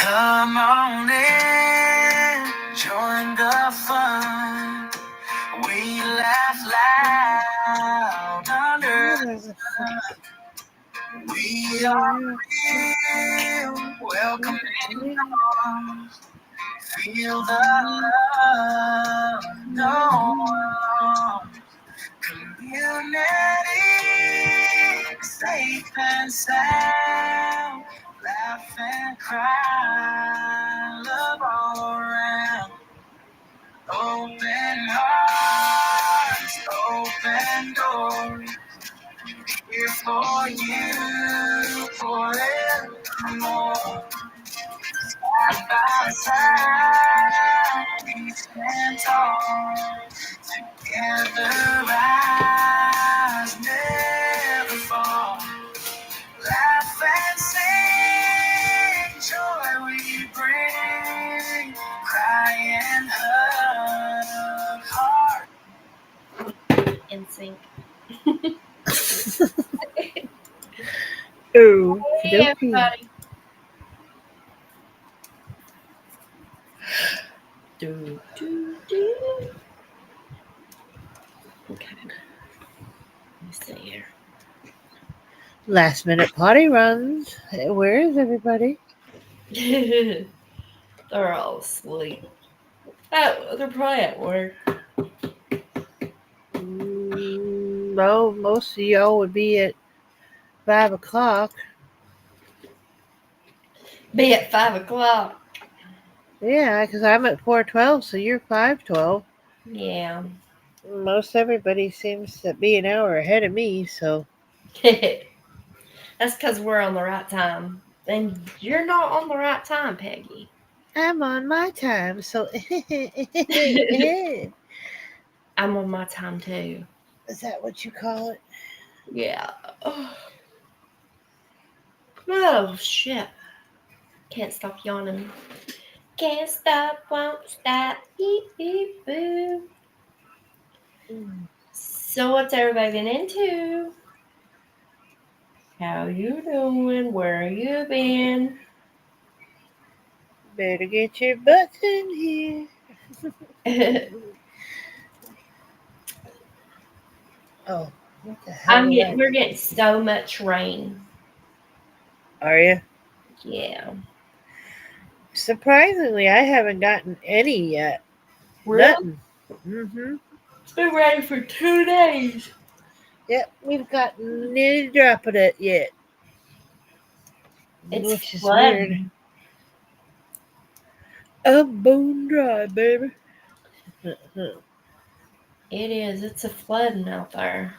Come on in, join the fun. We laugh loud under the sun. We are real, welcome in your arms. Feel the love, no alarm. Community, safe and sound. Laugh and cry, love all around. Open hearts, open doors. Here for you forevermore. Side by side, we stand tall. Together, rise, never fall. Laugh and sing, joy we bring. Cry and hug, heart In sync. Oh, Hey, everybody. Do. Okay. Let me see here. Last minute potty runs. Where is everybody? They're all asleep. Oh, they're probably at work. No, most of y'all would be at 5 o'clock. Be at 5 o'clock. Yeah, because I'm at 4:12, so you're 5:12. Yeah. Most everybody seems to be an hour ahead of me, so. That's because we're on the right time. And you're not on the right time, Peggy. I'm on my time, so. I'm on my time too. Is that what you call it? Yeah. Oh, shit. Can't stop yawning. Can't stop, won't stop. Beep, beep, boo. So what's everybody been into? How you doing? Where you been? Better get your butts in here. Oh, what the hell? We're getting so much rain. Are you? Yeah. Surprisingly, I haven't gotten any yet. Really? Nothing. Mm-hmm. It's been raining for 2 days. Yep, we've gotten any drop of it yet. It's Which is flooding. weird. I'm bone dry, baby. It is. It's a flooding out there.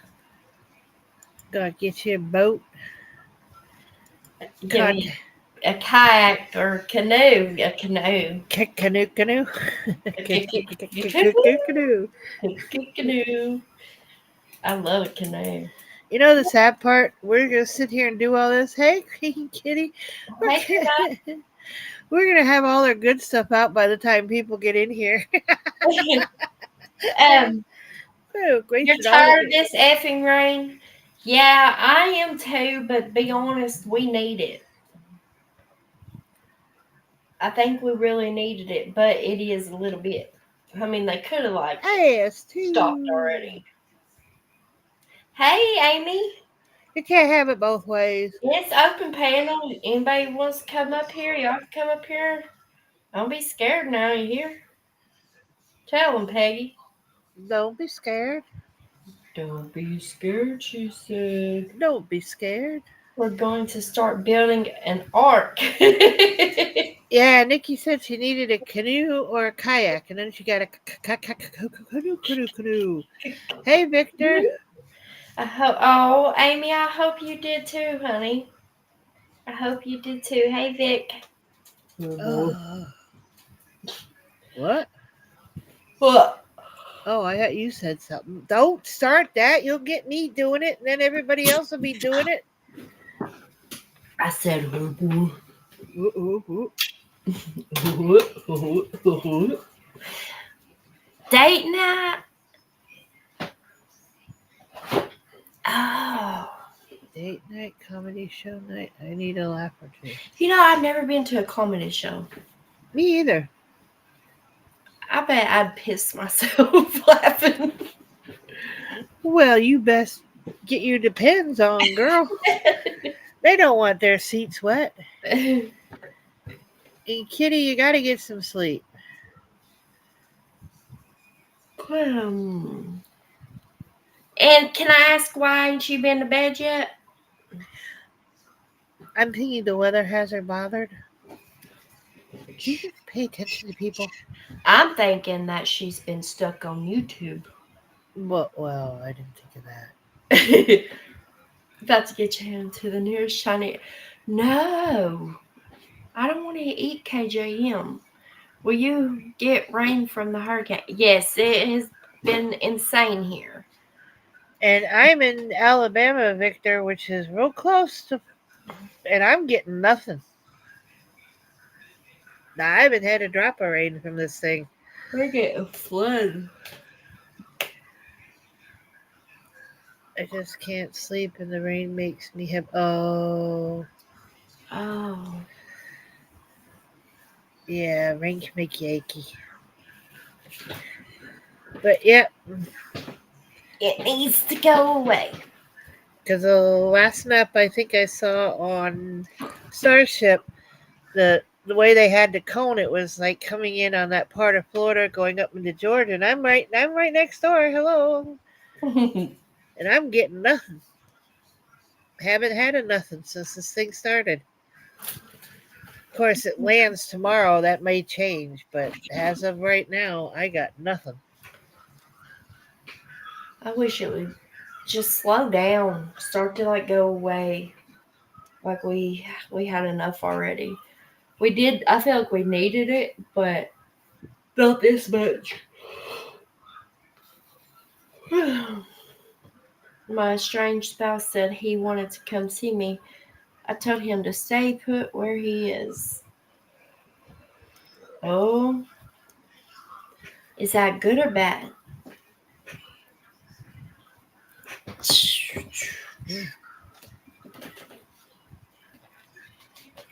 Gotta get you a boat. Give me a kayak or canoe. A canoe. Canoe. Canoe. Canoe. I love a canoe. You know the sad part? We're gonna sit here and do all this. Hey, Green Kitty. We're gonna have all our good stuff out by the time people get in here. You're tired of this effing rain? Yeah, I am too, but be honest, we need it. I think we really needed it, but it is a little bit. I mean, they could have stopped already. Hey, Amy. You can't have it both ways. It's open panel. Anybody wants to come up here? Y'all can come up here. Don't be scared now. You hear? Tell them, Peggy. Don't be scared. Don't be scared, she said. Don't be scared. We're going to start building an ark. Yeah, Nikki said she needed a canoe or a kayak, and then she got a canoe. Hey, Victor. Oh, Amy, I hope you did too, honey. I hope you did too. Hey, Vic. What? What? Oh, I thought you said something. Don't start that. You'll get me doing it, and then everybody else will be doing it. I said, date night. Oh. Date night, comedy show night. I need a laugh or two. You know, I've never been to a comedy show. Me either. I bet I'd piss myself laughing. Well, you best get your depends on, girl. They don't want their seats wet. And Kitty, you gotta get some sleep. And can I ask why ain't you been to bed yet? I'm thinking the weather has her bothered. Do you pay attention to people? I'm thinking that she's been stuck on YouTube. Well, I didn't think of that. About to get you into the nearest shiny. No, I don't want to eat KJM. Will you get rain from the hurricane? Yes, it has been insane here. And I'm in Alabama, Victor, which is real close to, and I'm getting nothing. I haven't had a drop of rain from this thing. We're getting flood. I just can't sleep, and the rain makes me have. Oh, yeah, rain can make you achy. But yeah, it needs to go away. because the last snap I think I saw on Starship, the way they had the cone, it was like coming in on that part of Florida, going up into Georgia, and I'm right next door. Hello, and I'm getting nothing. Haven't had a nothing since this thing started. Of course, it lands tomorrow. That may change, but as of right now, I got nothing. I wish it would just slow down, start to like go away. Like we had enough already. We did. I feel like we needed it, but not this much. My estranged spouse said he wanted to come see me. I told him to stay put where he is. Oh, is that good or bad?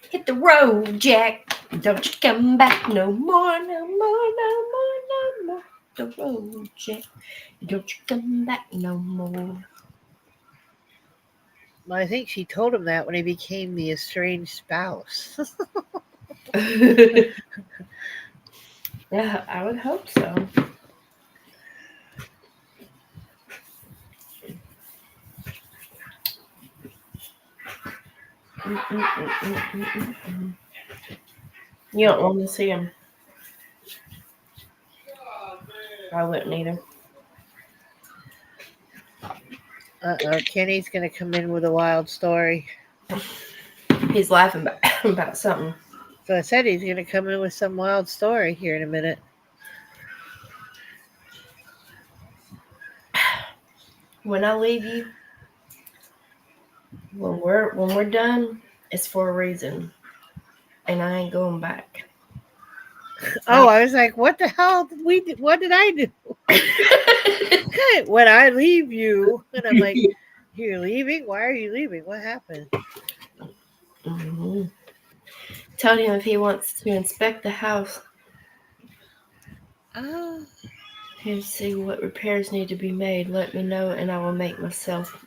Hit the road, Jack. Don't you come back no more, no more, no more, no more. The road, Jack. Don't you come back no more. Well, I think she told him that when he became the estranged spouse. Yeah, I would hope so. You don't want to see him. I wouldn't either. Kenny's going to come in with a wild story. He's laughing about something. So I said he's going to come in with some wild story here in a minute. When I leave you, when we're done, it's for a reason, and I ain't going back. Oh, I was like, what the hell did we do? What did I do? When I leave you, and I'm like, you're leaving? Why are you leaving? What happened? Mm-hmm. Told him if he wants to inspect the house, and see what repairs need to be made, let me know, and I will make myself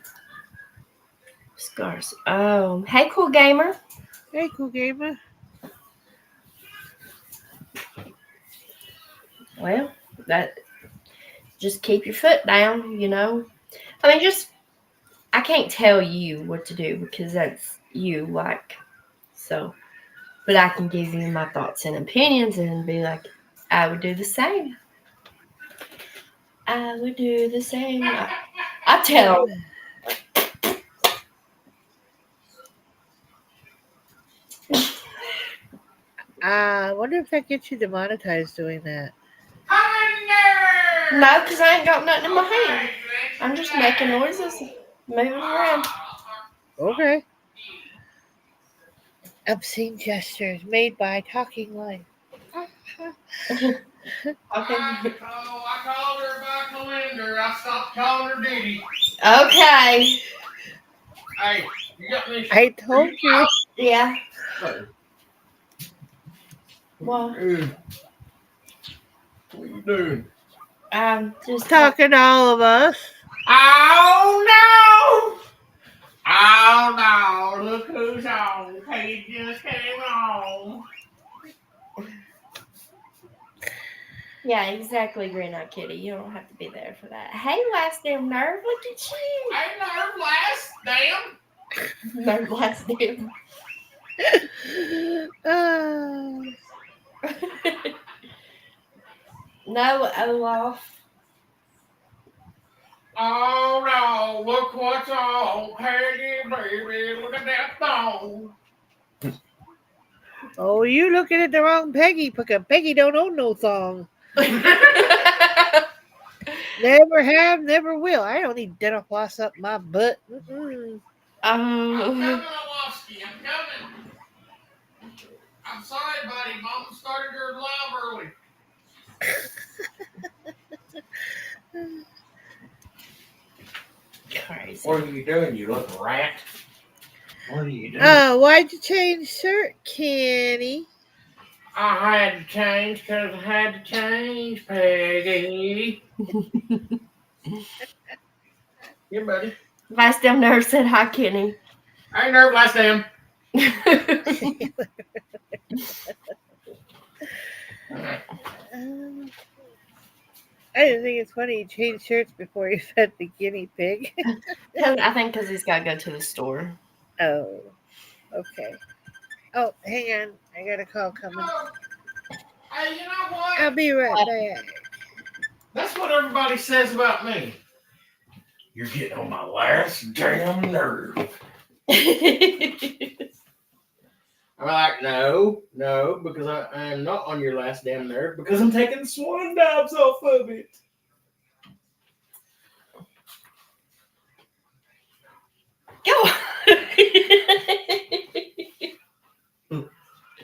scars. Oh, hey, cool gamer. Hey, cool gamer. Well, that just keep your foot down, you know. I mean, just I can't tell you what to do because that's you, like so. But I can give you my thoughts and opinions and be like, I would do the same. I would do the same. I tell. I wonder if that gets you demonetized doing that. No, because I ain't got nothing in my hand. I'm just making noises, moving around. Okay. Obscene gestures made by Talking Life. Okay. I called her by calendar. I stopped calling her Diddy. Okay. Hey, you got me. I told you. Yeah. Hey, Well, what you doing? Just Talking to all of us. Oh no! Oh no! Look who's on. He just came home. Yeah, exactly, Green Eyed Kitty. You don't have to be there for that. Hey, last damn nerve, look at you. Ain't nerve last, damn. Nerve last damn. No, Olaf. Oh no! Look what's on. Hey, baby, look at that thong. Oh, you looking at the wrong Peggy, because Peggy don't own no thong. Never have, never will. I don't need dental floss up my butt. Mm-mm. I'm coming, Um, Olofsky. I'm coming. I'm sorry, buddy. Mom started her love early. crazy. What are you doing, you little rat? What are you doing? Why'd you change shirt, Kenny? I had to change because I had to change, Peggy. Yeah, buddy. Last damn nerve said hi, Kenny. I ain't nerve last damn. I didn't think it's funny you changed shirts before you fed the guinea pig. I think because he's got to go to the store. Oh, okay. Oh, hang on. I got a call coming. Oh, hey, you know what? I'll be right back. That's what everybody says about me. You're getting on my last damn nerve. I'm like, no, because I am not on your last damn nerve because I'm taking swan dives off of it. Go.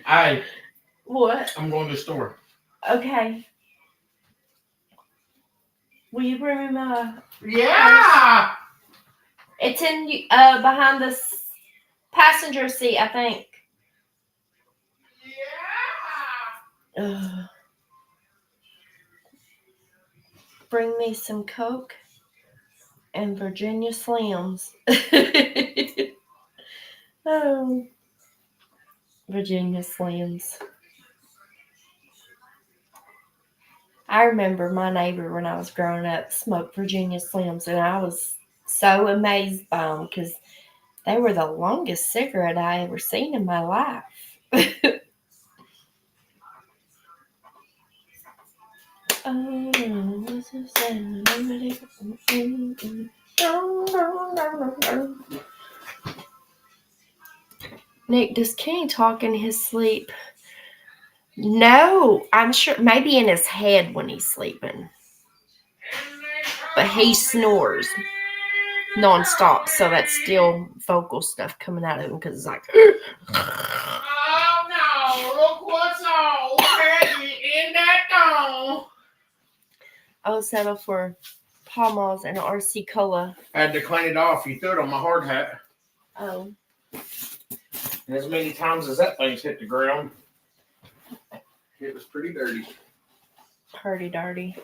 Hey, What? I'm going to the store. Okay. Will you bring me my? Yeah. It's in behind the passenger seat, I think. Yeah. Ugh. Bring me some Coke and Virginia Slims. Oh, Virginia Slims. I remember my neighbor when I was growing up smoked Virginia Slims, and I was so amazed by them because they were the longest cigarette I ever seen in my life. Nick, does Kenny talk in his sleep? No, I'm sure maybe in his head when he's sleeping. But he snores nonstop, so that's still vocal stuff coming out of him because it's like. Oh no! Look what's on, Peggy, in that thong. I'll settle for Pall Malls and RC Cola. I had to clean it off. You threw it on my hard hat. Oh, And as many times as that thing's hit the ground, it was pretty dirty. Purdy darty.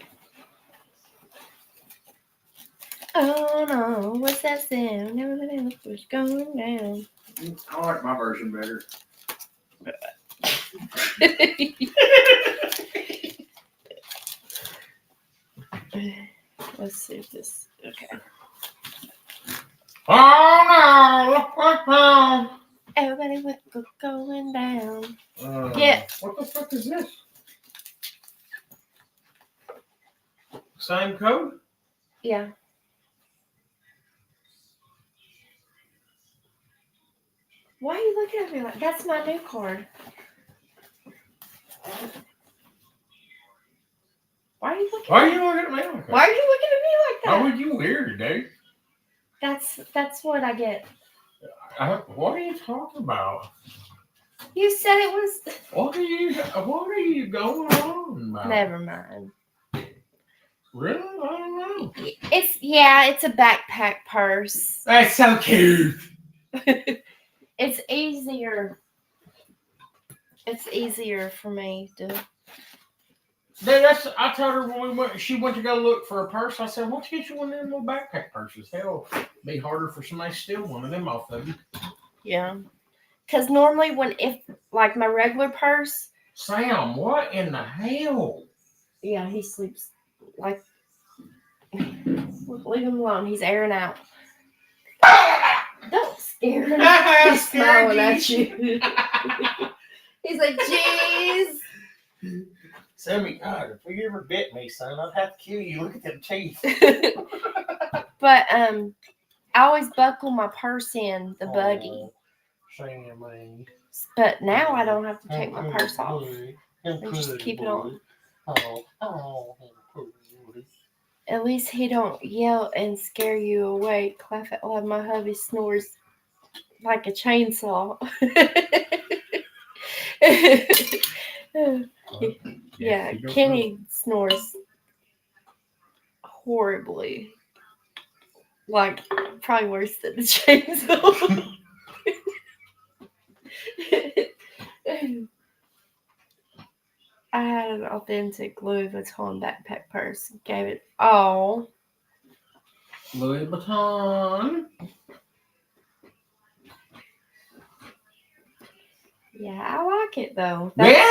Oh no, what's that sound? Never was going down. I like my version better. Let's see if this. Okay. Oh no! Look what's on. Everybody was going down. Yeah. What the fuck is this? Same code? Yeah. Why are you looking at me like that's my new card? Why are you looking? Why are you looking at me like that? Why are you looking at me like Why that? would you weird, dude? That's what I get. What are you talking about? You said it was. What are you going on about? Never mind. Really? I don't know. It's a backpack purse. That's so cute. It's easier. It's easier for me to. I told her when she went to go look for a purse. I said, "Why don't you get you one of them little backpack purses? Hell, it'd be harder for somebody to steal one of them off of you." Yeah. Because normally if like my regular purse. Sam, what in the hell? Yeah, he sleeps like. Leave him alone. He's airing out. Don't scare him. He's smiling at you. He's like, jeez. Sammy, God, if you ever bit me, son, I'd have to kill you. Look at them teeth. But I always buckle my purse in the buggy. Oh, Sammy. But now I don't have to take my purse off. I just keep it on. At least he don't yell and scare you awake. Laugh out loud. My hubby snores like a chainsaw. Yeah, Kenny snores horribly. Like, probably worse than the chainsaw. I had an authentic Louis Vuitton backpack purse. Gave it all. Louis Vuitton. Yeah, I like it though. Yeah.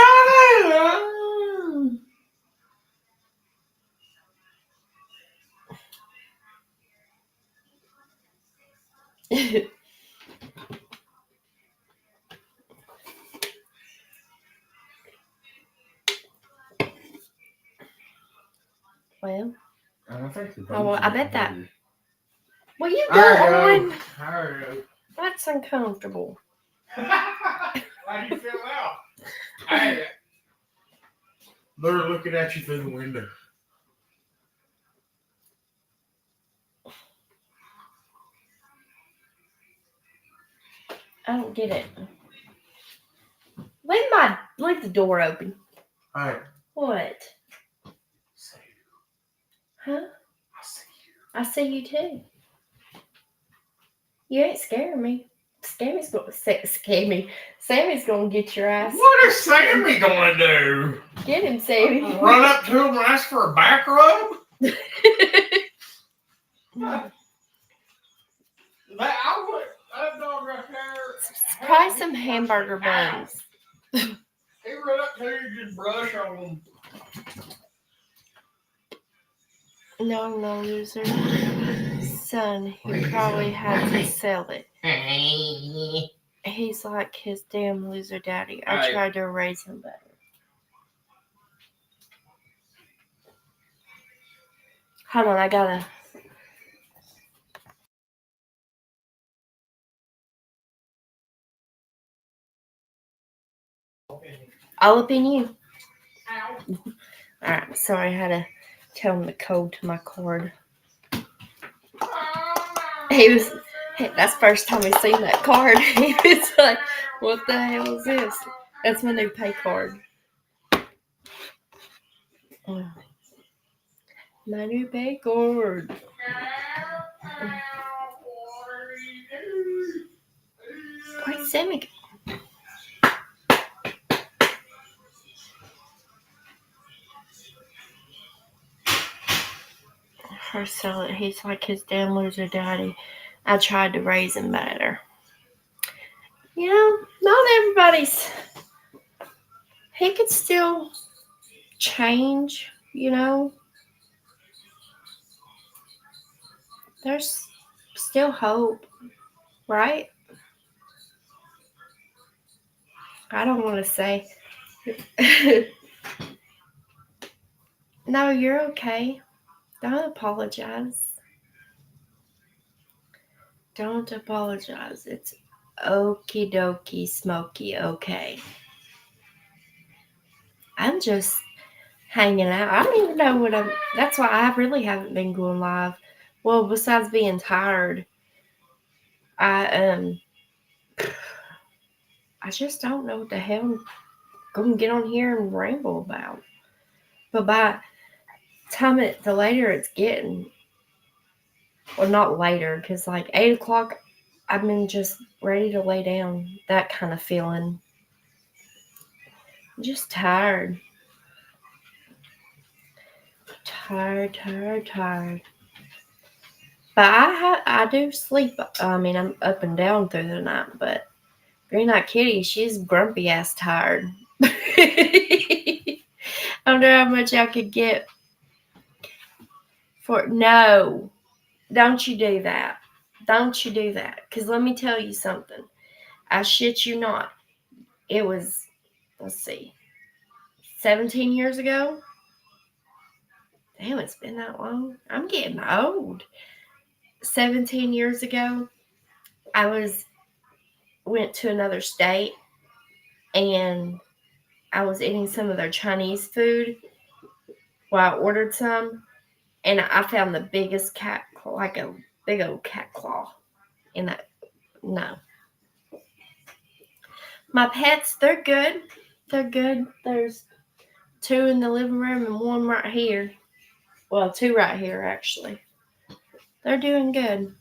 Well, I bet that. Well, you go I on. That's uncomfortable. Why do you feel out? They're looking at you through the window. I don't get it. Leave the door open. Hey. What? See you. Huh? I see you. I see you too. You ain't scaring me. Sammy's gonna get your ass. What is Sammy gonna do? Get him, Sammy. Run up to him and ask for a back rub? That dog right there. Try some hamburger buns. He run up to you and just brush on him. No, loser. Son, he probably had to sell it. He's like his damn loser daddy. I tried to raise him better. Hold on, I gotta. All up in you. Alright, sorry, I had to tell him the code to my card. That's the first time he's seen that card. He was like, what the hell is this? That's my new pay card. My new pay card. Where'd Sammy go? Sell it. He's like his damn loser daddy. I tried to raise him better. You know, not everybody's. He could still change, you know. There's still hope, right? I don't want to say. No, you're okay. Don't apologize. Don't apologize. It's okie dokie smoky okay. I'm just hanging out. I don't even know that's why I really haven't been going live. Well, besides being tired, I just don't know what the hell I'm gonna get on here and ramble about. But by the later it's getting, well, not later, because like 8 o'clock, I've been just ready to lay down. That kind of feeling. Just tired. Tired. But I do sleep. I mean, I'm up and down through the night. But Green Eyed Kitty, she's grumpy ass tired. I wonder how much I could get for. No, don't you do that. Don't you do that. Because let me tell you something. I shit you not. It was, let's see, 17 years ago. Damn, it's been that long. I'm getting old. 17 years ago, I went to another state and I was eating some of their Chinese food while I ordered some, and I found the biggest cat, like a big old cat claw in that. No. My pets, they're good. They're good. There's 2 in the living room and 1 right here. Well, 2 right here, actually. They're doing good.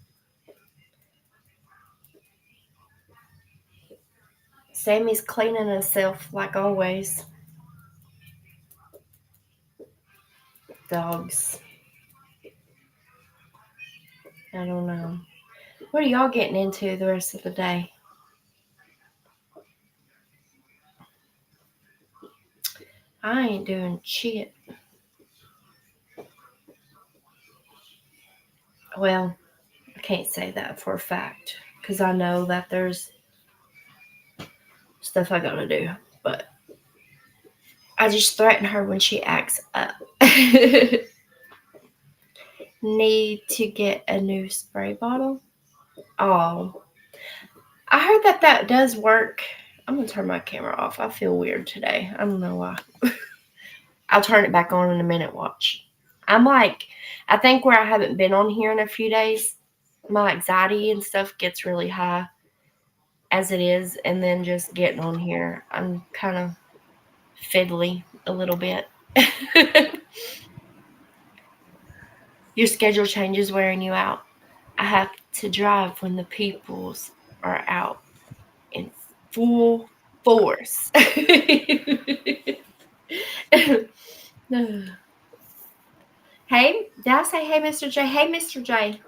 Sammy's cleaning herself like always. Dogs. I don't know. What are y'all getting into the rest of the day? I ain't doing shit. Well, I can't say that for a fact because I know that there's stuff I gotta do, but I just threaten her when she acts up. Need to get a new spray bottle. Oh, I heard that does work. I'm gonna turn my camera off. I feel weird today. I don't know why. I'll turn it back on in a minute. Watch. I think where I haven't been on here in a few days, my anxiety and stuff gets really high as it is, and then just getting on here, I'm kind of fiddly a little bit. Your schedule changes wearing you out. I have to drive when the peoples are out in full force. Hey, did I say hey, Mr. J? Hey, Mr. J.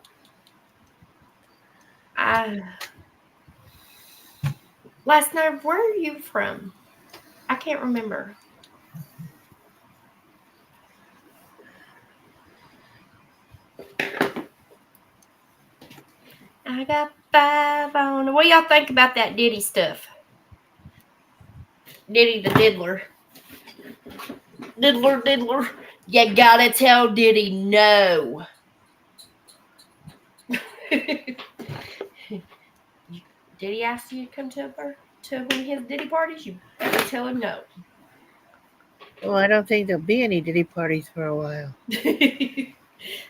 Last night, where are you from? I can't remember. I got 5 on. What do y'all think about that Diddy stuff? Diddy the diddler. Diddler. You gotta tell Diddy no. Diddy asked you to come to one of his Diddy parties? You better tell him no. Well, I don't think there'll be any Diddy parties for a while.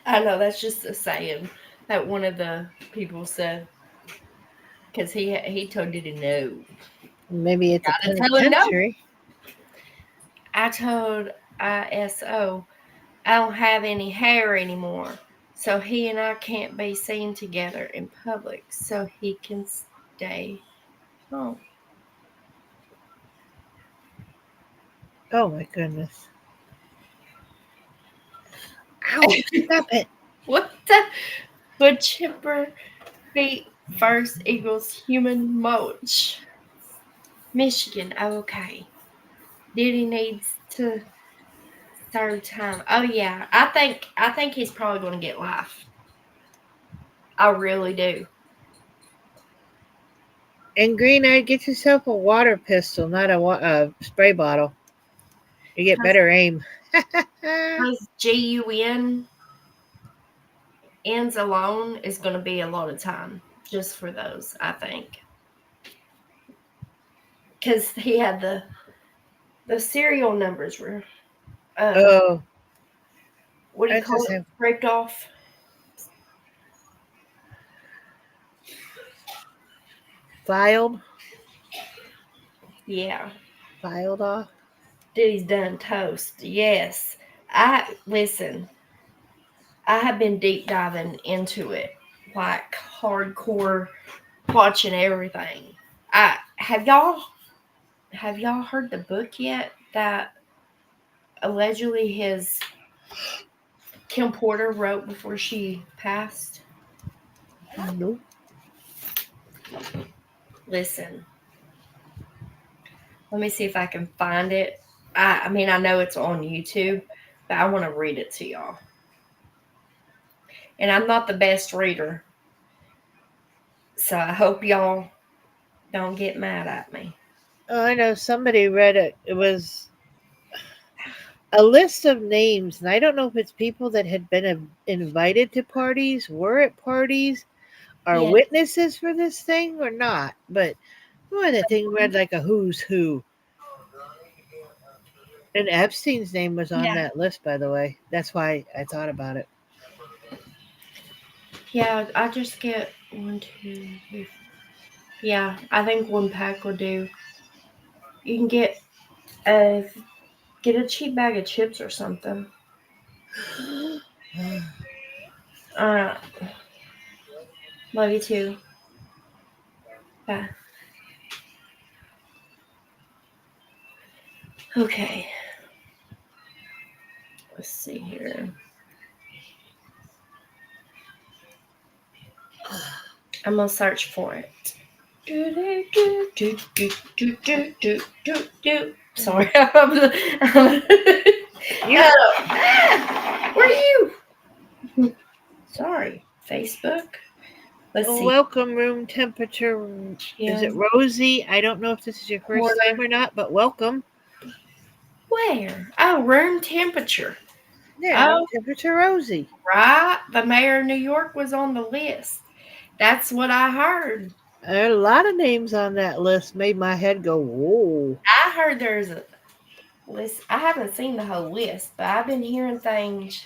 I know, that's just a saying that one of the people said. Because he told Diddy no. Maybe it's Gotta a tell him no. penitentiary. I told ISO I don't have any hair anymore, so he and I can't be seen together in public, so he can stay home. Oh my goodness. Ow, stop it. What the? But chipper feet first equals human mulch. Michigan, okay. Diddy needs to serve time. Oh yeah, I think he's probably going to get life. I really do. And Green Eye, get yourself a water pistol, not a spray bottle. You get better aim. Those GUN ends alone is going to be a lot of time just for those, I think. Because he had the serial numbers were, Oh, what do you I call just it, have scraped off? filed Yeah. off. Diddy's done toast. Yes. Listen, I have been deep diving into it, like hardcore. watching everything. Have y'all heard the book yet that allegedly his Kim Porter wrote before she passed? Nope. Listen, let me see if I can find it. I mean, I know it's on YouTube, but I want to read it to y'all. And I'm not the best reader, so I hope y'all don't get mad at me. Oh, I know somebody read it. It was a list of names, and I don't know if it's people that had been invited to parties, were at parties, are Yeah. witnesses for this thing or not. But boy, that thing read like a who's who. And Epstein's name was on Yeah. that list, by the way. That's why I thought about it. Yeah, I just get 1, 2, 3. Yeah, I think 1 pack will do. You can get a cheap bag of chips or something. Alright. Love you too. Bye. Okay. Let's see here. I'm gonna search for it. Sorry. Where are you? Sorry. Facebook. Let's see. Welcome, room temperature. Is it Rosie? I don't know if this is your first Porter. time or not, but welcome. Where? Oh, room temperature. Yeah, Oh. temperature Rosie. Right? The mayor of New York was on the list. That's what I heard. There are a lot of names on that list. Made my head go, whoa. I heard there's a list. I haven't seen the whole list, but I've been hearing things.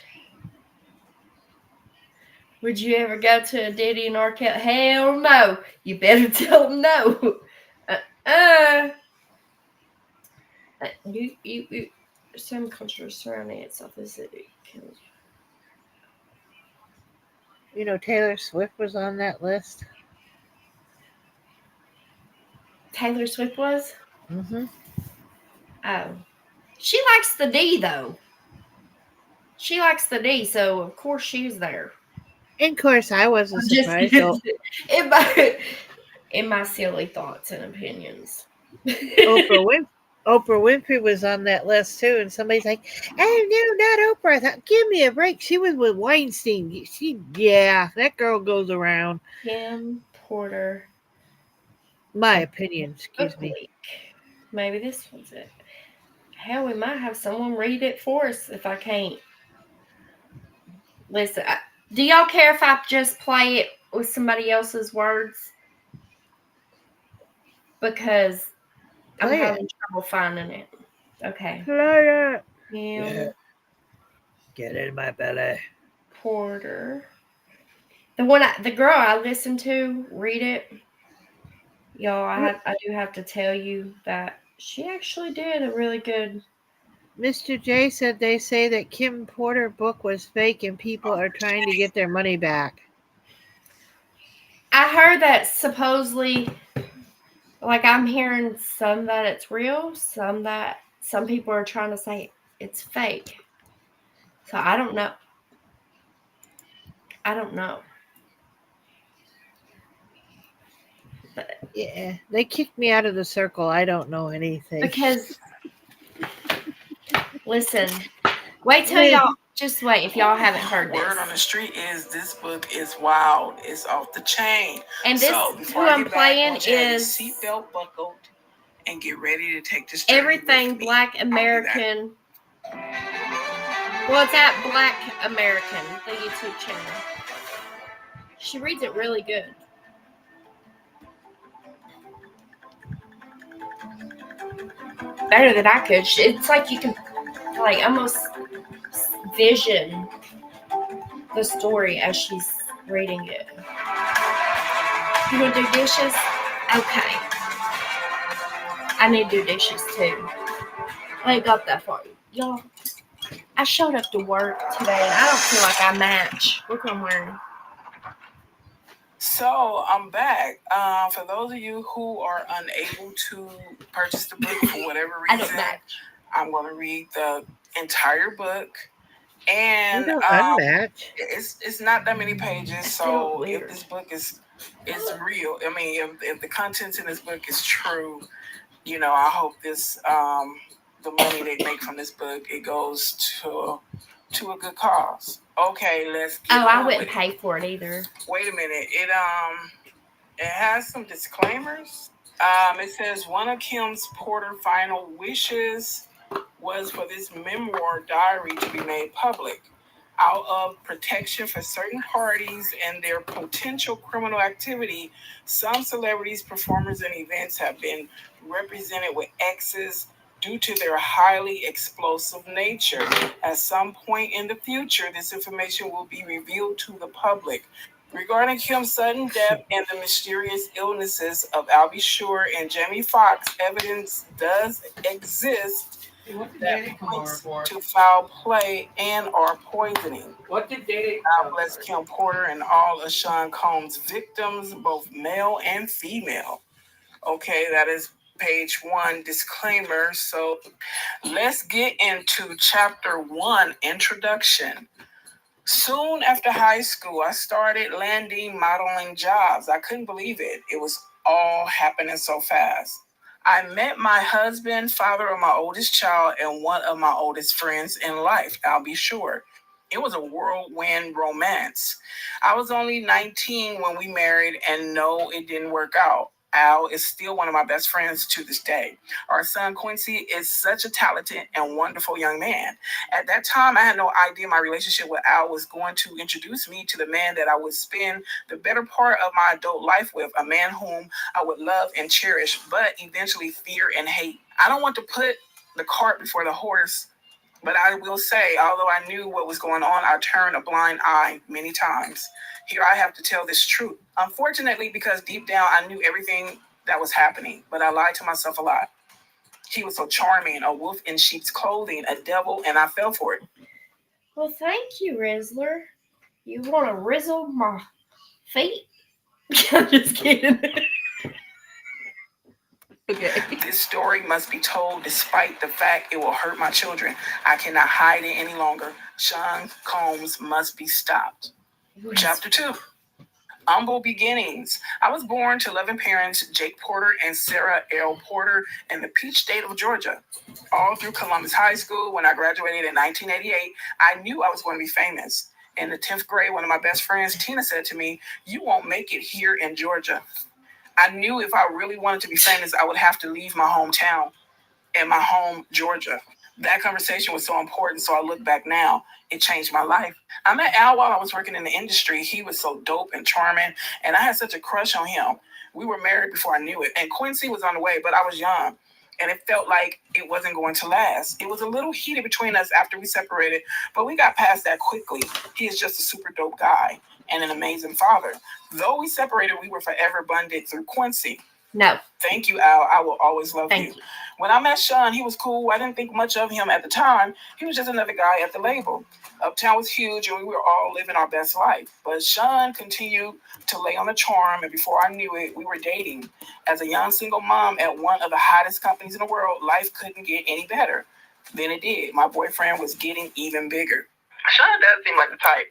Would you ever go to a Diddy and R. Kelly? Hell no. You better tell them no. Some cultures surrounding itself as it kills. You know, Taylor Swift was on that list. Taylor Swift was? Mm-hmm. Oh. She likes the D, though. She likes the D, so of course she's there. And of course, I wasn't surprised. In my silly thoughts and opinions. Oprah Winfrey was on that list too, and somebody's like, "Hey, no, not Oprah." I thought, "Give me a break." She was with Weinstein. That girl goes around. Kim Porter. My opinion. Excuse me. Week. Maybe this one's it. Hell, we might have someone read it for us if I can't. Listen, do y'all care if I just play it with somebody else's words? Because I'm having trouble finding it. Okay. Play it. Yeah. Get in my belly. Porter. The girl I listened to read it. Y'all, I do have to tell you that she actually did a really good. Mr. J said they say that Kim Porter book was fake and people are trying to get their money back. I heard that supposedly, like I'm hearing some that it's real, some people are trying to say it's fake. So I don't know. But yeah, they kicked me out of the circle. I don't know anything. Because, listen, wait till y'all. Just wait if y'all haven't heard this. Word on the street is this book is wild. It's off the chain. And this who I'm playing is seatbelt buckled and get ready to take this. Everything Black American. Well, it's at Black American, the YouTube channel. She reads it really good. Better than I could. It's like you can, like, almost vision the story as she's reading it. You want to do dishes? Okay. I need to do dishes too. I ain't got that far. Y'all, I showed up to work today and I don't feel like I match. Look what I'm wearing. So I'm back. For those of you who are unable to purchase the book for whatever I don't reason, match. I'm going to read the entire book. You And don't unmatch. it's not that many pages. feel So weird. if this book is real, I mean, if the contents in this book is true, I hope this the money they make from this book, it goes to a good cause. Okay, let's get Oh, I on wouldn't with pay it. for it either. Wait a minute. It has some disclaimers. It says one of Kim's Porter final wishes was for this memoir diary to be made public. Out of protection for certain parties and their potential criminal activity, some celebrities, performers, and events have been represented with X's due to their highly explosive nature. At some point in the future, this information will be revealed to the public. Regarding Kim's sudden death and the mysterious illnesses of Albie Shore and Jamie Foxx, evidence does exist Hey, what did that Daddy come over points for? to foul play and or poisoning. What did Daddy? God bless Kim Porter and all of Sean Combs' victims, both male and female. Okay, that is page 1 disclaimer. So let's get into chapter 1 introduction. Soon after high school, I started landing modeling jobs. I couldn't believe it. It was all happening so fast. I met my husband, father of my oldest child, and one of my oldest friends in life, I'll be sure. It was a whirlwind romance. I was only 19 when we married, and no, it didn't work out. Al is still one of my best friends to this day. Our son Quincy is such a talented and wonderful young man. At that time, I had no idea my relationship with Al was going to introduce me to the man that I would spend the better part of my adult life with, a man whom I would love and cherish, but eventually fear and hate. I don't want to put the cart before the horse, but I will say, although I knew what was going on, I turned a blind eye many times. Here I have to tell this truth. Unfortunately, because deep down I knew everything that was happening, but I lied to myself a lot. He was so charming, a wolf in sheep's clothing, a devil, and I fell for it. Well, thank you, Rizzler. You want to rizzle my feet? I'm just kidding. Okay. This story must be told despite the fact it will hurt my children. I cannot hide it any longer. Sean Combs must be stopped. Chapter 2. Humble beginnings. I was born to loving parents, Jake Porter and Sarah L. Porter, in the peach state of Georgia. All through Columbus High School, when I graduated in 1988, I knew I was going to be famous. In the 10th grade, one of my best friends, Tina, said to me, "You won't make it here in Georgia." I knew if I really wanted to be famous, I would have to leave my hometown and my home, Georgia. That conversation was so important, so I look back now. It changed my life. I met Al while I was working in the industry. He was so dope and charming, and I had such a crush on him. We were married before I knew it, and Quincy was on the way, but I was young, and it felt like it wasn't going to last. It was a little heated between us after we separated, but we got past that quickly. He is just a super dope guy and an amazing father. Though we separated, we were forever bonded through Quincy. No, Thank you, Al. I will always love thank you. you. When I met Sean, he was cool. I didn't think much of him at the time. He was just another guy at the label. Uptown was huge, and we were all living our best life. But Sean continued to lay on the charm, and before I knew it, we were dating. As a young single mom at one of the hottest companies in the world, life couldn't get any better. Then it did. My boyfriend was getting even bigger. Sean does seem like the type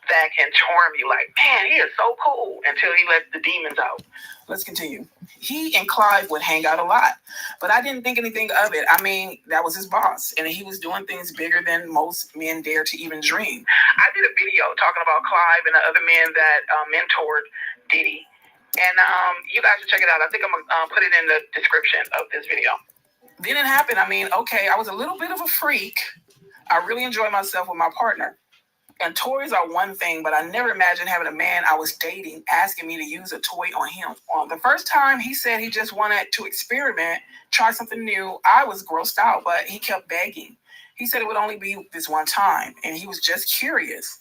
that can charm you, like, man, he is so cool, until he lets the demons out. Let's continue. He and Clive would hang out a lot, but I didn't think anything of it. I mean, that was his boss, and he was doing things bigger than most men dare to even dream. I did a video talking about Clive and the other men that mentored Diddy, and you guys should check it out. I think I'm gonna put it in the description of this video. Then it happened. I mean, okay, I was a little bit of a freak. I really enjoyed myself with my partner. And toys are one thing, but I never imagined having a man I was dating asking me to use a toy on him. The first time he said he just wanted to experiment, try something new, I was grossed out, but he kept begging. He said it would only be this one time, and he was just curious.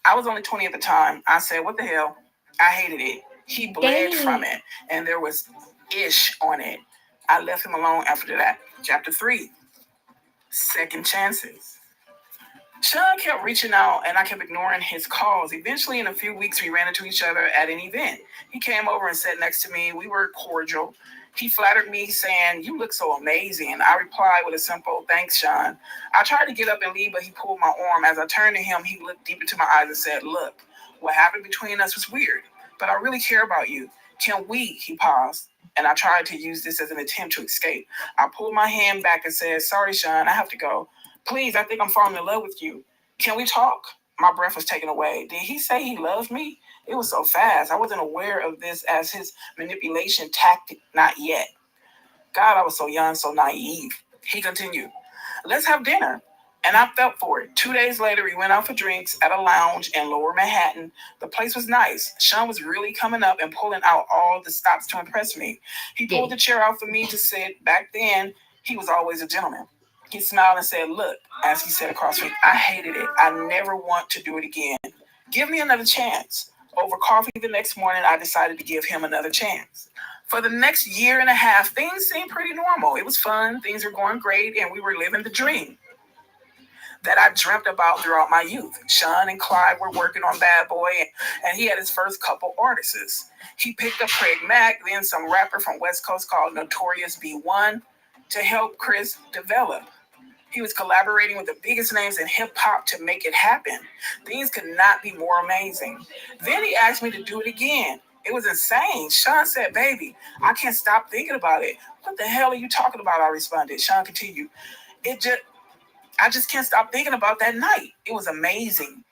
I was only 20 at the time. I said, what the hell? I hated it. He bled from it, and there was ish on it. I left him alone after that. Chapter 3, Second Chances. Sean kept reaching out and I kept ignoring his calls. Eventually, in a few weeks, we ran into each other at an event. He came over and sat next to me. We were cordial. He flattered me, saying, "You look so amazing." I replied with a simple, "Thanks, Sean." I tried to get up and leave, but he pulled my arm. As I turned to him, he looked deep into my eyes and said, "Look, what happened between us was weird, but I really care about you. Can we?" He paused, and I tried to use this as an attempt to escape. I pulled my hand back and said, "Sorry, Sean, I have to go. Please, I think I'm falling in love with you. Can we talk?" My breath was taken away. Did he say he loved me? It was so fast. I wasn't aware of this as his manipulation tactic. Not yet. God, I was so young, so naive. He continued, "Let's have dinner." And I felt for it. 2 days later, we went out for drinks at a lounge in Lower Manhattan. The place was nice. Sean was really coming up and pulling out all the stops to impress me. He pulled the chair out for me to sit. Back then, he was always a gentleman. He smiled and said, "Look," as he said across from me, "I hated it. I never want to do it again. Give me another chance." Over coffee the next morning, I decided to give him another chance. For the next year and a half, things seemed pretty normal. It was fun. Things were going great, and we were living the dream that I dreamt about throughout my youth. Sean and Clyde were working on Bad Boy, and he had his first couple artists. He picked up Craig Mack, then some rapper from West Coast called Notorious B1, to help Chris develop. He was collaborating with the biggest names in hip hop to make it happen. Things could not be more amazing. Then he asked me to do it again. It was insane. Sean said, "Baby, I can't stop thinking about it." "What the hell are you talking about?" I responded. Sean continued, I just can't stop thinking about that night. It was amazing.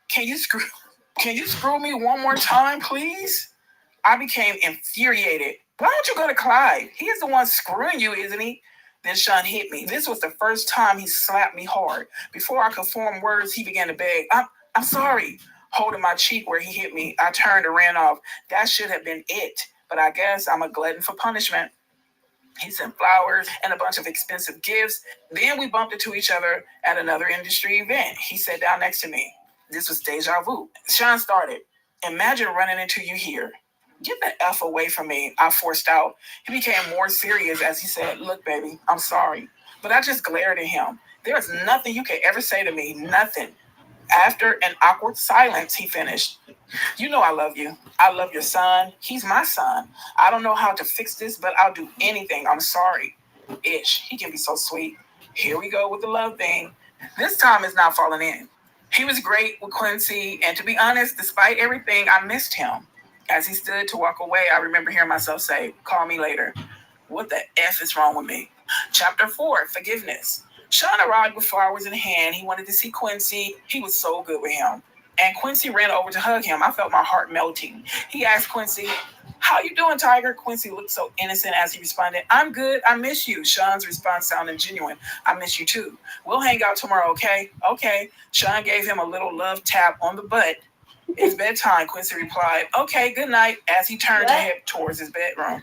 Can you screw me one more time, please?" I became infuriated. "Why don't you go to Clyde? He is the one screwing you, isn't he?" Then Sean hit me. This was the first time he slapped me hard. Before I could form words, he began to beg, I'm sorry." Holding my cheek where he hit me, I turned and ran off. That should have been it, but I guess I'm a glutton for punishment. He sent flowers and a bunch of expensive gifts. Then we bumped into each other at another industry event. He sat down next to me. This was deja vu. Sean started, "Imagine running into you here." "Get the F away from me," I forced out. He became more serious as he said, "Look, baby, I'm sorry." But I just glared at him. "There is nothing you can ever say to me, nothing." After an awkward silence, he finished, "You know I love you. I love your son. He's my son. I don't know how to fix this, but I'll do anything. I'm sorry." Ish, he can be so sweet. Here we go with the love thing. This time is not falling in. He was great with Quincy, and to be honest, despite everything, I missed him. As he stood to walk away, I remember hearing myself say, "Call me later." What the F is wrong with me? Chapter 4, Forgiveness. Sean arrived with flowers in hand. He wanted to see Quincy. He was so good with him. And Quincy ran over to hug him. I felt my heart melting. He asked Quincy, "How you doing, Tiger?" Quincy looked so innocent as he responded, "I'm good. I miss you." Sean's response sounded genuine. "I miss you too. We'll hang out tomorrow, okay?" "Okay." Sean gave him a little love tap on the butt. "It's bedtime," Quincy replied. "Okay, good night," as he turned to head towards his bedroom.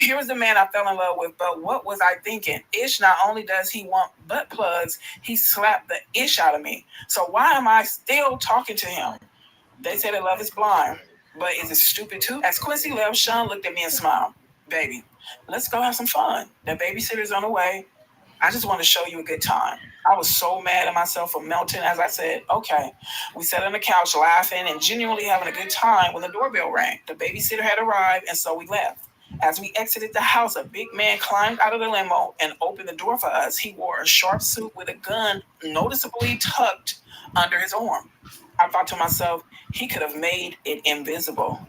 Here was the man I fell in love with, but what was I thinking? Ish, not only does he want butt plugs, he slapped the ish out of me. So why am I still talking to him? They say that love is blind, but is it stupid too? As Quincy left, Sean looked at me and smiled. "Baby, let's go have some fun. The babysitter's on the way. I just want to show you a good time." I was so mad at myself for melting as I said, "Okay." We sat on the couch laughing and genuinely having a good time when the doorbell rang. The babysitter had arrived, and so we left. As we exited the house, a big man climbed out of the limo and opened the door for us. He wore a sharp suit with a gun noticeably tucked under his arm. I thought to myself, he could have made it invisible.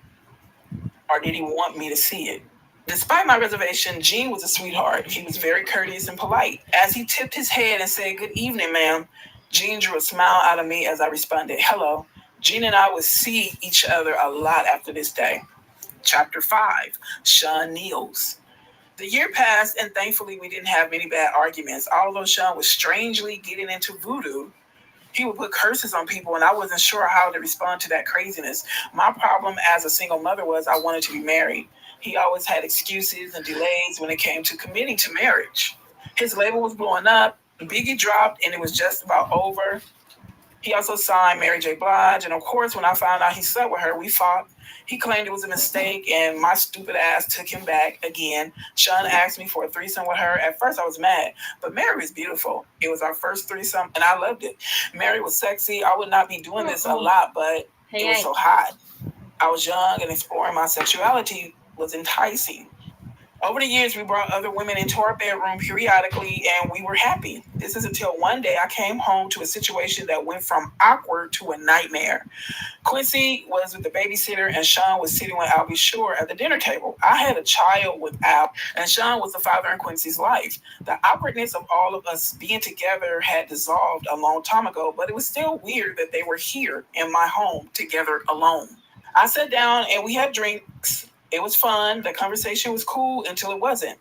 Or did he want me to see it? Despite my reservation, Gene was a sweetheart. He was very courteous and polite. As he tipped his head and said, "Good evening, ma'am," Gene drew a smile out of me as I responded, "Hello." Gene and I would see each other a lot after this day. Chapter 5, Sean Neals. The year passed, and thankfully we didn't have many bad arguments. Although Sean was strangely getting into voodoo, he would put curses on people, and I wasn't sure how to respond to that craziness. My problem as a single mother was I wanted to be married. He always had excuses and delays when it came to committing to marriage. His label was blowing up, Biggie dropped, and it was just about over. He also signed Mary J. Blige, and of course, when I found out he slept with her, we fought. He claimed it was a mistake, and my stupid ass took him back again. Sean asked me for a threesome with her. At first, I was mad, but Mary was beautiful. It was our first threesome, and I loved it. Mary was sexy. I would not be doing this a lot, but it was so hot. I was young, and exploring my sexuality was enticing. Over the years, we brought other women into our bedroom periodically, and we were happy. This is until one day I came home to a situation that went from awkward to a nightmare. Quincy was with the babysitter, and Sean was sitting with Albie Shore at the dinner table. I had a child with Al, and Sean was the father in Quincy's life. The awkwardness of all of us being together had dissolved a long time ago, but it was still weird that they were here in my home together alone. I sat down and we had drinks. It was fun. The conversation was cool until it wasn't.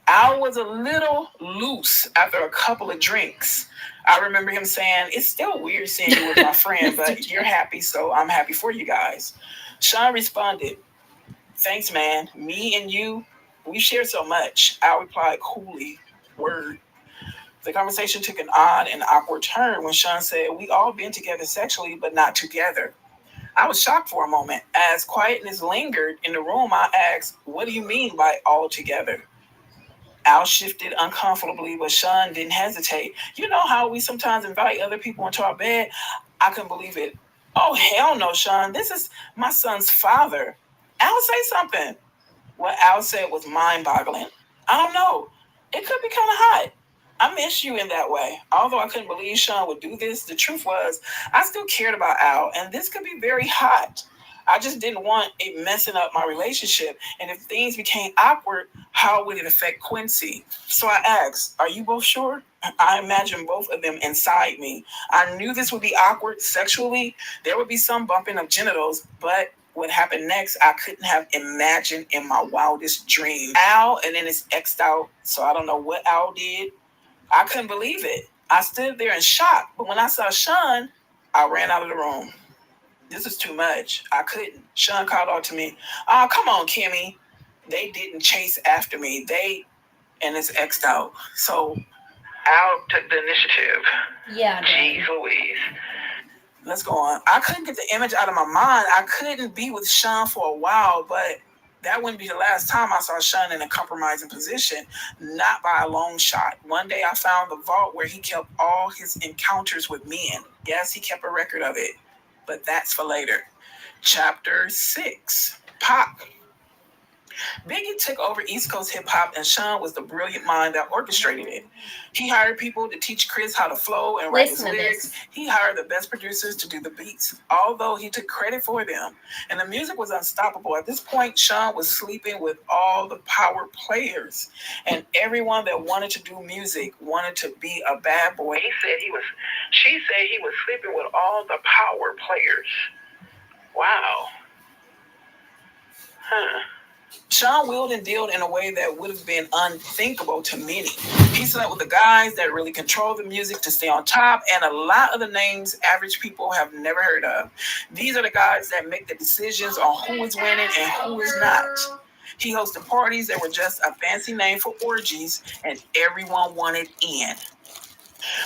Al was a little loose after a couple of drinks. I remember him saying, "It's still weird seeing you with my friend, but you're happy, so I'm happy for you guys." Sean responded, "Thanks, man. Me and you, we share so much." Al replied coolly, "Word." The conversation took an odd and awkward turn when Sean said, "We all been together sexually, but not together." I was shocked for a moment. As quietness lingered in the room, I asked, "What do you mean by all together?" Al shifted uncomfortably, but Sean didn't hesitate. "You know how we sometimes invite other people into our bed?" I couldn't believe it. "Oh, hell no, Sean. This is my son's father." "Al, say something." What Al said was mind-boggling. "I don't know. It could be kind of hot. I miss you in that way." Although I couldn't believe Sean would do this, the truth was I still cared about Al, and this could be very hot. I just didn't want it messing up my relationship. And if things became awkward, how would it affect Quincy? So I asked, "Are you both sure?" I imagined both of them inside me. I knew this would be awkward sexually. There would be some bumping of genitals, but what happened next, I couldn't have imagined in my wildest dream. Al, and then it's X'd out, so I don't know what Al did. I couldn't believe it. I stood there in shock, but when I saw Sean, I ran out of the room. This is too much. I couldn't. Sean called out to me, "Oh, come on, Kimmy." They didn't chase after me. And it's X'd out. So Al took the initiative. Yeah, Jeez Louise. Let's go on. I couldn't get the image out of my mind. I couldn't be with Sean for a while, but that wouldn't be the last time I saw Sean in a compromising position, not by a long shot. One day I found the vault where he kept all his encounters with men. Yes, he kept a record of it, but that's for later. Chapter 6. Pac. Biggie took over East Coast hip hop, and Sean was the brilliant mind that orchestrated it. He hired people to teach Chris how to flow and write his lyrics. He hired the best producers to do the beats, although he took credit for them. And the music was unstoppable. At this point, Sean was sleeping with all the power players, and everyone that wanted to do music wanted to be a bad boy. She said he was sleeping with all the power players. Wow. Sean wheeled and dealed in a way that would have been unthinkable to many. He slept with the guys that really control the music to stay on top, and a lot of the names average people have never heard of. These are the guys that make the decisions on who is winning and who is not. He hosted parties that were just a fancy name for orgies, and everyone wanted in.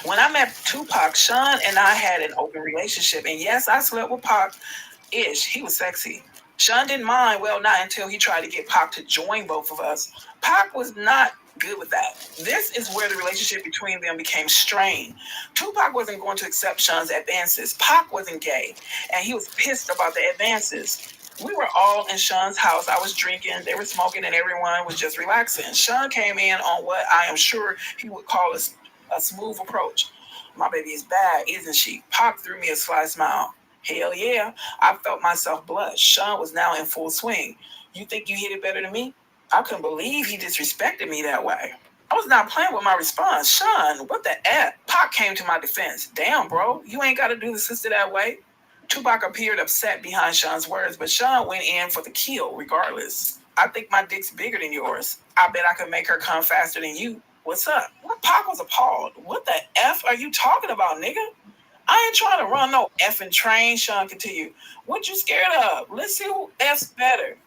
When I met Tupac, Sean and I had an open relationship, and yes, I slept with Pac-ish. He was sexy. Sean didn't mind, well, not until he tried to get Pac to join both of us. Pac was not good with that. This is where the relationship between them became strained. Tupac wasn't going to accept Sean's advances. Pac wasn't gay, and he was pissed about the advances. We were all in Sean's house. I was drinking, they were smoking, and everyone was just relaxing. Sean came in on what I am sure he would call a smooth approach. "My baby is bad, isn't she?" Pac threw me a sly smile. Hell yeah, I felt myself blush. Sean was now in full swing. "You think you hit it better than me?" I couldn't believe he disrespected me that way. I was not playing with my response. "Sean, what the F?" Pac came to my defense. "Damn, bro, you ain't got to do the sister that way." Tupac appeared upset behind Sean's words, but Sean went in for the kill regardless. "I think my dick's bigger than yours. I bet I could make her come faster than you. What's up?" Pac was appalled. "What the F are you talking about, nigga?" "I ain't trying to run no effing train," Sean continued. "What you scared of? Let's see who F's better.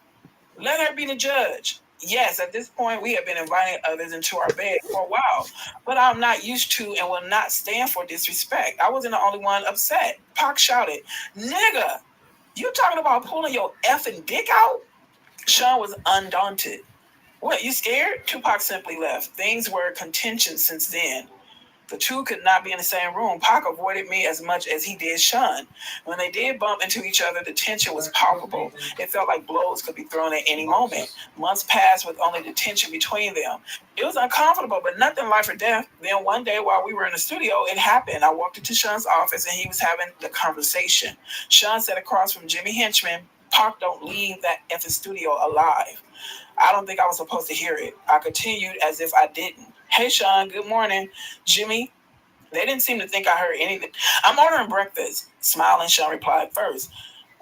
Let her be the judge." Yes, at this point, we have been inviting others into our bed for a while, but I'm not used to and will not stand for disrespect. I wasn't the only one upset. Pac shouted, "Nigga, you talking about pulling your effing dick out?" Sean was undaunted. "What, you scared?" Tupac simply left. Things were contentious since then. The two could not be in the same room. Pac avoided me as much as he did Sean. When they did bump into each other, the tension was palpable. It felt like blows could be thrown at any moment. Months passed with only the tension between them. It was uncomfortable, but nothing life or death. Then one day while we were in the studio, it happened. I walked into Sean's office and he was having the conversation. Sean sat across from Jimmy Henchman. Pac don't leave that effing studio alive. I don't think I was supposed to hear it. I continued as if I didn't. "Hey, Sean, good morning." "Jimmy." They didn't seem to think I heard anything. "I'm ordering breakfast." Smiling, Sean replied first.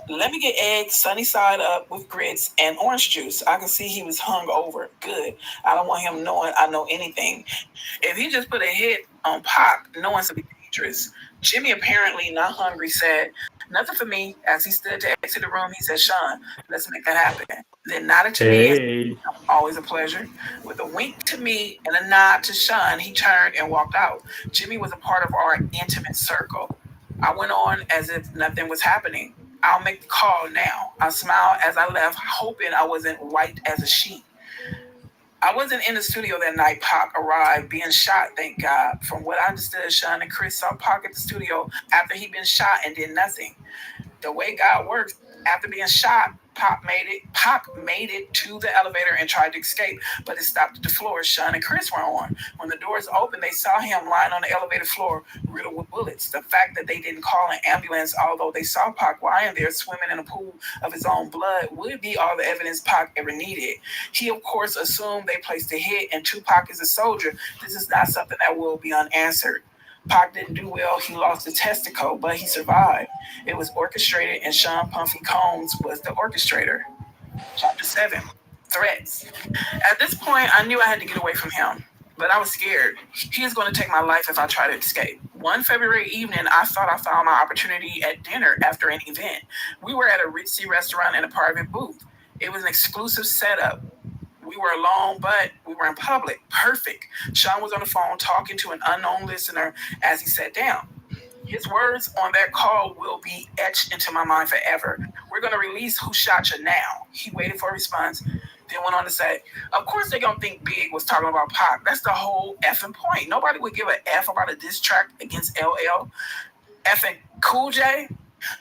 "Let me get eggs, sunny side up with grits and orange juice." I could see he was hung over. Good. I don't want him knowing I know anything. If he just put a hit on Pac, knowing something dangerous. Jimmy, apparently not hungry, said, "Nothing for me." As he stood to exit the room, he said, "Sean, let's make that happen." Then nodded to me and Hey. "Always a pleasure." With a wink to me and a nod to Sean, he turned and walked out. Jimmy was a part of our intimate circle. I went on as if nothing was happening. "I'll make the call now." I smiled as I left, hoping I wasn't white as a sheet. I wasn't in the studio that night. Pac arrived being shot, thank God. From what I understood, Sean and Chris saw Pac at the studio after he'd been shot and did nothing. The way God works, after being shot, Pac made it to the elevator and tried to escape, but it stopped at the floor Sean and Chris were on. When the doors opened, they saw him lying on the elevator floor, riddled with bullets. The fact that they didn't call an ambulance, although they saw Pac lying there swimming in a pool of his own blood, would be all the evidence Pac ever needed. He, of course, assumed they placed a hit, and Tupac is a soldier. This is not something that will be unanswered. Pac didn't do well. He lost a testicle, but he survived. It was orchestrated, and Sean Puffy Combs was the orchestrator. Chapter 7, Threats. At this point, I knew I had to get away from him, but I was scared. He is going to take my life if I try to escape. One February evening, I thought I found my opportunity at dinner after an event. We were at a ritzy restaurant in a private booth. It was an exclusive setup. We were alone, but we were in public. Perfect. Sean was on the phone talking to an unknown listener as he sat down. His words on that call will be etched into my mind forever. "We're going to release Who Shot You now." He waited for a response, then went on to say, "Of course they're going to think Big was talking about Pac. That's the whole effing point. Nobody would give a F about a diss track against LL. Effing Cool J.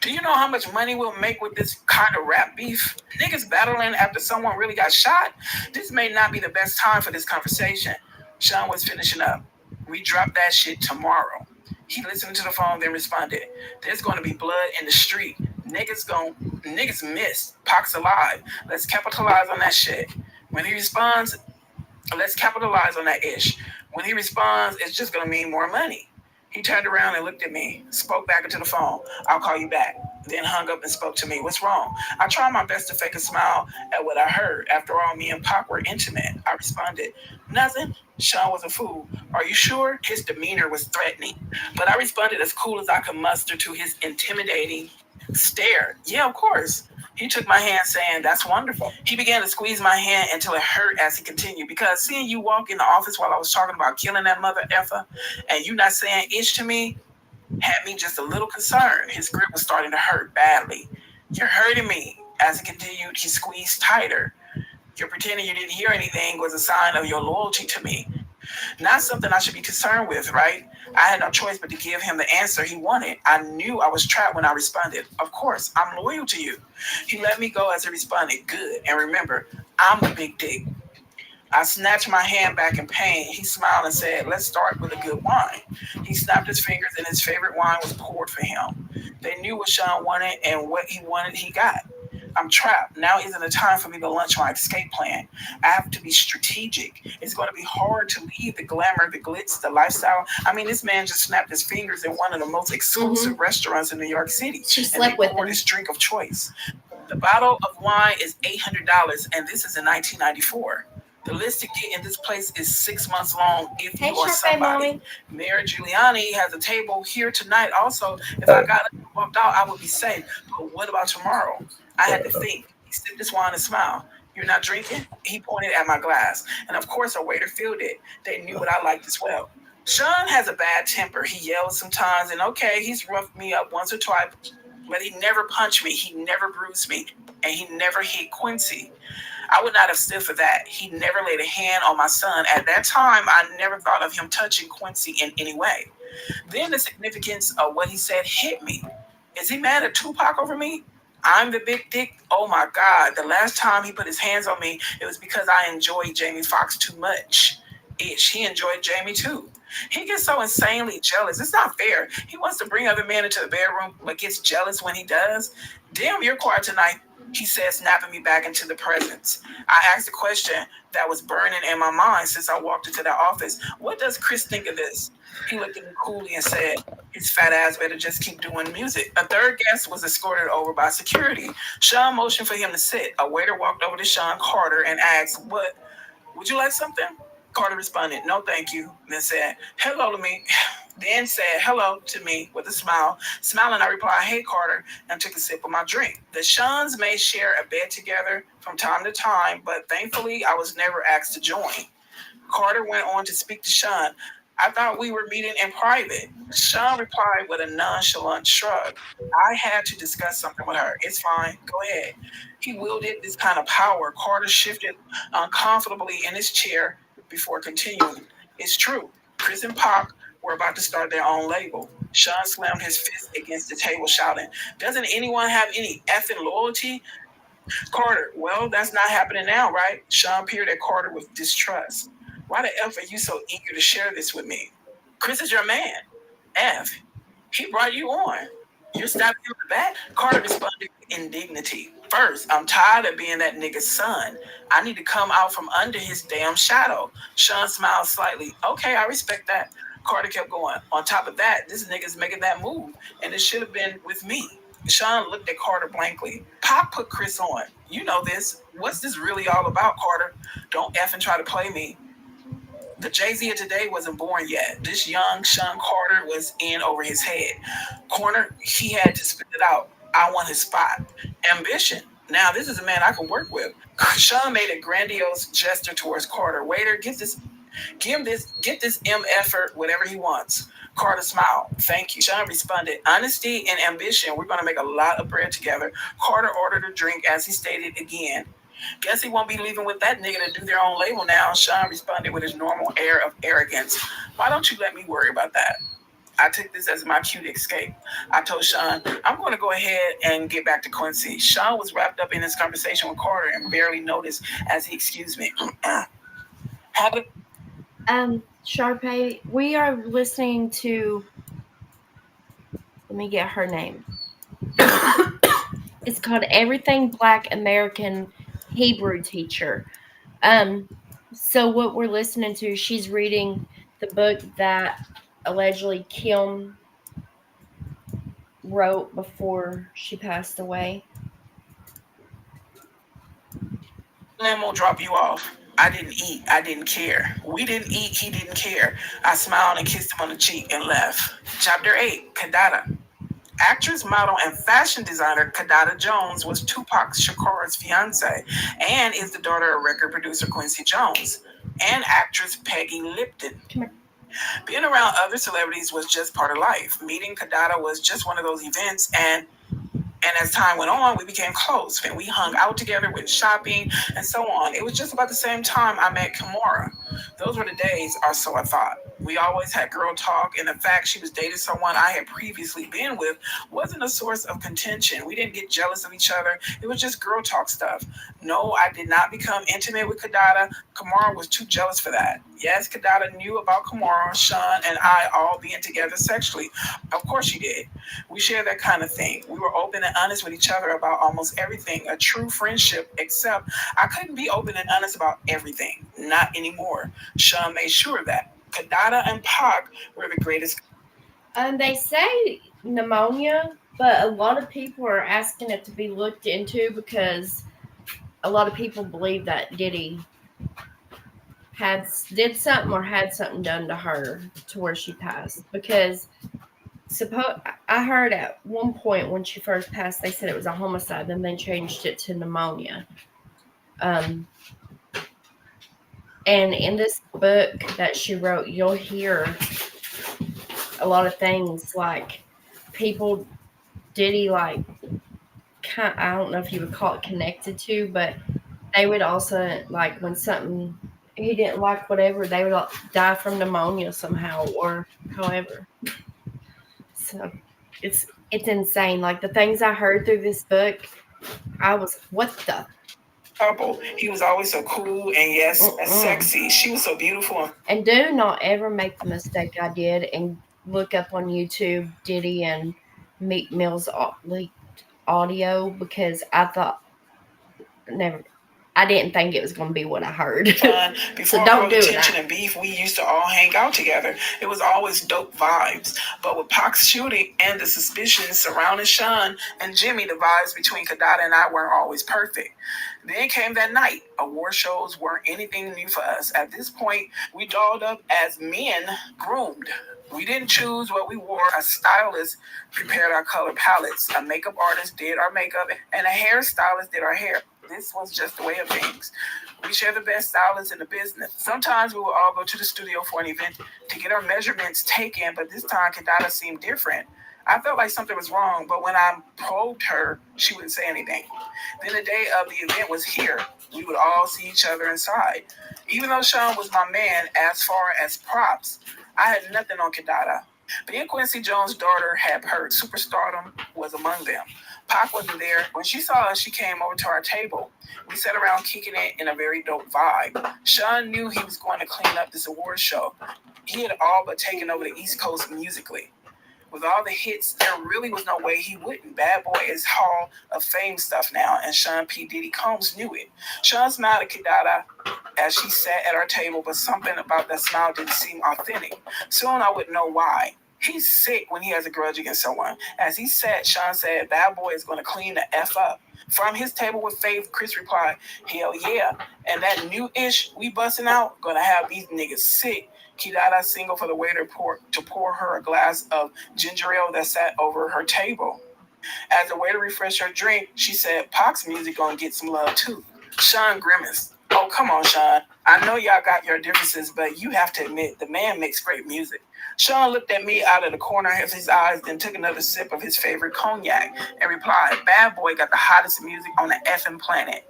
Do you know how much money we'll make with this kind of rap beef? Niggas battling after someone really got shot? This may not be the best time for this conversation." Sean was finishing up. "We drop that shit tomorrow." He listened to the phone, then responded, "There's going to be blood in the street. Niggas missed. Pac's alive. Let's capitalize on that shit." When he responds, "Let's capitalize on that ish." When he responds, it's just going to mean more money. He turned around and looked at me, spoke back into the phone. "I'll call you back." Then hung up and spoke to me. "What's wrong?" I tried my best to fake a smile at what I heard. After all, me and Pac were intimate. I responded, "Nothing." Sean was a fool. "Are you sure?" His demeanor was threatening, but I responded as cool as I could muster to his intimidating stare. "Yeah, of course." He took my hand, saying, "That's wonderful." He began to squeeze my hand until it hurt as he continued. "Because seeing you walk in the office while I was talking about killing that mother effer and you not saying ish to me had me just a little concerned." His grip was starting to hurt badly. "You're hurting me." As he continued, he squeezed tighter. "You're pretending you didn't hear anything was a sign of your loyalty to me. Not something I should be concerned with, right?" I had no choice but to give him the answer he wanted. I knew I was trapped when I responded, "Of course, I'm loyal to you." He let me go as he responded, "Good. And remember, I'm the big dick." I snatched my hand back in pain. He smiled and said, "Let's start with a good wine." He snapped his fingers and his favorite wine was poured for him. They knew what Sean wanted, and what he wanted, he got. I'm trapped. Now isn't the time for me to launch my escape plan. I have to be strategic. It's going to be hard to leave the glamour, the glitz, the lifestyle. I mean, this man just snapped his fingers in one of the most exclusive restaurants in New York City. She And slept they with poured him. his drink of choice. The bottle of wine is $800, and this is in 1994. The list to get in this place is 6 months long if Hey, you are Sharpay somebody. Mommy. Mayor Giuliani has a table here tonight. Also, if I got walked out, I would be safe. But what about tomorrow? I had to think. He sipped his wine and smiled. You're not drinking? He pointed at my glass. And of course, a waiter filled it. They knew what I liked as well. Sean has a bad temper. He yells sometimes, and okay, he's roughed me up once or twice, but he never punched me. He never bruised me. And he never hit Quincy. I would not have stood for that. He never laid a hand on my son. At that time, I never thought of him touching Quincy in any way. Then the significance of what he said hit me. Is he mad at Tupac over me? I'm the big dick. Oh my God. The last time he put his hands on me, it was because I enjoyed Jamie Foxx too much. Ish. He enjoyed Jamie too. He gets so insanely jealous. It's not fair. He wants to bring other men into the bedroom, but gets jealous when he does. Damn, you're quiet tonight, he said, snapping me back into the presence. I asked a question that was burning in my mind since I walked into that office. What does Chris think of this? He looked at me coolly and said, his fat ass better just keep doing music. A third guest was escorted over by security. Sean motioned for him to sit. A waiter walked over to Sean Carter and asked, "What? Would you like something?" Carter responded, "No, thank you." Then said, "Hello to me." Then said hello to me with a smile. Smiling, I replied, "Hey, Carter," and took a sip of my drink. The Seans may share a bed together from time to time, but thankfully, I was never asked to join. Carter went on to speak to Sean. "I thought we were meeting in private." Sean replied with a nonchalant shrug. "I had to discuss something with her. It's fine. Go ahead." He wielded this kind of power. Carter shifted uncomfortably in his chair before continuing. "It's true. Chris and Pac were about to start their own label." Sean slammed his fist against the table, shouting, "Doesn't anyone have any effing loyalty?" Carter, "Well, that's not happening now, right?" Sean peered at Carter with distrust. "Why the F are you so eager to share this with me? Chris is your man. F, he brought you on. You're stabbing him in the back?" Carter responded with indignity. "First, I'm tired of being that nigga's son. I need to come out from under his damn shadow." Sean smiled slightly. "Okay, I respect that." Carter kept going. "On top of that, this nigga's making that move, and it should have been with me." Sean looked at Carter blankly. "Pop put Chris on. You know this. What's this really all about, Carter? Don't effing try to play me. The Jay-Z of today wasn't born yet. This young Sean Carter was in over his head. Corner, he had to spit it out. I want his spot. Ambition. Now this is a man I can work with." Sean made a grandiose gesture towards Carter. "Waiter, get this M effort whatever he wants." Carter smiled. "Thank you." Sean responded, "Honesty and ambition. We're going to make a lot of bread together." Carter ordered a drink as he stated again. "Guess he won't be leaving with that nigga to do their own label now." Sean responded with his normal air of arrogance. "Why don't you let me worry about that?" I took this as my cue to escape. I told Sean, "I'm going to go ahead and get back to Quincy." Sean was wrapped up in his conversation with Carter and barely noticed as he excused me. How did Sharpay, we are listening to, let me get her name. It's called Everything Black American Hebrew Teacher. So what we're listening to, she's reading the book that allegedly Kim wrote before she passed away. Lamb will drop you off. I didn't eat. I didn't care. We didn't eat. He didn't care. I smiled and kissed him on the cheek and left. Chapter 8, Kadada. Actress, model, and fashion designer Kadada Jones was Tupac Shakur's fiance and is the daughter of record producer Quincy Jones and actress Peggy Lipton. Being around other celebrities was just part of life. Meeting Kadada was just one of those events, and as time went on, we became close and we hung out together, went shopping and so on. It was just about the same time I met Kimora. Those were the days, or so I thought. We always had girl talk, and the fact she was dating someone I had previously been with wasn't a source of contention. We didn't get jealous of each other. It was just girl talk stuff. No, I did not become intimate with Kadada. Kimora was too jealous for that. Yes, Kadada knew about Kimora, Sean, and I all being together sexually. Of course she did. We shared that kind of thing. We were open and honest with each other about almost everything. A true friendship, except I couldn't be open and honest about everything. Not anymore. Sean made sure of that. Kadada and Pac were the greatest. They say pneumonia, but a lot of people are asking it to be looked into because a lot of people believe that Diddy did something or had something done to her to where she passed. Because I heard at one point when she first passed, they said it was a homicide, then they changed it to pneumonia. Um, and in this book that she wrote, you'll hear a lot of things like people Diddy like I don't know if you would call it connected to, but they would also like when something he didn't like, whatever, they would like, die from pneumonia somehow or however. So it's insane. Like the things I heard through this book, I was what the Couple. He was always so cool and yes, sexy. She was so beautiful. and do not ever make the mistake I did and look up on YouTube Diddy and Meek Mill's leaked audio because I thought never. I didn't think it was going to be what I heard. Before So don't all do the it tension now. and beef, we used to all hang out together. It was always dope vibes. But with Pac's shooting and the suspicions surrounding Sean and Jimmy, the vibes between Kadada and I weren't always perfect. Then came that night. Award shows weren't anything new for us. At this point, we dolled up as men groomed. We didn't choose what we wore. A stylist prepared our color palettes. A makeup artist did our makeup, and a hairstylist did our hair. This was just the way of things. We share the best stylists in the business. Sometimes we would all go to the studio for an event to get our measurements taken, but this time Kadada seemed different. I felt like something was wrong, but when I probed her, she wouldn't say anything. Then the day of the event was here. We would all see each other inside. Even though Sean was my man as far as props, I had nothing on Kadada. Me and Quincy Jones' daughter had heard superstardom was among them. Pac wasn't there. When she saw us, she came over to our table. We sat around kicking it in a very dope vibe. Sean knew he was going to clean up this award show. He had all but taken over the East Coast musically. With all the hits, there really was no way he wouldn't. Bad Boy is Hall of Fame stuff now, and Sean P. Diddy Combs knew it. Sean smiled at Kadada as she sat at our table, but something about that smile didn't seem authentic. Soon I would know why. He's sick when he has a grudge against someone. As he sat, Sean said, Bad Boy is going to clean the F up. From his table with Faith, Chris replied, hell yeah. And that new ish we busting out, gonna have these niggas sick. Kadada singled for the waiter to pour her a glass of ginger ale that sat over her table. As the waiter refreshed her drink, she said, Pac's music gonna get some love too. Sean grimaced. Oh, come on, Sean. I know y'all got your differences, but you have to admit the man makes great music. Sean looked at me out of the corner of his eyes, then took another sip of his favorite cognac and replied, Bad Boy got the hottest music on the effing planet.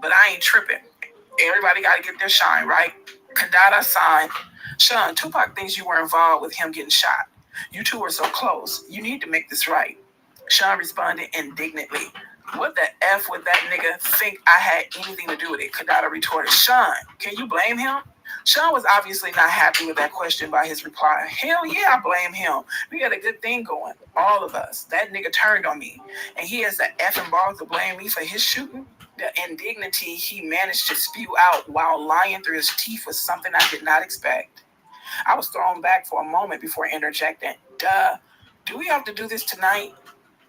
But I ain't tripping. Everybody got to get their shine, right? Kadada signed. Sean, Tupac thinks you were involved with him getting shot. You two were so close. You need to make this right. Sean responded indignantly. What the F would that nigga think I had anything to do with it? Kadada retorted. Sean, can you blame him? Sean was obviously not happy with that question by his reply. Hell yeah, I blame him. We got a good thing going. All of us. That nigga turned on me. And he has the effing balls to blame me for his shooting? The indignity he managed to spew out while lying through his teeth was something I did not expect. I was thrown back for a moment before interjecting. Duh. Do we have to do this tonight?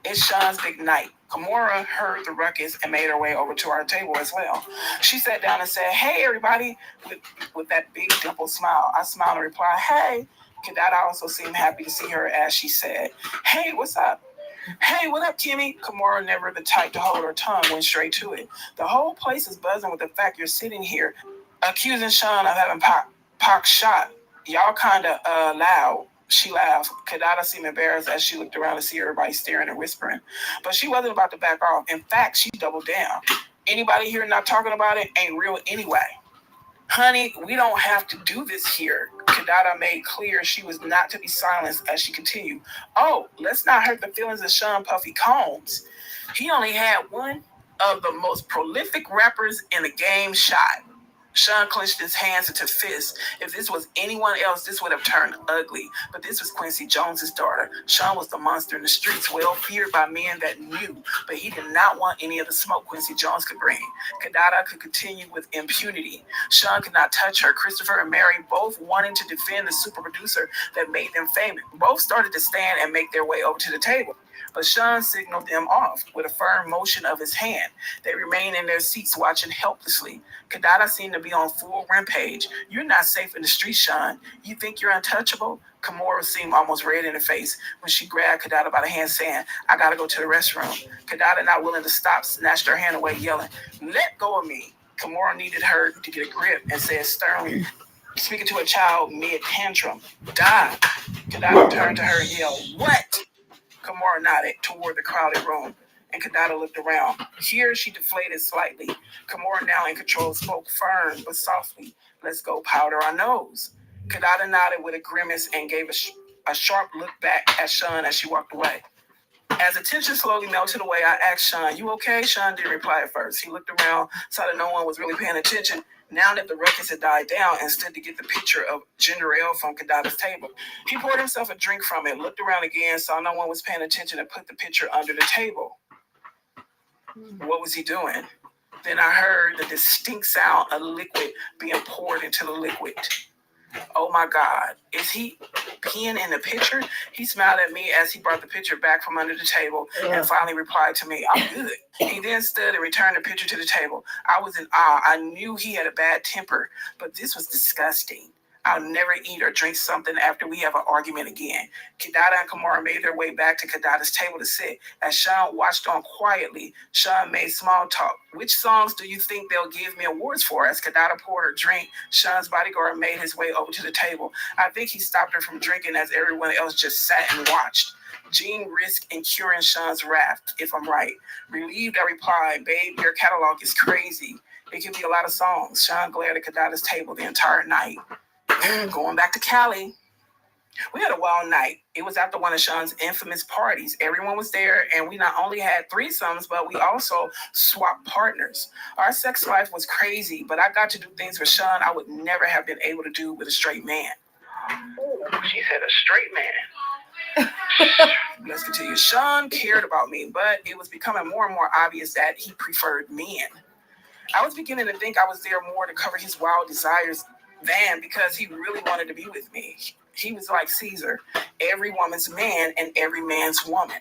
It's Sean's big night. Kimora heard the ruckus and made her way over to our table as well. She sat down and said, hey, everybody, with that big dimpled smile. I smiled and replied, hey. Kadada also seemed happy to see her as she said, hey, what's up? Hey, what up, Kimmy? Kimora, never the type to hold her tongue, went straight to it. The whole place is buzzing with the fact you're sitting here accusing Sean of having Pac shot. Y'all kind of loud. She laughed. Kadada seemed embarrassed as she looked around to see everybody staring and whispering. But she wasn't about to back off. In fact, she doubled down. Anybody here not talking about it ain't real anyway. Honey, we don't have to do this here. Kadada made clear she was not to be silenced as she continued. Oh, let's not hurt the feelings of Sean Puffy Combs. He only had one of the most prolific rappers in the game shot. Sean clenched his hands into fists. If this was anyone else, this would have turned ugly. But this was Quincy Jones's daughter. Sean was the monster in the streets, well feared by men that knew. But he did not want any of the smoke Quincy Jones could bring. Kadada could continue with impunity. Sean could not touch her. Christopher and Mary, both wanting to defend the super producer that made them famous, both started to stand and make their way over to the table. But Sean signaled them off with a firm motion of his hand. They remained in their seats watching helplessly. Kadada seemed to be on full rampage. You're not safe in the street, Sean. You think you're untouchable? Kimora seemed almost red in the face when she grabbed Kadada by the hand, saying, I gotta go to the restroom. Kadada, not willing to stop, snatched her hand away, yelling, let go of me. Kimora needed her to get a grip and said sternly, speaking to a child mid-tantrum, "Die." Kidada turned to her and yelled, "What?" Kimora nodded toward the crowded room, and Kidada looked around. Here she deflated slightly. Kimora, now in control, spoke firm but softly, "Let's go powder our nose." Kidada nodded with a grimace and gave a sharp look back at Sean as she walked away. As the tension slowly melted away, I asked Sean, "You okay?" Sean didn't reply at first. He looked around, saw that no one was really paying attention. Now that the ruckus had died down, and stood to get the picture of ginger ale from Kidada's table. He poured himself a drink from it, looked around again, saw no one was paying attention, and put the pitcher under the table. What was he doing? Then I heard the distinct sound of liquid being poured into the liquid. Oh my God, is he peeing in the pitcher? He smiled at me as he brought the pitcher back from under the table and finally replied to me, "I'm good." He then stood and returned the pitcher to the table. I was in awe. I knew he had a bad temper, but this was disgusting. I'll never eat or drink something after we have an argument again. Kidada and Kimora made their way back to Kidada's table to sit. As Sean watched on quietly, Sean made small talk. "Which songs do you think they'll give me awards for?" As Kidada poured her drink, Sean's bodyguard made his way over to the table. I think he stopped her from drinking as everyone else just sat and watched. Jean risked incurring Sean's wrath, if I'm right. Relieved, I replied, "Babe, your catalog is crazy. It could be a lot of songs." Sean glared at Kidada's table the entire night. Going back to Cali, we had a wild night. It was after one of Sean's infamous parties. Everyone was there, and we not only had threesomes, but we also swapped partners. Our sex life was crazy, but I got to do things with Sean I would never have been able to do with a straight man. Ooh, she said a straight man. Let's continue. Sean cared about me, but it was becoming more and more obvious that he preferred men. I was beginning to think I was there more to cover his wild desires than because he really wanted to be with me. He was like Caesar, every woman's man and every man's woman.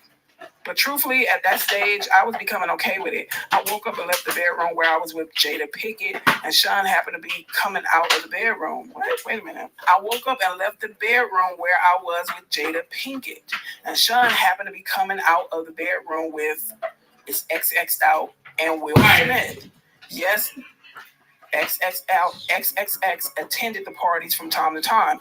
But truthfully, at that stage, I was becoming okay with it. I woke up and left the bedroom where I was with Jada Pinkett, and Sean happened to be coming out of the bedroom. Wait a minute. I woke up and left the bedroom where I was with Jada Pinkett, and Sean happened to be coming out of the bedroom with his XX'd out and Will Smith. Yes, XXX attended the parties from time to time.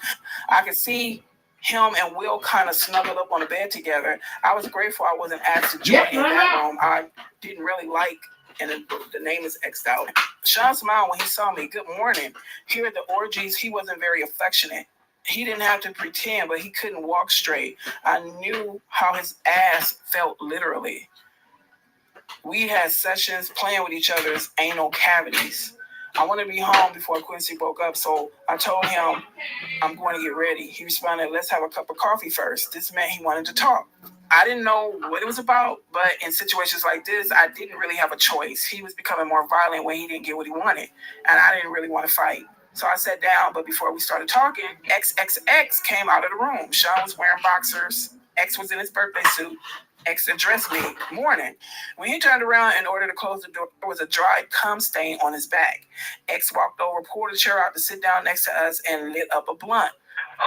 I could see him and Will kind of snuggled up on the bed together. I was grateful I wasn't asked to join in that room. I didn't really like, and the name is X'd out. Sean smiled when he saw me. "Good morning." Here at the orgies, he wasn't very affectionate. He didn't have to pretend, but he couldn't walk straight. I knew how his ass felt literally. We had sessions playing with each other's anal cavities. I wanted to be home before Quincy woke up, so I told him I'm going to get ready. He responded, "Let's have a cup of coffee first." This meant he wanted to talk. I didn't know what it was about, but in situations like this, I didn't really have a choice. He was becoming more violent when he didn't get what he wanted, and I didn't really want to fight. So I sat down, but before we started talking, XXX came out of the room. Sean was wearing boxers. X was in his birthday suit. X addressed me, "Morning." When he turned around in order to close the door, there was a dry cum stain on his back. X walked over, pulled a chair out to sit down next to us, and lit up a blunt.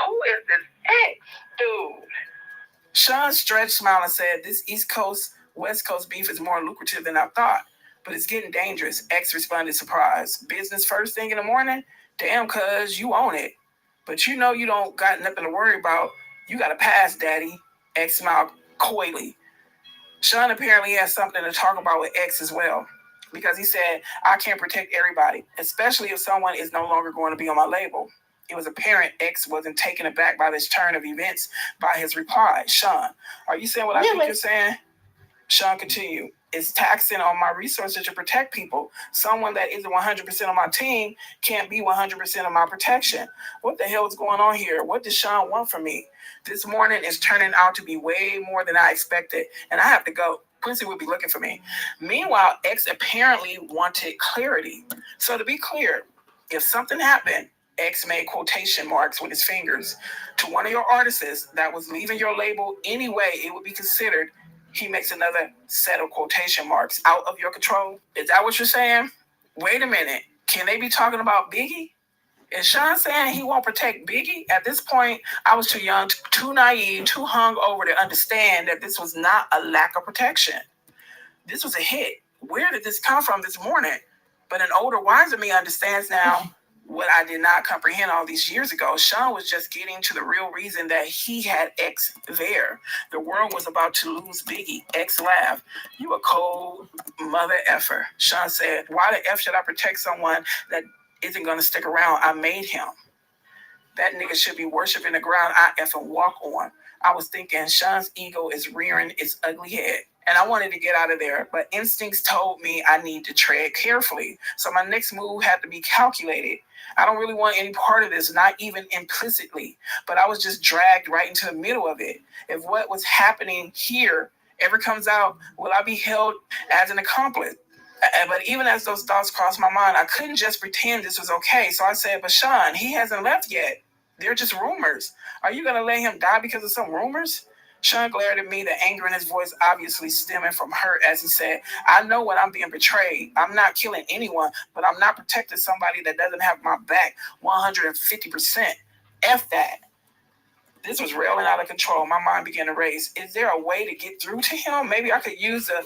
"Who is this X dude?" Sean stretched, smiled, and said, "This East Coast, West Coast beef is more lucrative than I thought, but it's getting dangerous." X responded, surprised. "Business first thing in the morning? Damn, cuz, you own it. But you know you don't got nothing to worry about. You got a pass, daddy." X smiled coyly. Sean apparently has something to talk about with X as well, because he said, "I can't protect everybody, especially if someone is no longer going to be on my label." It was apparent X wasn't taken aback by this turn of events by his reply. "Sean, are you saying what I think you're saying?" Sean continued, "It's taxing on my resources to protect people. Someone that isn't 100% on my team can't be 100% of my protection. What the hell is going on here? What does Sean want from me? This morning is turning out to be way more than I expected, and I have to go. Quincy will be looking for me." Meanwhile, X apparently wanted clarity. So to be clear, if something happened, X made quotation marks with his fingers to one of your artists that was leaving your label anyway, it would be considered he makes another set of quotation marks out of your control. Is that what you're saying? Wait a minute. Can they be talking about Biggie? Is Sean saying he won't protect Biggie? At this point, I was too young, too naive, too hungover to understand that this was not a lack of protection. This was a hit. Where did this come from this morning? But an older, wiser me understands now what I did not comprehend all these years ago. Sean was just getting to the real reason that he had X there. The world was about to lose Biggie. X laughed. You a cold mother effer. Sean said, why the F should I protect someone that isn't going to stick around? I made him. That nigga should be worshiping the ground I effing walk on. I was thinking Sean's ego is rearing its ugly head. And I wanted to get out of there, but instincts told me I need to tread carefully. So my next move had to be calculated. I don't really want any part of this, not even implicitly, but I was just dragged right into the middle of it. If what was happening here ever comes out, will I be held as an accomplice? But even as those thoughts crossed my mind, I couldn't just pretend this was okay. So I said, but Sean, he hasn't left yet. They're just rumors. Are you going to let him die because of some rumors? Sean glared at me, the anger in his voice obviously stemming from hurt as he said, I know when I'm being betrayed. I'm not killing anyone, but I'm not protecting somebody that doesn't have my back 150%. F that. This was railing out of control. My mind began to race. Is there a way to get through to him? Maybe I could use the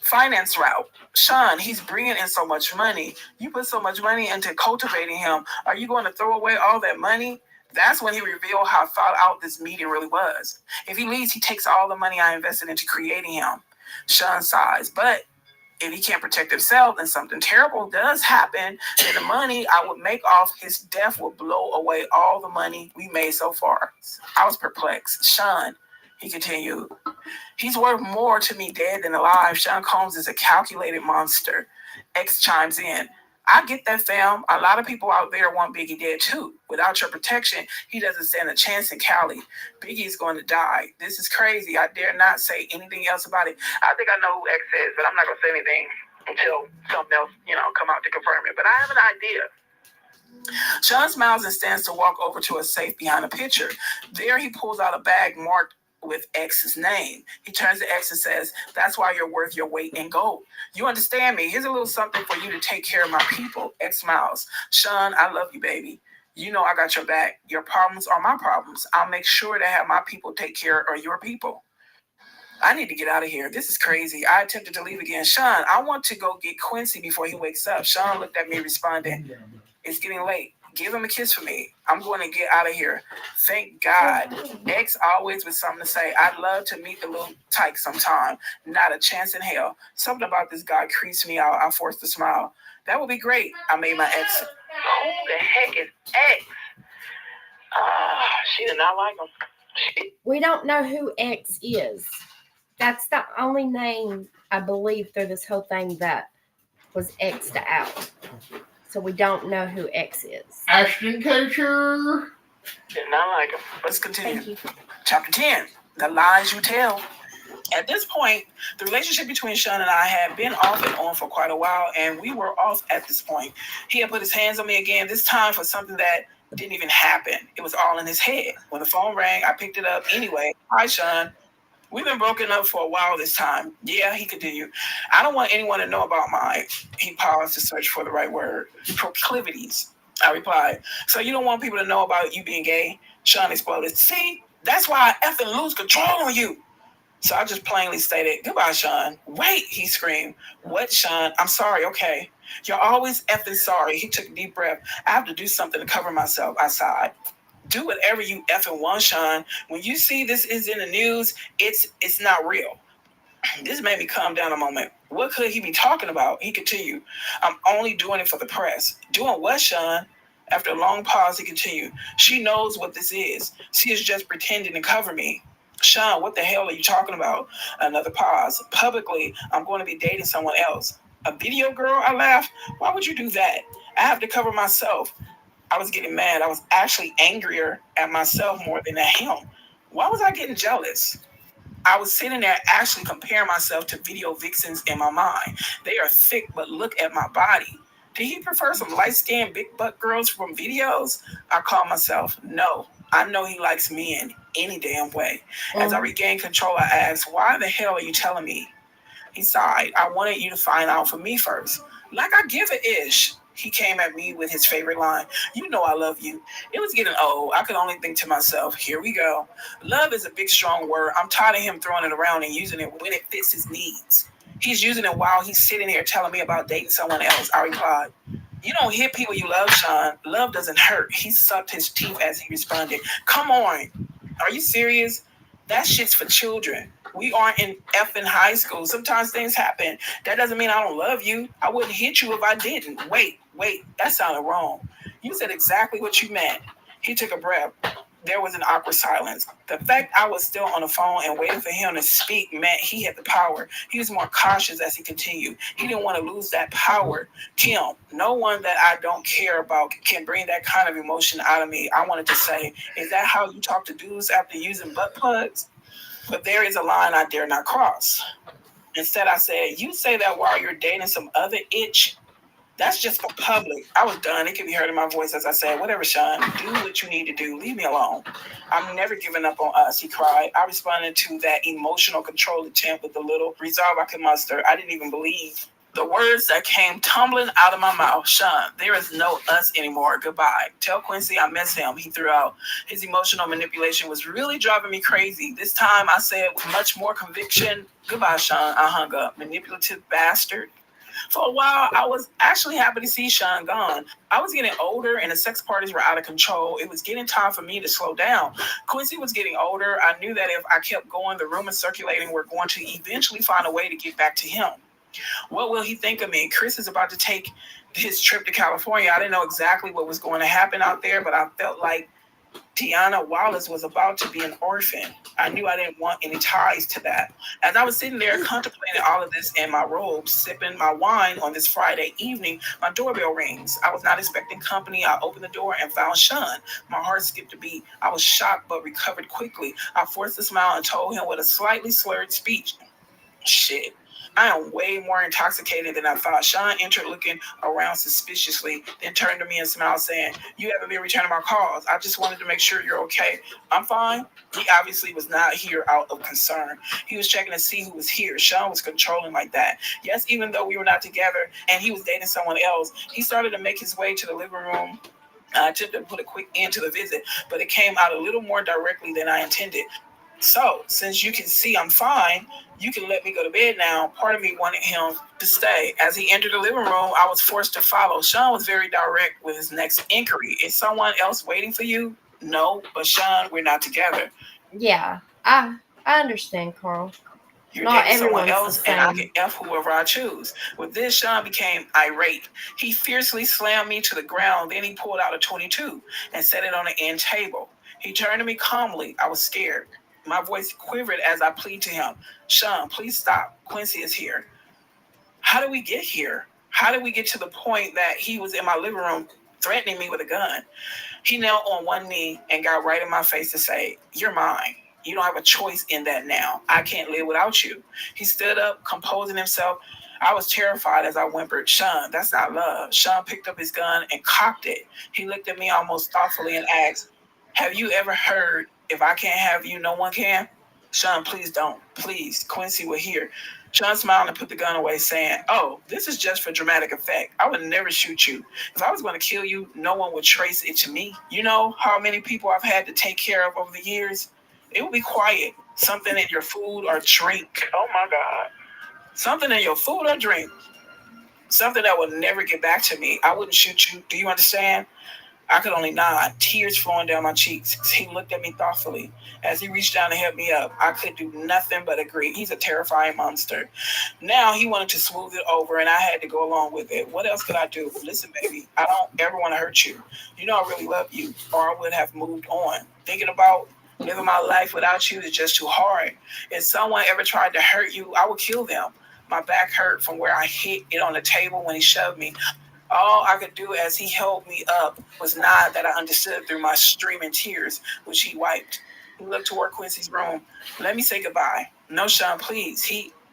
finance route. Sean, he's bringing in so much money. You put so much money into cultivating him. Are you going to throw away all that money? That's when he revealed how thought out this meeting really was. If he leaves, he takes all the money I invested into creating him. Sean sighs, but if he can't protect himself and something terrible does happen, then the money I would make off his death will blow away all the money we made so far. I was perplexed. Sean, he continued, he's worth more to me dead than alive. Sean Combs is a calculated monster. X chimes in. I get that, fam. A lot of people out there want Biggie dead too. Without your protection, he doesn't stand a chance in Cali. Biggie is going to die. This is crazy. I dare not say anything else about it. I think I know who X is, but I'm not going to say anything until something else, come out to confirm it. But I have an idea. Sean smiles and stands to walk over to a safe behind a picture. There he pulls out a bag marked with X's name. He turns to X and says, that's why you're worth your weight in gold. You understand me? Here's a little something for you to take care of my people. X smiles. Sean, I love you, baby. You know I got your back. Your problems are my problems. I'll make sure to have my people take care of your people. I need to get out of here. This is crazy. I attempted to leave again. Sean, I want to go get Quincy before he wakes up. Sean looked at me responding, it's getting late. Give him a kiss for me. I'm going to get out of here. Thank God. X always with something to say. I'd love to meet the little tyke sometime. Not a chance in hell. Something about this guy creeps me out. I forced a smile. That would be great. I made my exit. Who the heck is X? She did not like him. We don't know who X is. That's the only name, I believe, through this whole thing that was X'd out. So we don't know who X is. Ashton Kutcher. Did not like him. Let's continue. Thank you. Chapter 10, The Lies You Tell. At this point, the relationship between Sean and I had been off and on for quite a while, and we were off at this point. He had put his hands on me again, this time for something that didn't even happen. It was all in his head. When the phone rang, I picked it up anyway. Hi, Sean. We've been broken up for a while this time. Yeah, he continued. I don't want anyone to know about he paused to search for the right word, proclivities. I replied, so you don't want people to know about you being gay? Sean exploded. See, that's why I effing lose control on you. So I just plainly stated, goodbye, Sean. Wait, he screamed. What, Sean? I'm sorry, okay. You're always effing sorry. He took a deep breath. I have to do something to cover myself. I sighed. Do whatever you effing want, Sean. When you see this is in the news, it's not real. This made me calm down a moment. What could he be talking about? He continued. I'm only doing it for the press. Doing what, Sean? After a long pause, he continued. She knows what this is. She is just pretending to cover me. Sean, what the hell are you talking about? Another pause. Publicly, I'm going to be dating someone else. A video girl? I laughed. Why would you do that? I have to cover myself. I was getting mad. I was actually angrier at myself more than at him. Why was I getting jealous? I was sitting there actually comparing myself to video vixens in my mind. They are thick, but look at my body. Did he prefer some light-skinned, big-butt girls from videos? I called myself, no. I know he likes men any damn way. As I regained control, I asked, why the hell are you telling me? He sighed. I wanted you to find out for me first. Like I give a ish. He came at me with his favorite line. You know I love you. It was getting old. I could only think to myself, here we go. Love is a big, strong word. I'm tired of him throwing it around and using it when it fits his needs. He's using it while he's sitting here telling me about dating someone else. I replied, you don't hit people you love, Sean. Love doesn't hurt. He sucked his teeth as he responded, come on. Are you serious? That shit's for children. We aren't in effing high school. Sometimes things happen. That doesn't mean I don't love you. I wouldn't hit you if I didn't. Wait, that sounded wrong. You said exactly what you meant. He took a breath. There was an awkward silence. The fact I was still on the phone and waiting for him to speak meant he had the power. He was more cautious as he continued. He didn't want to lose that power. Kim, no one that I don't care about can bring that kind of emotion out of me. I wanted to say, is that how you talk to dudes after using butt plugs? But there is a line I dare not cross. Instead, I said, you say that while you're dating some other itch? That's just for public. I was done. It could be heard in my voice as I said, whatever, Sean, do what you need to do. Leave me alone. I'm never giving up on us, he cried. I responded to that emotional control attempt with the little resolve I could muster. I didn't even believe the words that came tumbling out of my mouth. Sean, there is no us anymore. Goodbye. Tell Quincy I miss him, he threw out. His emotional manipulation was really driving me crazy. This time I said with much more conviction, goodbye, Sean. I hung up. Manipulative bastard. For a while, I was actually happy to see Sean gone. I was getting older and the sex parties were out of control. It was getting time for me to slow down. Quincy was getting older. I knew that if I kept going, the rumors circulating were going to eventually find a way to get back to him. What will he think of me? Chris is about to take his trip to California. I didn't know exactly what was going to happen out there, but I felt like Tiana Wallace was about to be an orphan. I knew I didn't want any ties to that. As I was sitting there contemplating all of this in my robe, sipping my wine on this Friday evening, my doorbell rings. I was not expecting company. I opened the door and found Sean. My heart skipped a beat. I was shocked but recovered quickly. I forced a smile and told him with a slightly slurred speech, shit, I am way more intoxicated than I thought. Sean entered looking around suspiciously, then turned to me and smiled, saying, you haven't been returning my calls. I just wanted to make sure you're okay. I'm fine. He obviously was not here out of concern. He was checking to see who was here. Sean was controlling like that. Yes, even though we were not together and he was dating someone else, he started to make his way to the living room. I attempted to put a quick end to the visit, but it came out a little more directly than I intended. So, since you can see I'm fine, you can let me go to bed now. Part of me wanted him to stay. As he entered the living room, I was forced to follow. Sean was very direct with his next inquiry. Is someone else waiting for you? No, but Sean, we're not together. Yeah, I understand, Carl. You're Not dating someone everyone's else, the and I same. can F whoever I choose. With this, Sean became irate. He fiercely slammed me to the ground. Then he pulled out a 22 and set it on the end table. He turned to me calmly. I was scared. My voice quivered as I pleaded to him. Sean, please stop. Quincy is here. How did we get here? How did we get to the point that he was in my living room threatening me with a gun? He knelt on one knee and got right in my face to say, you're mine. You don't have a choice in that now. I can't live without you. He stood up, composing himself. I was terrified as I whimpered, Sean, that's not love. Sean picked up his gun and cocked it. He looked at me almost thoughtfully and asked, have you ever heard, if I can't have you, no one can? Sean, please don't. Please, Quincy will hear. Sean smiled and put the gun away, saying, oh, this is just for dramatic effect. I would never shoot you. If I was going to kill you, no one would trace it to me. You know how many people I've had to take care of over the years? It would be quiet. Something in your food or drink. Oh, my God. Something in your food or drink. Something that will never get back to me. I wouldn't shoot you. Do you understand? I could only nod, tears flowing down my cheeks. He looked at me thoughtfully. As he reached down to help me up, I could do nothing but agree. He's a terrifying monster. Now he wanted to smooth it over, and I had to go along with it. What else could I do? Listen, baby, I don't ever want to hurt you. You know I really love you, or I would have moved on. Thinking about living my life without you is just too hard. If someone ever tried to hurt you, I would kill them. My back hurt from where I hit it on the table when he shoved me. All I could do as he held me up was nod that I understood through my streaming tears, which he wiped. He looked toward Quincy's room. Let me say goodbye. No, Sean, please.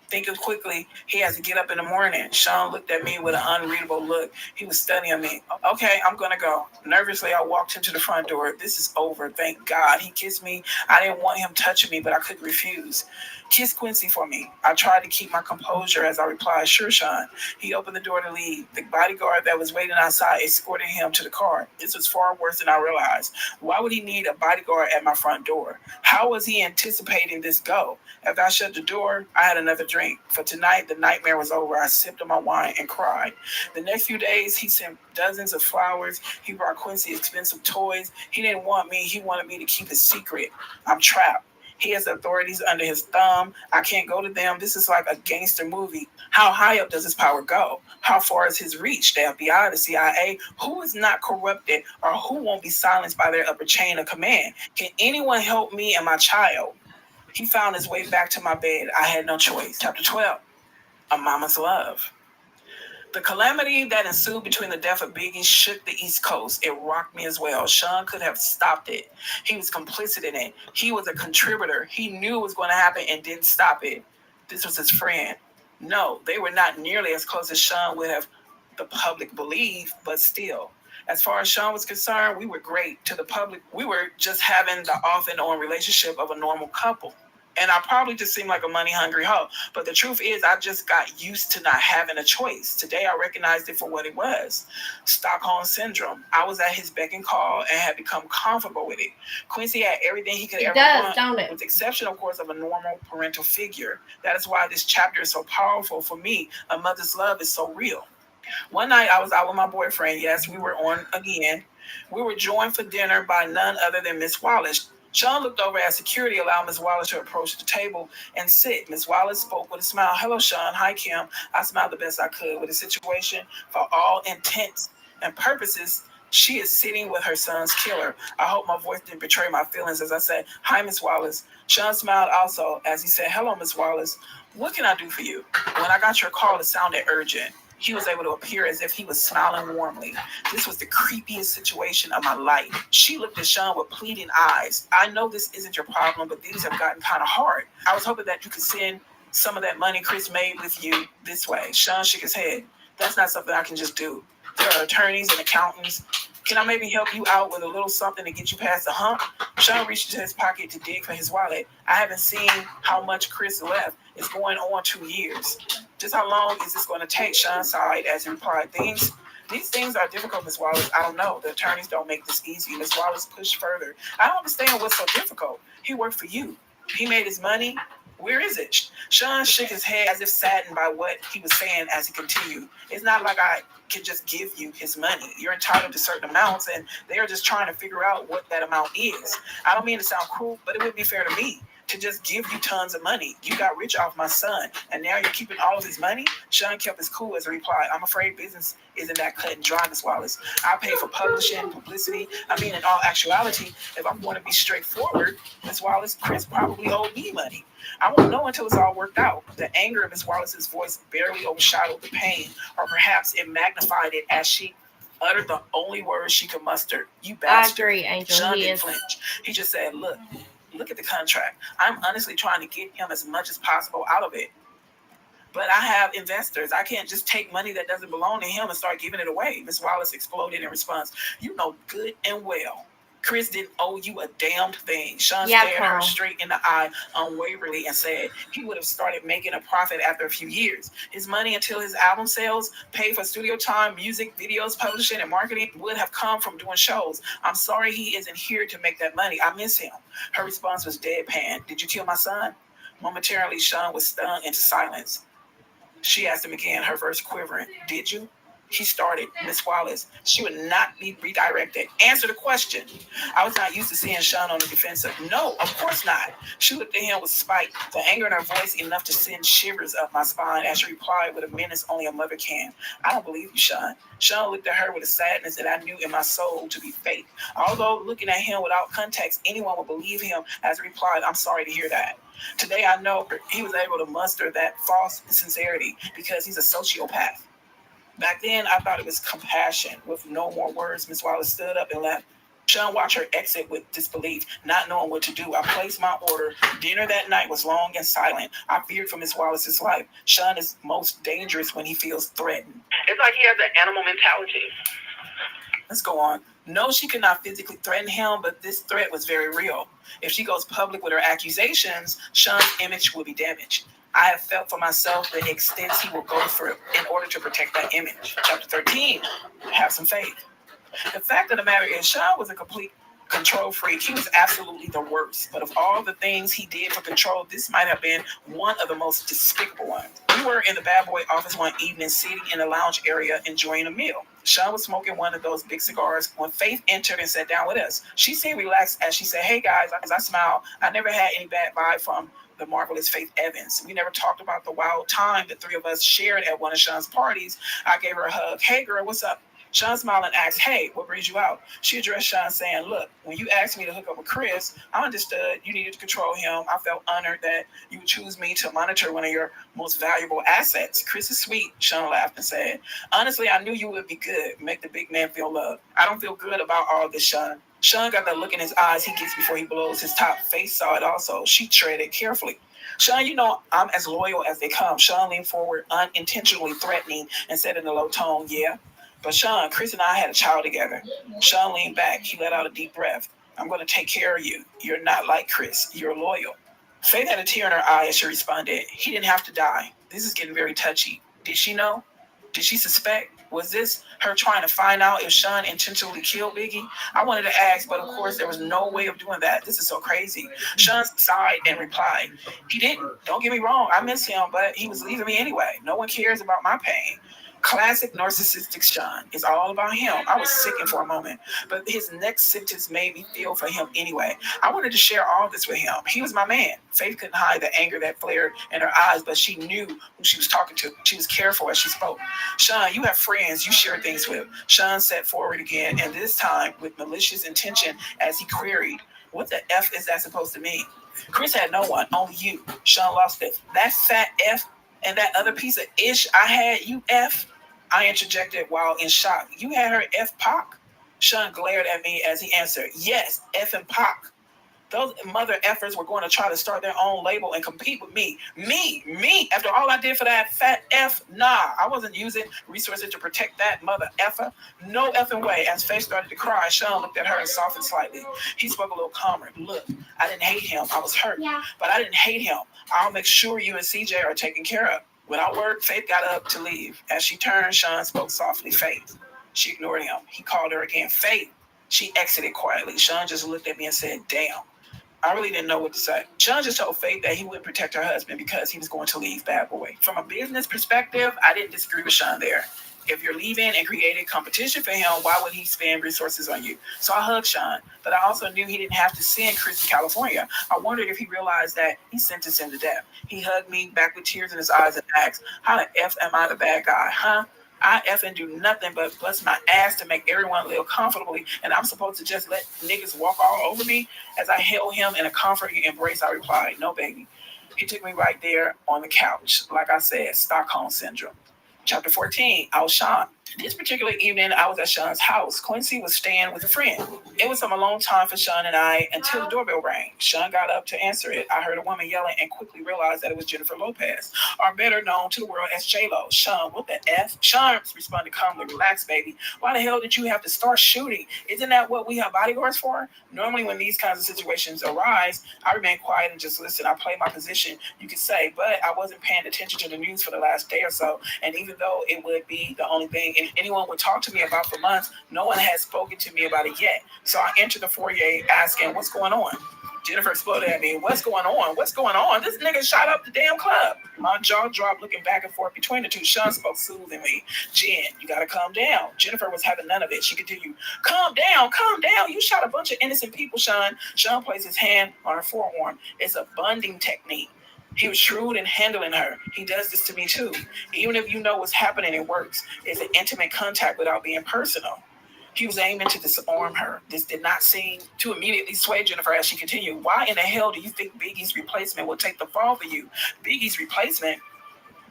Thinking quickly, he has to get up in the morning. Sean looked at me with an unreadable look. He was studying me. Okay, I'm going to go. Nervously, I walked into the front door. This is over, thank God. He kissed me. I didn't want him touching me, but I couldn't refuse. Kiss Quincy for me. I tried to keep my composure as I replied, sure, Sean. He opened the door to leave. The bodyguard that was waiting outside escorted him to the car. This was far worse than I realized. Why would he need a bodyguard at my front door? How was he anticipating this go? After I shut the door, I had another drink. For tonight, the nightmare was over. I sipped on my wine and cried. The next few days, he sent dozens of flowers. He brought Quincy expensive toys. He didn't want me. He wanted me to keep his secret. I'm trapped. He has the authorities under his thumb. I can't go to them. This is like a gangster movie. How high up does his power go? How far is his reach? The FBI, the CIA? Who is not corrupted or who won't be silenced by their upper chain of command? Can anyone help me and my child? He found his way back to my bed. I had no choice. Chapter 12, A Mama's Love. The calamity that ensued between the death of Biggie shook the East Coast. It rocked me as well. Sean could have stopped it. He was complicit in it. He was a contributor. He knew it was going to happen and didn't stop it. This was his friend. No, they were not nearly as close as Sean would have the public believed, but still. As far as Sean was concerned, we were great. To the public, we were just having the off and on relationship of a normal couple. And I probably just seemed like a money-hungry hoe. But the truth is, I just got used to not having a choice. Today, I recognized it for what it was. Stockholm Syndrome. I was at his beck and call and had become comfortable with it. Quincy had everything he could ever want, don't it? with the exception, of course, of a normal parental figure. That is why this chapter is so powerful for me. A mother's love is so real. One night, I was out with my boyfriend. Yes, we were on again. We were joined for dinner by none other than Miss Wallace. Sean looked over as security allowed Ms. Wallace to approach the table and sit. Ms. Wallace spoke with a smile. Hello, Sean. Hi, Kim. I smiled the best I could with the situation. For all intents and purposes, she is sitting with her son's killer. I hope my voice didn't betray my feelings as I said, hi, Ms. Wallace. Sean smiled also as he said, hello, Ms. Wallace. What can I do for you? When I got your call, it sounded urgent. He was able to appear as if he was smiling warmly. This was the creepiest situation of my life. She looked at Sean with pleading eyes. I know this isn't your problem, but these have gotten kind of hard. I was hoping that you could send some of that money Chris made with you this way. Sean shook his head. That's not something I can just do. There are attorneys and accountants. Can I maybe help you out with a little something to get you past the hump? Sean reached into his pocket to dig for his wallet. I haven't seen how much Chris left. It's going on 2 years. Just how long is this going to take? Sean sighed as he replied, these things are difficult, Miss Wallace. I don't know. The attorneys don't make this easy. Miss Wallace pushed further. I don't understand what's so difficult. He worked for you. He made his money. Where is it? Sean shook his head as if saddened by what he was saying as he continued. It's not like I can just give you his money. You're entitled to certain amounts, and they're just trying to figure out what that amount is. I don't mean to sound cruel, but it would be fair to me to just give you tons of money. You got rich off my son, and now you're keeping all of his money? Sean kept his cool as a reply. I'm afraid business isn't that cut and dry, Miss Wallace. I pay for publishing, publicity. I mean, in all actuality, if I want to be straightforward, Miss Wallace, Chris probably owed me money. I won't know until it's all worked out. The anger of Miss Wallace's voice barely overshadowed the pain, or perhaps it magnified it as she uttered the only words she could muster. You bastard. I agree, Angel. Sean He didn't is. flinch. He just said, look at the contract. I'm honestly trying to get him as much as possible out of it. But I have investors. I can't just take money that doesn't belong to him and start giving it away. Miss Wallace exploded in response. You know good and well Chris didn't owe you a damned thing. Sean stared her straight in the eye unwaveringly and said he would have started making a profit after a few years. His money until his album sales, paid for studio time, music, videos, publishing, and marketing would have come from doing shows. I'm sorry he isn't here to make that money. I miss him. Her response was deadpan. Did you kill my son? Momentarily, Sean was stung into silence. She asked him again, her voice quivering. Did you? He started, Miss Wallace. She would not be redirected. Answer the question. I was not used to seeing Sean on the defensive. No, of course not. She looked at him with spite, the anger in her voice enough to send shivers up my spine as she replied with a menace only a mother can. I don't believe you, Sean. Sean looked at her with a sadness that I knew in my soul to be fake. Although looking at him without context, anyone would believe him as he replied, I'm sorry to hear that. Today I know he was able to muster that false sincerity because he's a sociopath. Back then, I thought it was compassion. With no more words, Miss Wallace stood up and left. Sean watched her exit with disbelief, not knowing what to do. I placed my order. Dinner that night was long and silent. I feared for Miss Wallace's life. Sean is most dangerous when he feels threatened. It's like he has an animal mentality. Let's go on. No, she could not physically threaten him, but this threat was very real. If she goes public with her accusations, Sean's image will be damaged. I have felt for myself the extents he will go for in order to protect that image. Chapter 13, have some faith. The fact of the matter is, Sean was a complete Control freak. He was absolutely the worst. But of all the things he did for Control, this might have been one of the most despicable ones. We were in the bad boy office one evening, sitting in the lounge area enjoying a meal. Sean was smoking one of those big cigars when Faith entered and sat down with us. She seemed relaxed as she said, "Hey guys," as I smiled. I never had any bad vibe from the marvelous Faith Evans. We never talked about the wild time the three of us shared at one of Sean's parties. I gave her a hug. "Hey girl, what's up?" Sean smiled and asked, "Hey, what brings you out?" She addressed Sean saying, "Look, when you asked me to hook up with Chris, I understood you needed to control him. I felt honored that you would choose me to monitor one of your most valuable assets. Chris is sweet," Sean laughed and said. "Honestly, I knew you would be good. Make the big man feel loved." I don't feel good about all this, Sean. Sean got that look in his eyes he gets before he blows his top. Faith saw it also. She treaded carefully. "Sean, you know I'm as loyal as they come." Sean leaned forward, unintentionally threatening, and said in a low tone, "Yeah. But Sean, Chris and I had a child together." Sean leaned back. He let out a deep breath. "I'm going to take care of you. You're not like Chris. You're loyal." Faith had a tear in her eye as she responded, "He didn't have to die. This is getting very touchy. Did she know? Did she suspect? Was this her trying to find out if Sean intentionally killed Biggie?" I wanted to ask, but of course there was no way of doing that. This is so crazy. Sean sighed and replied, "He didn't. Don't get me wrong. I miss him, but he was leaving me anyway. No one cares about my pain." Classic narcissistic Sean. It's all about him. I was sickened for a moment, but his next sentence made me feel for him anyway. I wanted to share all this with him. He was my man. Faith couldn't hide the anger that flared in her eyes, but she knew who she was talking to. She was careful as she spoke. "Sean, you have friends you share things with." Sean sat forward again, and this time with malicious intention as he queried, "What the F is that supposed to mean?" "Chris had no one, only you." Sean lost it. "That fat F and that other piece of ish I had, you F?" I interjected while in shock. "You had her F Pac?" Sean glared at me as he answered, "Yes, F and Pac. Those mother effers were going to try to start their own label and compete with me. Me. After all I did for that fat F, nah, I wasn't using resources to protect that mother effer. No effing way." As Faith started to cry, Sean looked at her and softened slightly. He spoke a little calmer. "Look, I didn't hate him. I was hurt. But I didn't hate him. I'll make sure you and CJ are taken care of." Without word, Faith got up to leave. As she turned, Sean spoke softly, "Faith." She ignored him. He called her again, "Faith." She exited quietly. Sean just looked at me and said, "Damn." I really didn't know what to say. Sean just told Faith that he wouldn't protect her husband because he was going to leave Bad Boy. From a business perspective, I didn't disagree with Sean there. If you're leaving and creating competition for him, why would he spend resources on you? So I hugged Sean, but I also knew he didn't have to send Chris to California. I wondered if he realized that he sentenced him to death. He hugged me back with tears in his eyes and asked, "How the F am I the bad guy, huh? I effing do nothing but bust my ass to make everyone live comfortably, and I'm supposed to just let niggas walk all over me?" As I held him in a comforting embrace, I replied, "No, baby." He took me right there on the couch. Like I said, Stockholm Syndrome. Chapter 14, I was Sean. This particular evening, I was at Sean's house. Quincy was staying with a friend. It was a long time for Sean and I until the doorbell rang. Sean got up to answer it. I heard a woman yelling and quickly realized that it was Jennifer Lopez, or better known to the world as J-Lo. "Sean, what the F?" Sean responded calmly, "Relax, baby. Why the hell did you have to start shooting? Isn't that what we have bodyguards for?" Normally, when these kinds of situations arise, I remain quiet and just listen. I play my position, you could say, but I wasn't paying attention to the news for the last day or so. And even though it would be the only thing anyone would talk to me about for months, no one had spoken to me about it yet. So I entered the foyer asking, "What's going on?" Jennifer exploded at me. "What's going on? What's going on? This nigga shot up the damn club." My jaw dropped looking back and forth between the two. Sean spoke soothingly. "Jen, you gotta calm down." Jennifer was having none of it. She continued, calm down. You shot a bunch of innocent people, Sean." Sean placed his hand on her forearm. "It's a bonding technique. He was shrewd in handling her. He does this to me too. Even if you know what's happening, it works. It's an intimate contact without being personal." He was aiming to disarm her. This did not seem to immediately sway Jennifer as she continued. "Why in the hell do you think Biggie's replacement will take the fall for you?" "Biggie's replacement?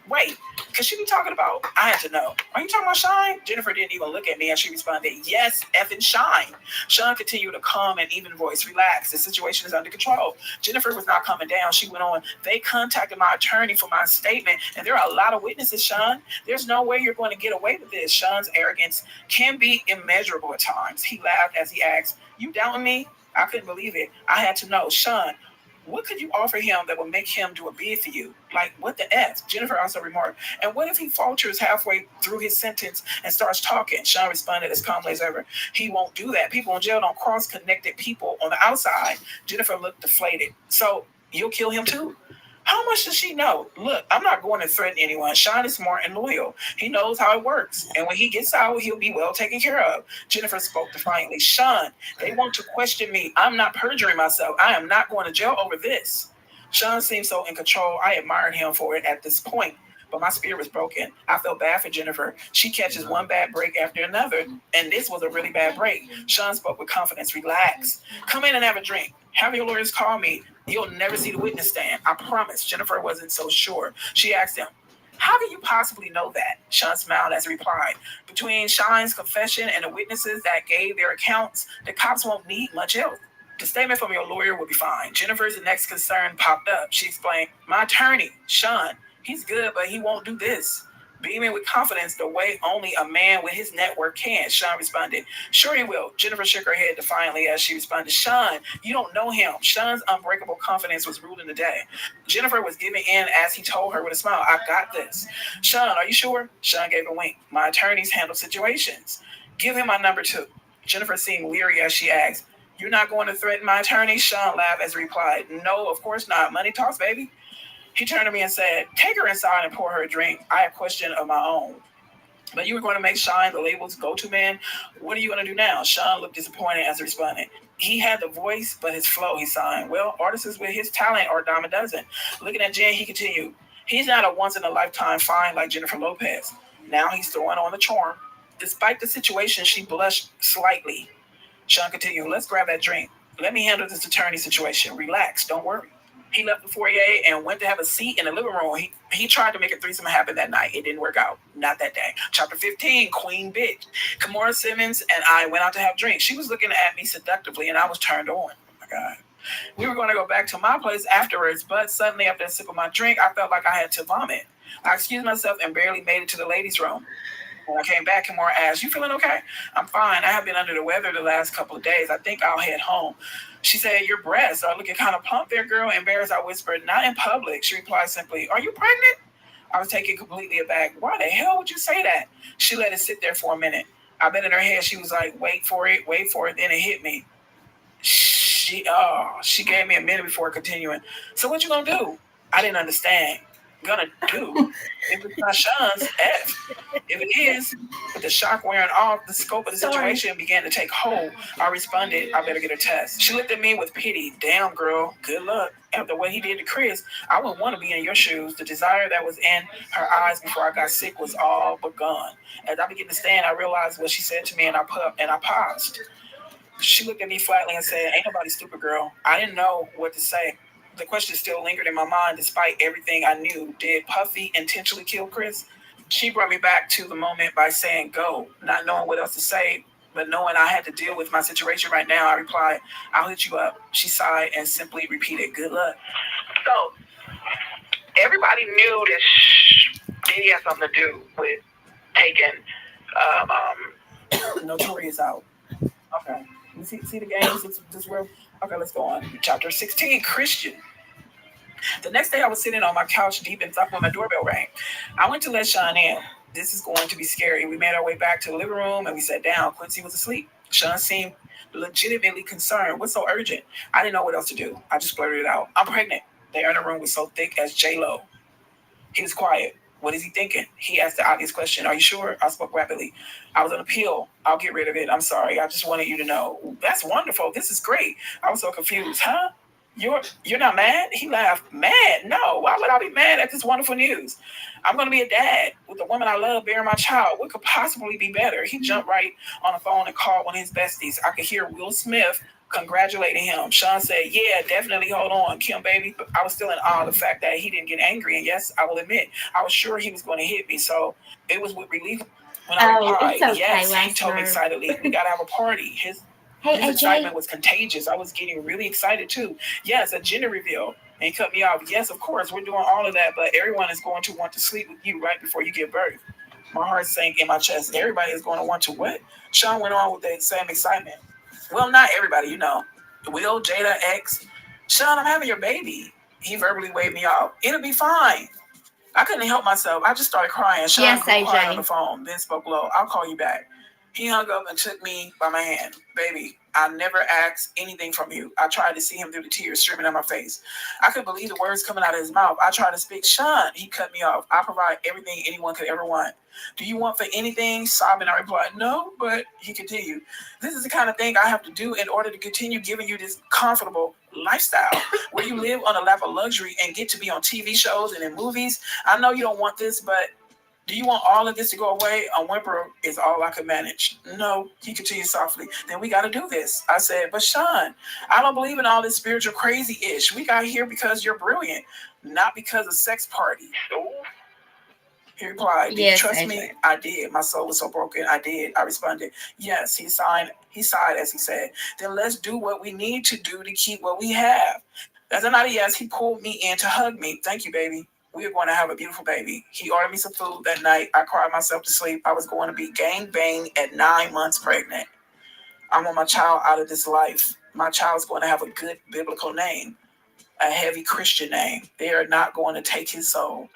Wait, could she be talking about?" I had to know. "Are you talking about Shine?" Jennifer didn't even look at me and she responded, "Yes, effing Shine." Sean continued a calm and even voice. "Relax, the situation is under control." Jennifer was not coming down. She went on, "They contacted my attorney for my statement, and there are a lot of witnesses, Sean. There's no way you're going to get away with this." Sean's arrogance can be immeasurable at times. He laughed as he asked, "You doubting me?" I couldn't believe it. I had to know, "Sean, What could you offer him that would make him do a bid for you? Like, what the F? Jennifer also remarked, and what if he falters halfway through his sentence and starts talking? Sean responded as calmly as ever, he won't do that. People in jail don't cross-connected people on the outside. Jennifer looked deflated. So, you'll kill him too? How much does she know? Look, I'm not going to threaten anyone. Sean is smart and loyal. He knows how it works. And when he gets out, he'll be well taken care of. Jennifer spoke defiantly. Sean, they want to question me. I'm not perjuring myself. I am not going to jail over this. Sean seemed so in control. I admired him for it at this point. But my spirit was broken. I felt bad for Jennifer. She catches one bad break after another. And this was a really bad break. Sean spoke with confidence. Relax. Come in and have a drink. Have your lawyers call me. You'll never see the witness stand. I promise. Jennifer wasn't so sure. She asked him, how can you possibly know that? Sean smiled as he replied, between Sean's confession and the witnesses that gave their accounts, the cops won't need much else. The statement from your lawyer will be fine. Jennifer's next concern popped up. She explained, my attorney, Sean, he's good, but he won't do this. Beaming with confidence the way only a man with his network can, Sean responded, sure he will. Jennifer shook her head defiantly as she responded, Sean, you don't know him. Sean's unbreakable confidence was ruling the day. Jennifer was giving in as he told her with a smile, I got this. Sean, are you sure? Sean gave a wink. My attorneys handle situations. Give him my number too. Jennifer seemed weary as she asked, you're not going to threaten my attorney? Sean laughed as he replied, no, of course not. Money talks, baby. He turned to me and said, take her inside and pour her a drink. I have a question of my own. But you were going to make Sean the label's go-to man. What are you going to do now? Sean looked disappointed as he responded. He had the voice, but his flow, he signed. Well, artists with his talent are a dime a dozen. Looking at Jen, he continued. He's not a once-in-a-lifetime find like Jennifer Lopez. Now he's throwing on the charm. Despite the situation, she blushed slightly. Sean continued, let's grab that drink. Let me handle this attorney situation. Relax, don't worry. He left the foyer and went to have a seat in the living room. He tried to make a threesome happen that night. It didn't work out. Not that day. Chapter 15, Queen Bitch. Kimora Simmons and I went out to have drinks. She was looking at me seductively and I was turned on. Oh my God. We were going to go back to my place afterwards, but suddenly after a sip of my drink, I felt like I had to vomit. I excused myself and barely made it to the ladies' room. When I came back, Kimora asked, you feeling okay? I'm fine. I have been under the weather the last couple of days. I think I'll head home. She said, your breasts are looking kind of plump there, girl. Embarrassed, I whispered, not in public. She replied simply, are you pregnant? I was taken completely aback. Why the hell would you say that? She let it sit there for a minute. I bet in her head, she was like, wait for it. Then it hit me. She gave me a minute before continuing. So what you gonna do? I didn't understand. Gonna do? If it's not Sean's, F. If it is, with the shock wearing off, the scope of the situation began to take hold. I responded, I better get a test. She looked at me with pity. Damn, girl, good luck. After what he did to Chris, I wouldn't want to be in your shoes. The desire that was in her eyes before I got sick was all but gone. As I began to stand, I realized what she said to me, and I paused. She looked at me flatly and said, ain't nobody stupid, girl. I didn't know what to say. The question still lingered in my mind despite everything I knew. Did Puffy intentionally kill Chris? She brought me back to the moment by saying, go, not knowing what else to say, but knowing I had to deal with my situation right now. I replied, I'll hit you up. She sighed and simply repeated, good luck. So, everybody knew this Diddy had something to do with taking Notorious out. Okay. You see the games? This real. Okay, let's go on. Chapter 16, Christian. The next day, I was sitting on my couch deep in thought when my doorbell rang. I went to let Sean in. This is going to be scary. We made our way back to the living room and we sat down. Quincy was asleep. Sean seemed legitimately concerned. What's so urgent? I didn't know what else to do. I just blurted it out. I'm pregnant. The inner room was so thick as J-Lo. He was quiet. What is he thinking? He asked the obvious question. Are you sure? I spoke rapidly. I was on a pill. I'll get rid of it. I'm sorry. I just wanted you to know. That's wonderful. This is great. I was so confused. Huh? You're not mad? He laughed. Mad? No. Why would I be mad at this wonderful news? I'm going to be a dad with the woman I love bearing my child. What could possibly be better? He jumped right on the phone and called one of his besties. I could hear Will Smith congratulating him. Sean said, yeah, definitely. Hold on, Kim, baby. But I was still in awe of the fact that he didn't get angry. And yes, I will admit, I was sure he was going to hit me. So it was with relief when I replied, it's okay, yes, he told me excitedly, we got to have a party. His excitement was contagious. I was getting really excited too. Yes, a gender reveal. And he cut me off. Yes, of course, we're doing all of that, but everyone is going to want to sleep with you right before you give birth. My heart sank in my chest. Everybody is going to want to what? Sean went on with the same excitement. Well, not everybody, you know. Will, Jada, X, Sean, I'm having your baby. He verbally waved me off. It'll be fine. I couldn't help myself. I just started crying. Sean Yes, grew quiet on the AJ. phone, then spoke low. I'll call you back. He hung up and took me by my hand. Baby, I never asked anything from you. I tried to see him through the tears streaming down my face. I couldn't believe the words coming out of his mouth. I tried to speak. Sean, he cut me off. I provide everything anyone could ever want. Do you want for anything? Sobbing, I replied, no, but he continued. This is the kind of thing I have to do in order to continue giving you this comfortable lifestyle where you live on a lap of luxury and get to be on TV shows and in movies. I know you don't want this, but do you want all of this to go away? A whimper is all I could manage. No, he continued softly. Then we got to do this. I said, but Sean, I don't believe in all this spiritual crazy-ish. We got here because you're brilliant, not because of sex party. He replied, did you Yes, trust AJ. me? I did. My soul was so broken. I did. I responded, yes. He sighed as he said, then let's do what we need to do to keep what we have. As a not a yes, he pulled me in to hug me. Thank you, baby. We are going to have a beautiful baby. He ordered me some food that night. I cried myself to sleep. I was going to be gang bang at 9 months pregnant. I want my child out of this life. My child's going to have a good biblical name, a heavy Christian name. They are not going to take his soul.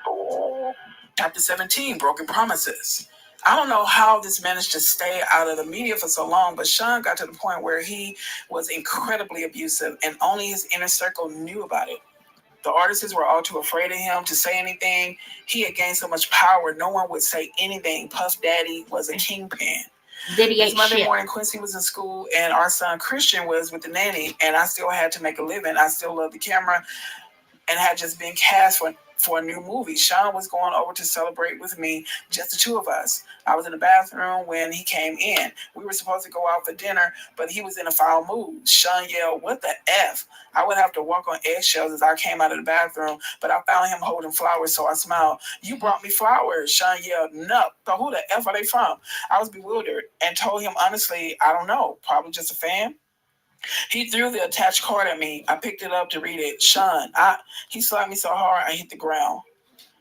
Oh. Chapter 17, Broken Promises. I don't know how this managed to stay out of the media for so long, but Sean got to the point where he was incredibly abusive and only his inner circle knew about it. The artists were all too afraid of him to say anything. He had gained so much power, no one would say anything. Puff Daddy was a kingpin. Diddy This ain't Monday shit. morning, Quincy was in school, and our son Christian was with the nanny, and I still had to make a living. I still loved the camera and had just been cast for a new movie. Sean was going over to celebrate with me, just the two of us. I was in the bathroom when he came in. We were supposed to go out for dinner, but he was in a foul mood. Sean yelled, what the F? I would have to walk on eggshells as I came out of the bathroom, but I found him holding flowers, so I smiled. You brought me flowers. Sean yelled, no. So who the F are they from? I was bewildered and told him honestly, I don't know. Probably just a fan. He threw the attached card at me. I picked it up to read it. Sean, he slapped me so hard I hit the ground.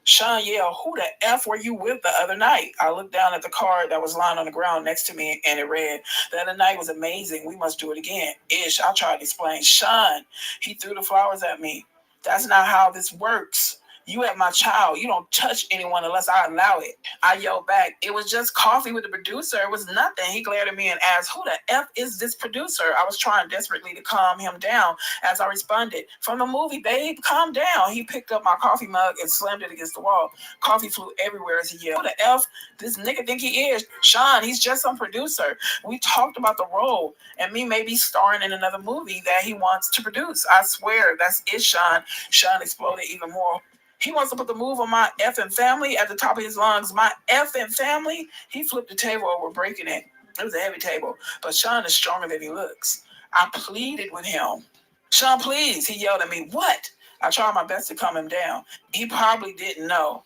Sean yelled, who the F were you with the other night? I looked down at the card that was lying on the ground next to me and it read, the other night was amazing. We must do it again. Ish, I tried to explain. Sean, he threw the flowers at me. That's not how this works. You have my child. You don't touch anyone unless I allow it. I yelled back, it was just coffee with the producer. It was nothing. He glared at me and asked, who the F is this producer? I was trying desperately to calm him down as I responded, from the movie, babe, calm down. He picked up my coffee mug and slammed it against the wall. Coffee flew everywhere as he yelled, who the F this nigga think he is? Sean, he's just some producer. We talked about the role and me maybe starring in another movie that he wants to produce. I swear, that's it, Sean. Sean exploded even more. He wants to put the move on my effing family at the top of his lungs. My effing family? He flipped the table over, breaking it. It was a heavy table, but Sean is stronger than he looks. I pleaded with him. Sean, please, he yelled at me. What? I tried my best to calm him down. He probably didn't know.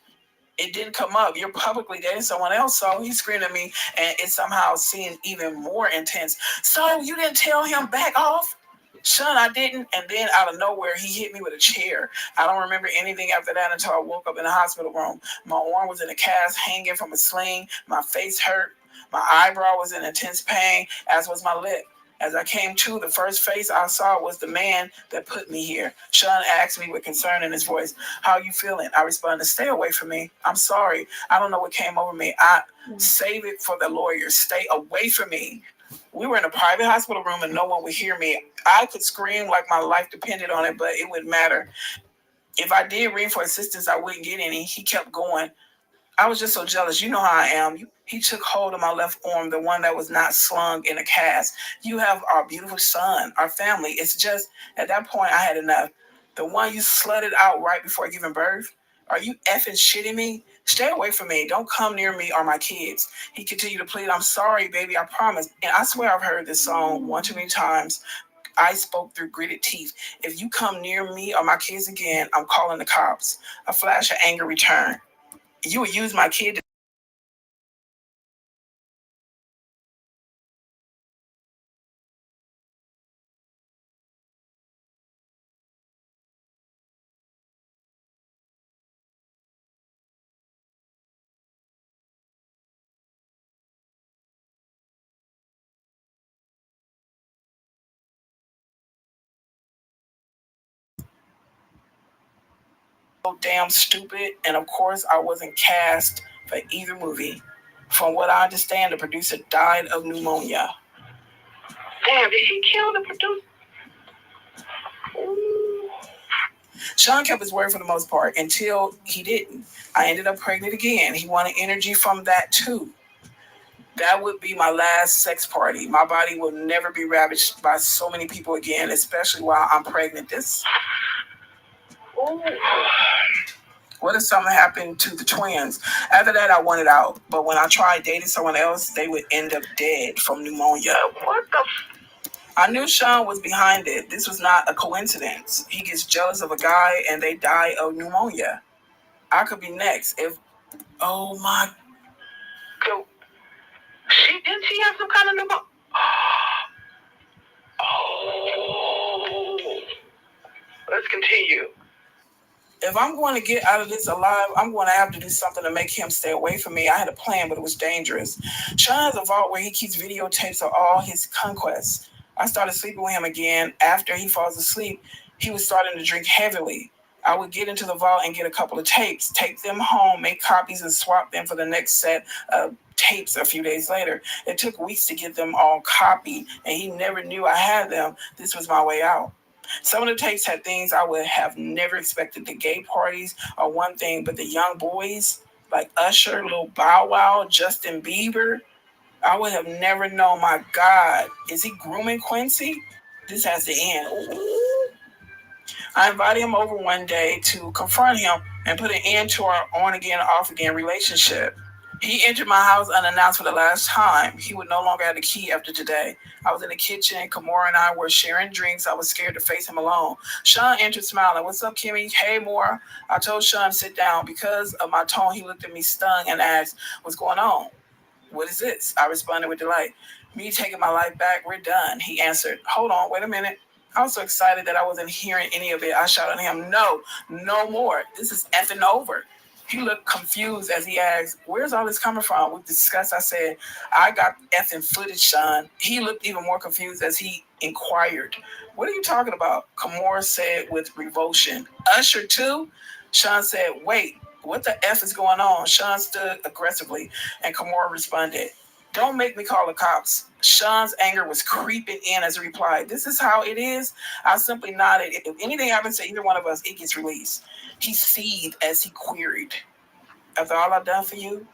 It didn't come up. You're publicly dating someone else, so he screamed at me, and it somehow seemed even more intense. So you didn't tell him back off? Son, I didn't. And then out of nowhere, he hit me with a chair. I don't remember anything after that until I woke up in the hospital room. My arm was in a cast hanging from a sling. My face hurt. My eyebrow was in intense pain, as was my lip. As I came to, the first face I saw was the man that put me here. Sean asked me with concern in his voice, how are you feeling? I responded, stay away from me. I'm sorry. I don't know what came over me. Save it for the lawyers. Stay away from me. We were in a private hospital room and no one would hear me. I could scream like my life depended on it, but it wouldn't matter. If I did ring for assistance, I wouldn't get any. He kept going. I was just so jealous. You know how I am. He took hold of my left arm, the one that was not slung in a cast. You have our beautiful son, our family. It's just, at that point, I had enough. The one you slutted out right before giving birth? Are you effing shitting me? Stay away from me. Don't come near me or my kids. He continued to plead, I'm sorry, baby, I promise. And I swear I've heard this song one too many times. I spoke through gritted teeth. If you come near me or my kids again, I'm calling the cops. A flash of anger returned. You would use my kid to damn stupid. And of course, I wasn't cast for either movie. From what I understand, the producer died of pneumonia. Damn, did he kill the producer? Ooh. Sean kept his word for the most part until he didn't. I ended up pregnant again. He wanted energy from that too. That would be my last sex party. My body will never be ravaged by so many people again, especially while I'm pregnant. Ooh. What if something happened to the twins? After that, I wanted out. But when I tried dating someone else, they would end up dead from pneumonia. What the? I knew Sean was behind it. This was not a coincidence. He gets jealous of a guy and they die of pneumonia. I could be next if... Oh my... Didn't she have some kind of pneumonia? Oh. Let's continue. If I'm going to get out of this alive, I'm going to have to do something to make him stay away from me. I had a plan, but it was dangerous. Sean has a vault where he keeps videotapes of all his conquests. I started sleeping with him again. After he falls asleep, he was starting to drink heavily. I would get into the vault and get a couple of tapes, take them home, make copies, and swap them for the next set of tapes a few days later. It took weeks to get them all copied, and he never knew I had them. This was my way out. Some of the tapes had things I would have never expected. The gay parties are one thing, but the young boys like Usher, Lil Bow Wow, Justin Bieber, I would have never known. My God, is he grooming Quincy? This has to end. Ooh. I invited him over one day to confront him and put an end to our on-again, off-again relationship. He entered my house unannounced for the last time. He would no longer have the key after today. I was in the kitchen. Kimora and I were sharing drinks. I was scared to face him alone. Sean entered smiling. "What's up, Kimmy?" "Hey, Mora." I told Sean to sit down. Because of my tone, he looked at me stung and asked, "What's going on?" "What is this?" I responded with delight. "Me taking my life back. We're done." He answered, "Hold on, wait a minute." I was so excited that I wasn't hearing any of it. I shouted at him, "No, no more. This is effing over." He looked confused as he asked, "Where's all this coming from?" With disgust, I said, "I got effing footage, Sean." He looked even more confused as he inquired, "What are you talking about?" Kimora said with revulsion, "Usher too?" Sean said, "Wait, what the F is going on?" Sean stood aggressively, and Kimora responded, "Don't make me call the cops." Sean's anger was creeping in as he replied, "This is how it is." I simply nodded. If anything happens to either one of us, it gets released. He seethed as he queried, "After all I've done for you?"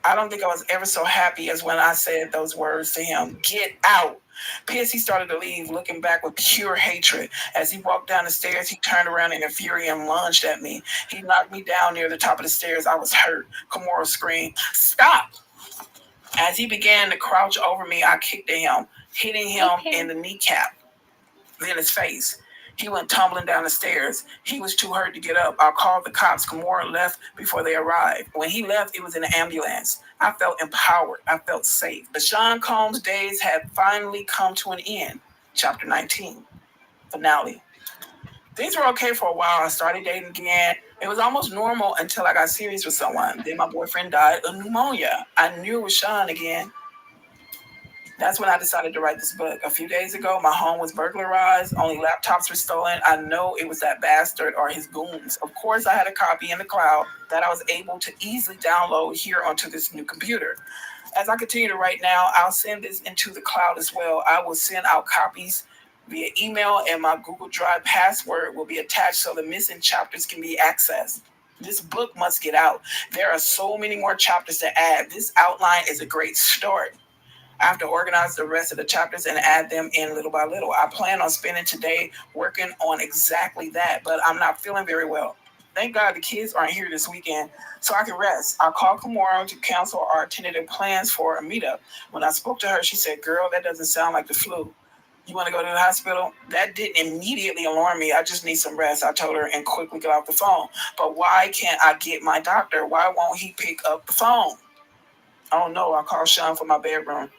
I don't think I was ever so happy as when I said those words to him. "Get out." Pissed, he started to leave, looking back with pure hatred. As he walked down the stairs, he turned around in a fury and lunged at me. He knocked me down near the top of the stairs. I was hurt. Kimora screamed, "Stop!" As he began to crouch over me, I kicked at him, hitting him in the kneecap, then his face. He went tumbling down the stairs. He was too hurt to get up. I called the cops. Kimora left before they arrived. When he left, it was in an ambulance. I felt empowered. I felt safe. The Sean Combs days had finally come to an end. Chapter 19. Finale. Things were okay for a while. I started dating again. It was almost normal until I got serious with someone. Then my boyfriend died of pneumonia. I knew it was Sean again. That's when I decided to write this book. A few days ago, my home was burglarized. Only laptops were stolen. I know it was that bastard or his goons. Of course, I had a copy in the cloud that I was able to easily download here onto this new computer. As I continue to write now, I'll send this into the cloud as well. I will send out copies via email, and my Google Drive password will be attached so the missing chapters can be accessed. This book must get out. There are so many more chapters to add. This outline is a great start. I have to organize the rest of the chapters and add them in little by little. I plan on spending today working on exactly that, but I'm not feeling very well. Thank God the kids aren't here this weekend, so I can rest. I called Kimora to cancel our tentative plans for a meetup. When I spoke to her, she said, "Girl, that doesn't sound like the flu. You want to go to the hospital?" That didn't immediately alarm me. I just need some rest, I told her, and quickly got off the phone. But why can't I get my doctor? Why won't he pick up the phone? I don't know. I called Sean from my bedroom,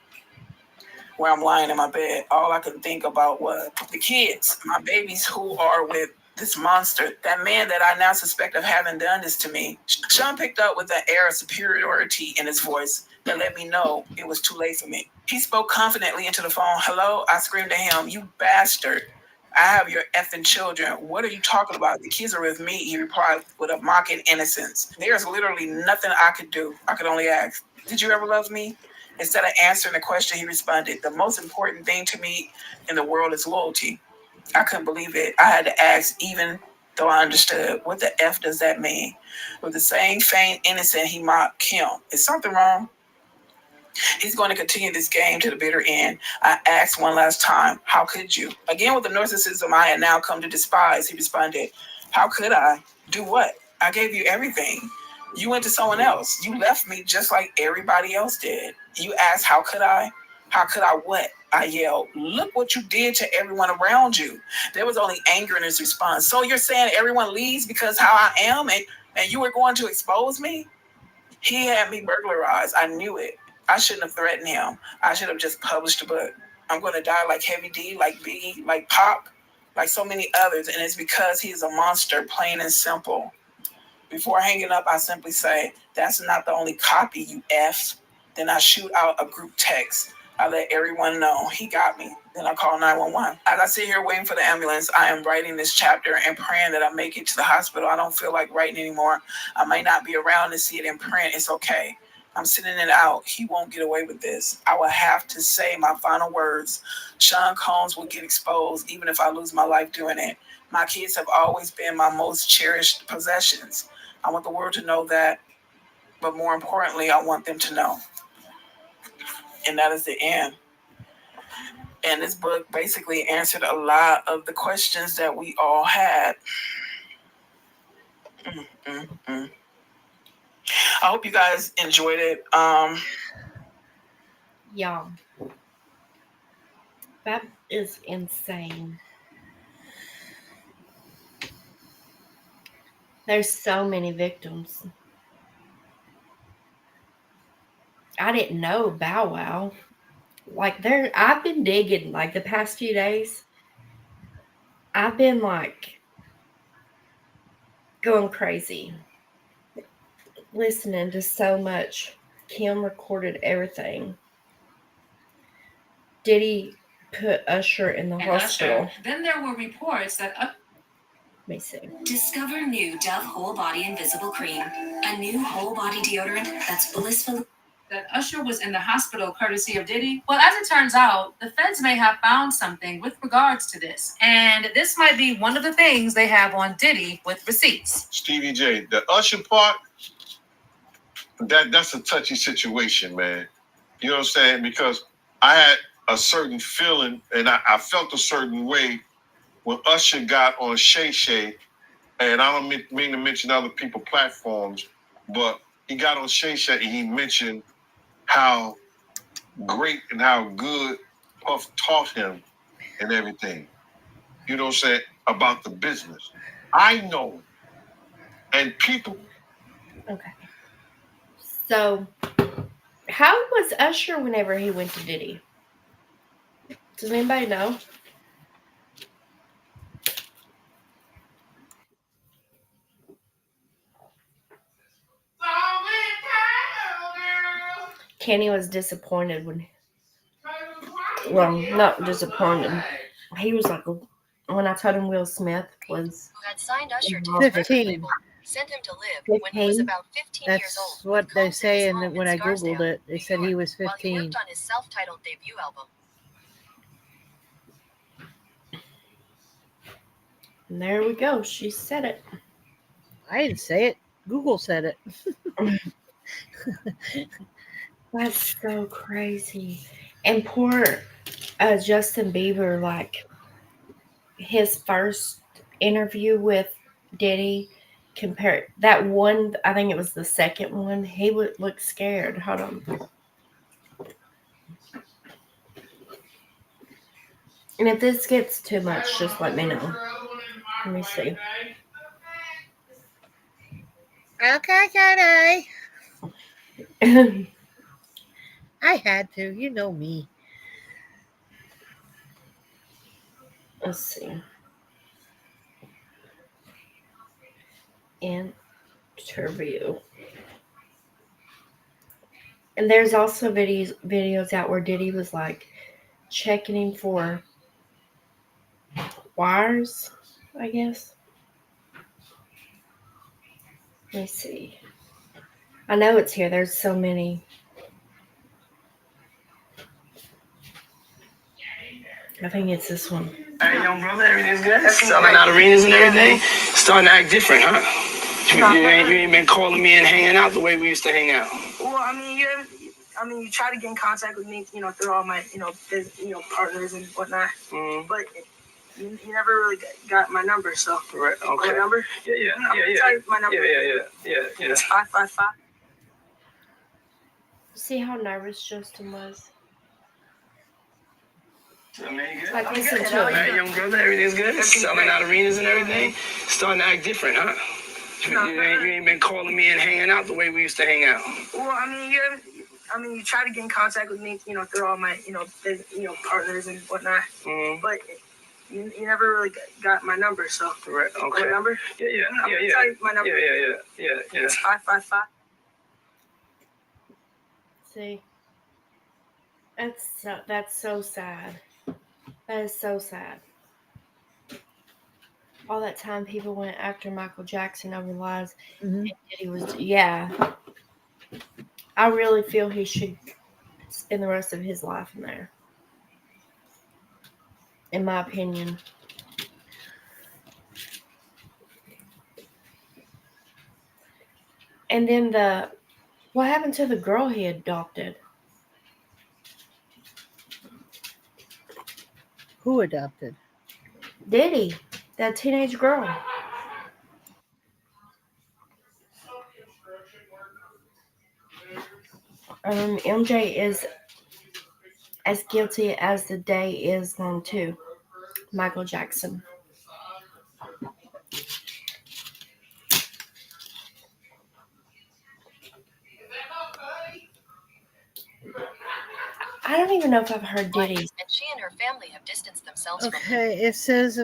where I'm lying in my bed. All I could think about was the kids, my babies who are with this monster, that man that I now suspect of having done this to me. Sean picked up with an air of superiority in his voice that let me know it was too late for me. He spoke confidently into the phone. "Hello?" I screamed at him. "You bastard. I have your effing children. What are you talking about? The kids are with me, he replied with a mocking innocence. There's literally nothing I could do. I could only ask, did you ever love me? Instead of answering the question, he responded, the most important thing to me in the world is loyalty. I couldn't believe it. I had to ask, even though I understood, what the F does that mean? With the same faint innocent, he mocked Kim. Is something wrong? He's going to continue this game to the bitter end. I asked one last time, how could you? Again, with the narcissism I had now come to despise, he responded, how could I? Do what? I gave you everything. You went to someone else. You left me just like everybody else did. You asked, how could I? How could I what? I yelled, look what you did to everyone around you. There was only anger in his response. So you're saying everyone leaves because how I am and you were going to expose me? He had me burglarized. I knew it. I shouldn't have threatened him. I should have just published a book. I'm going to die like Heavy D, like Biggie, like Pop, like so many others. And it's because he's a monster, plain and simple. Before hanging up, I simply say, that's not the only copy, you F. Then I shoot out a group text. I let everyone know he got me. Then I call 911. As I sit here waiting for the ambulance, I am writing this chapter and praying that I make it to the hospital. I don't feel like writing anymore. I might not be around to see it in print. It's okay. I'm sending it out. He won't get away with this. I will have to say my final words. Sean Combs will get exposed even if I lose my life doing it. My kids have always been my most cherished possessions. I want the world to know that, but more importantly, I want them to know. And that is the end. And this book basically answered a lot of the questions that we all had. I hope you guys enjoyed it. Y'all, that is insane. There's so many victims. I didn't know Bow Wow. Like I've been digging like the past few days. I've been like going crazy, listening to so much. Kim recorded everything. Diddy put Usher in the hospital. Usher. Then there were reports that Let me see. discover new Dove Whole Body Invisible Cream, a new whole body deodorant that's blissful. That Usher was in the hospital courtesy of Diddy. Well, as it turns out, the feds may have found something with regards to this. And this might be one of the things they have on Diddy with receipts. Stevie J, the Usher part, that's a touchy situation, man. You know what I'm saying? Because I had a certain feeling and I felt a certain way when Usher got on Shay Shay, and I don't mean to mention other people's platforms, but he got on Shay Shay and he mentioned how great and how good Puff taught him and everything. You know what I'm saying? About the business. I know. And people. Okay. So, how was Usher whenever he went to Diddy? Does anybody know? Kenny was disappointed well, not disappointed. He was like, when I told him Will Smith was who had signed Usher to involved. his record 15. label, sent him to live when he was 15? about 15 years old. That's what they Combs say, and his and home when in I googled Scarsdale, it, they New said he York, was while he 15. worked on his self-titled debut album. And there we go. She said it. I didn't say it. Google said it. That's so crazy. And poor Justin Bieber, like his first interview with Diddy, compared that one, I think it was the second one, he would look scared. Hold on. And if this gets too much, just let me know. Let me see. Okay, Katie. I had to. You know me. Let's see. Interview. And there's also videos out where Diddy was like checking him for wires, I guess. Let me see. I know it's here. There's so many. I think it's this one. Hey, young brother, everything's good? Selling out arenas and everything? Starting to act different, huh? You ain't been calling me and hanging out the way we used to hang out. Well, you try to get in contact with me, through all my, partners and whatnot. Mm. But you never really got my number, so. Right, okay. My number? Yeah. Tell you my number. Yeah. It's 555. See how nervous Justin was? I mean, good. Like, listen to him. Hey, young brother, everything's good? Selling out arenas and everything? Starting to act different, huh? You ain't been calling me and hanging out the way we used to hang out. Well, you try to get in contact with me, through all my, partners and whatnot. Mm. But you never really got my number, so. Right, okay. My number? Yeah. Tell you my number. Yeah. It's 555. See? That's so sad. That is so sad. All that time people went after Michael Jackson over lies. Mhm. And Diddy was, yeah. I really feel he should spend the rest of his life in there. In my opinion. And then what happened to the girl he adopted? Who adopted? Diddy, that teenage girl. MJ is as guilty as the day is long too. Michael Jackson. I don't even know if I've heard Diddy. And she and her family have distanced themselves from him. Okay, it says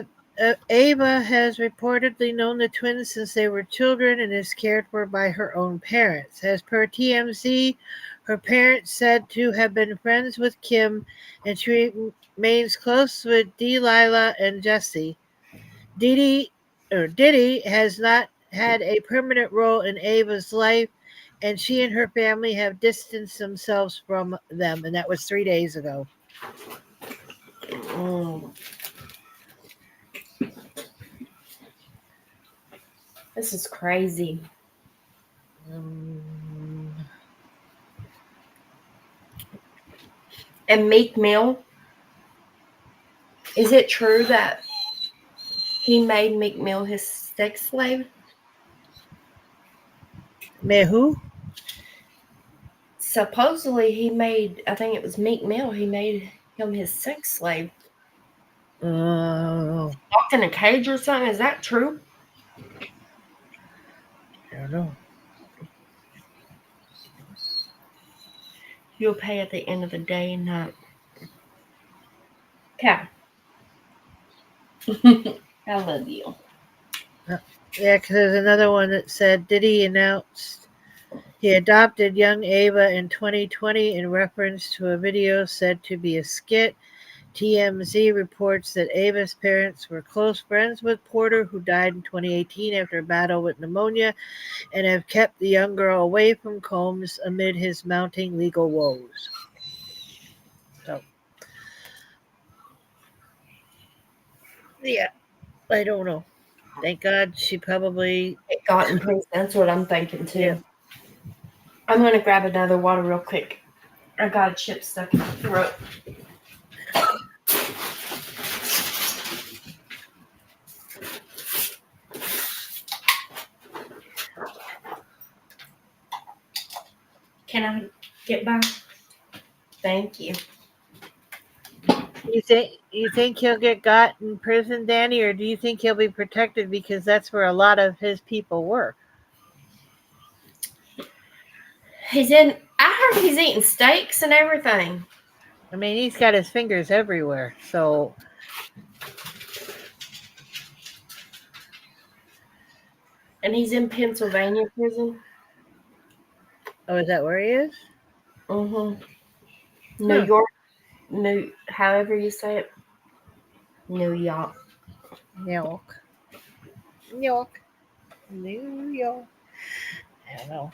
Ava has reportedly known the twins since they were children and is cared for by her own parents. As per TMZ, her parents said to have been friends with Kim, and she remains close with Delilah and Jesse. Diddy has not had a permanent role in Ava's life, and she and her family have distanced themselves from them, and that was 3 days ago. This is crazy. And Meek Mill, is it true that he made Meek Mill his sex slave? May who? Supposedly he made, I think it was Meek Mill, he made him his sex slave. Oh, Locked in a cage or something, is that true? I don't know. You'll pay at the end of the day, not. Okay. I love you. Yeah, because there's another one that said Diddy announced he adopted young Ava in 2020 in reference to a video said to be a skit. TMZ reports that Ava's parents were close friends with Porter, who died in 2018 after a battle with pneumonia, and have kept the young girl away from Combs amid his mounting legal woes. So, yeah, I don't know. Thank God she probably It got in prison. That's what I'm thinking too. Yeah. I'm gonna grab another water real quick. I got a chip stuck in my throat. Can I get by? Thank you. You think he'll got in prison, Danny, or do you think he'll be protected because that's where a lot of his people were? I heard he's eating steaks and everything. I mean, he's got his fingers everywhere, so. And he's in Pennsylvania prison. Oh, is that where he is? Mm-hmm. New York. However you say it. New York. York. York. New York. I don't know.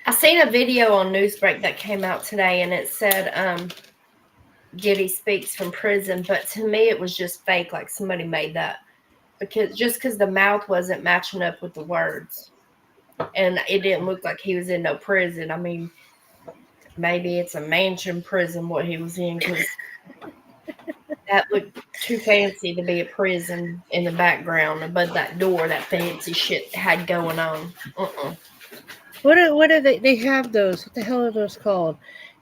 I seen a video on Newsbreak that came out today, and it said Diddy speaks from prison, but to me it was just fake, like somebody made that, because the mouth wasn't matching up with the words, and it didn't look like he was in no prison. I mean, maybe it's a mansion prison what he was in, because that looked too fancy to be a prison in the background above that door. That fancy shit had going on. What are they? They have those. What the hell are those called?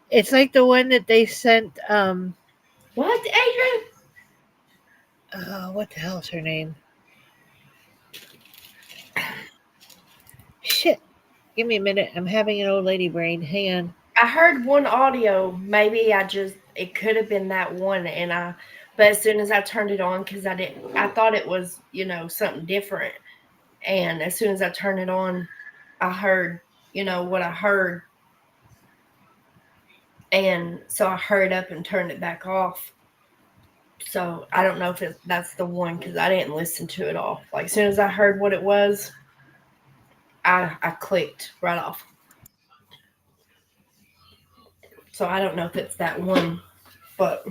It's like the one that they sent. What, Adrian? What the hell's her name? Shit. Give me a minute. I'm having an old lady brain. Hang on. I heard one audio. Maybe it could have been that one, but as soon as I turned it on, because I thought it was, something different. And as soon as I turned it on, I heard, what I heard. And so I hurried up and turned it back off. So I don't know if that's the one, because I didn't listen to it all. Like, as soon as I heard what it was, I clicked right off. So I don't know if it's that one, but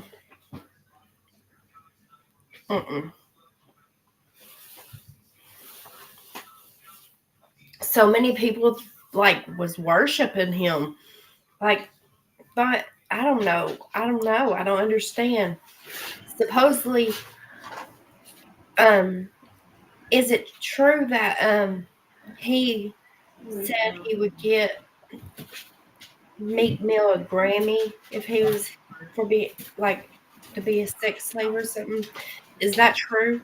so many people was worshiping him, but I don't know. I don't understand. Supposedly, is it true that he said he would get Meek Mill a Grammy if he was to be a sex slave or something? Is that true?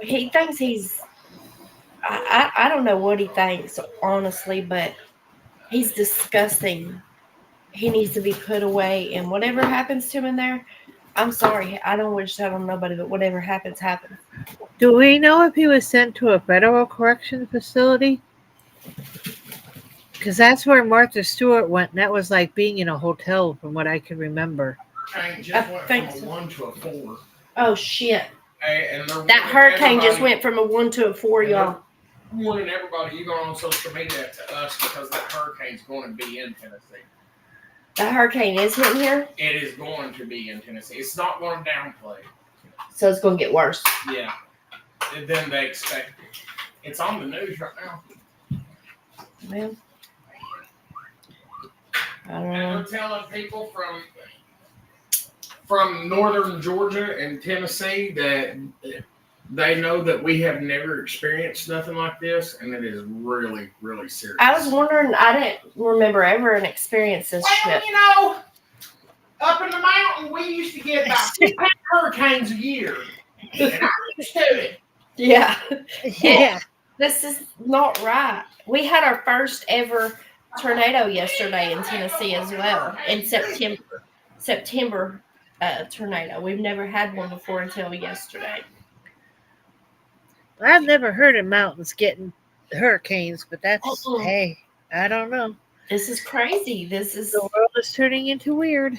He thinks he's I don't know what he thinks, honestly, but he's disgusting. He needs to be put away, and whatever happens to him in there, I'm sorry. I don't wish that on nobody, but whatever happens, happens. Do we know if he was sent to a federal correction facility? Because that's where Martha Stewart went, and that was like being in a hotel, from what I can remember. I just went from a 1 to a 4. Oh, shit. And that hurricane just went from a 1 to a 4, y'all. Warning everybody, you go on social media to us, because that hurricane's going to be in Tennessee. That hurricane is hitting here? It is going to be in Tennessee. It's not going to downplay. So it's going to get worse. Yeah. Than they expected. It's on the news right now. Well, I don't know. And they're telling people from northern Georgia and Tennessee that they know that we have never experienced nothing like this, and it is really, really serious. I was wondering, I didn't remember ever an experience this shit. Up in the mountain, we used to get about 2 hurricanes a year. And I'm used to it. Yeah. Yeah. This is not right. We had our first ever tornado yesterday in Tennessee as well, in September tornado. We've never had one before until yesterday. I've never heard of mountains getting hurricanes, but that's, hey, I don't know. This is crazy. The world is turning into weird.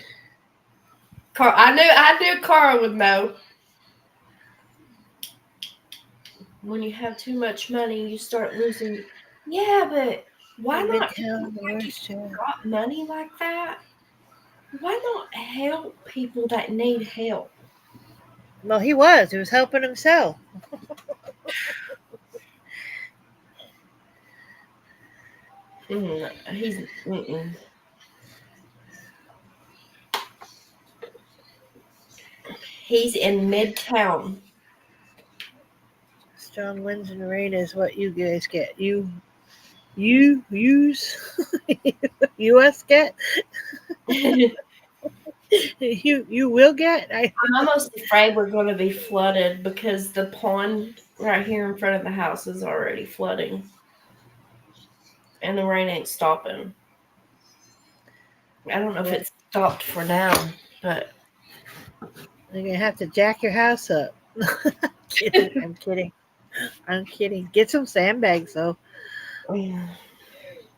I knew Carl would know. When you have too much money, you start losing. Yeah, but why not drop money like that? Why not help people that need help? Well, he was helping himself. He's in Midtown. Strong winds and rain is what you guys get. You use US get. you will get. I'm almost afraid we're going to be flooded because the pond right here in front of the house is already flooding, and the rain ain't stopping. I don't know if it's stopped for now, but you're gonna have to jack your house up. I'm kidding. Get some sandbags though. Yeah.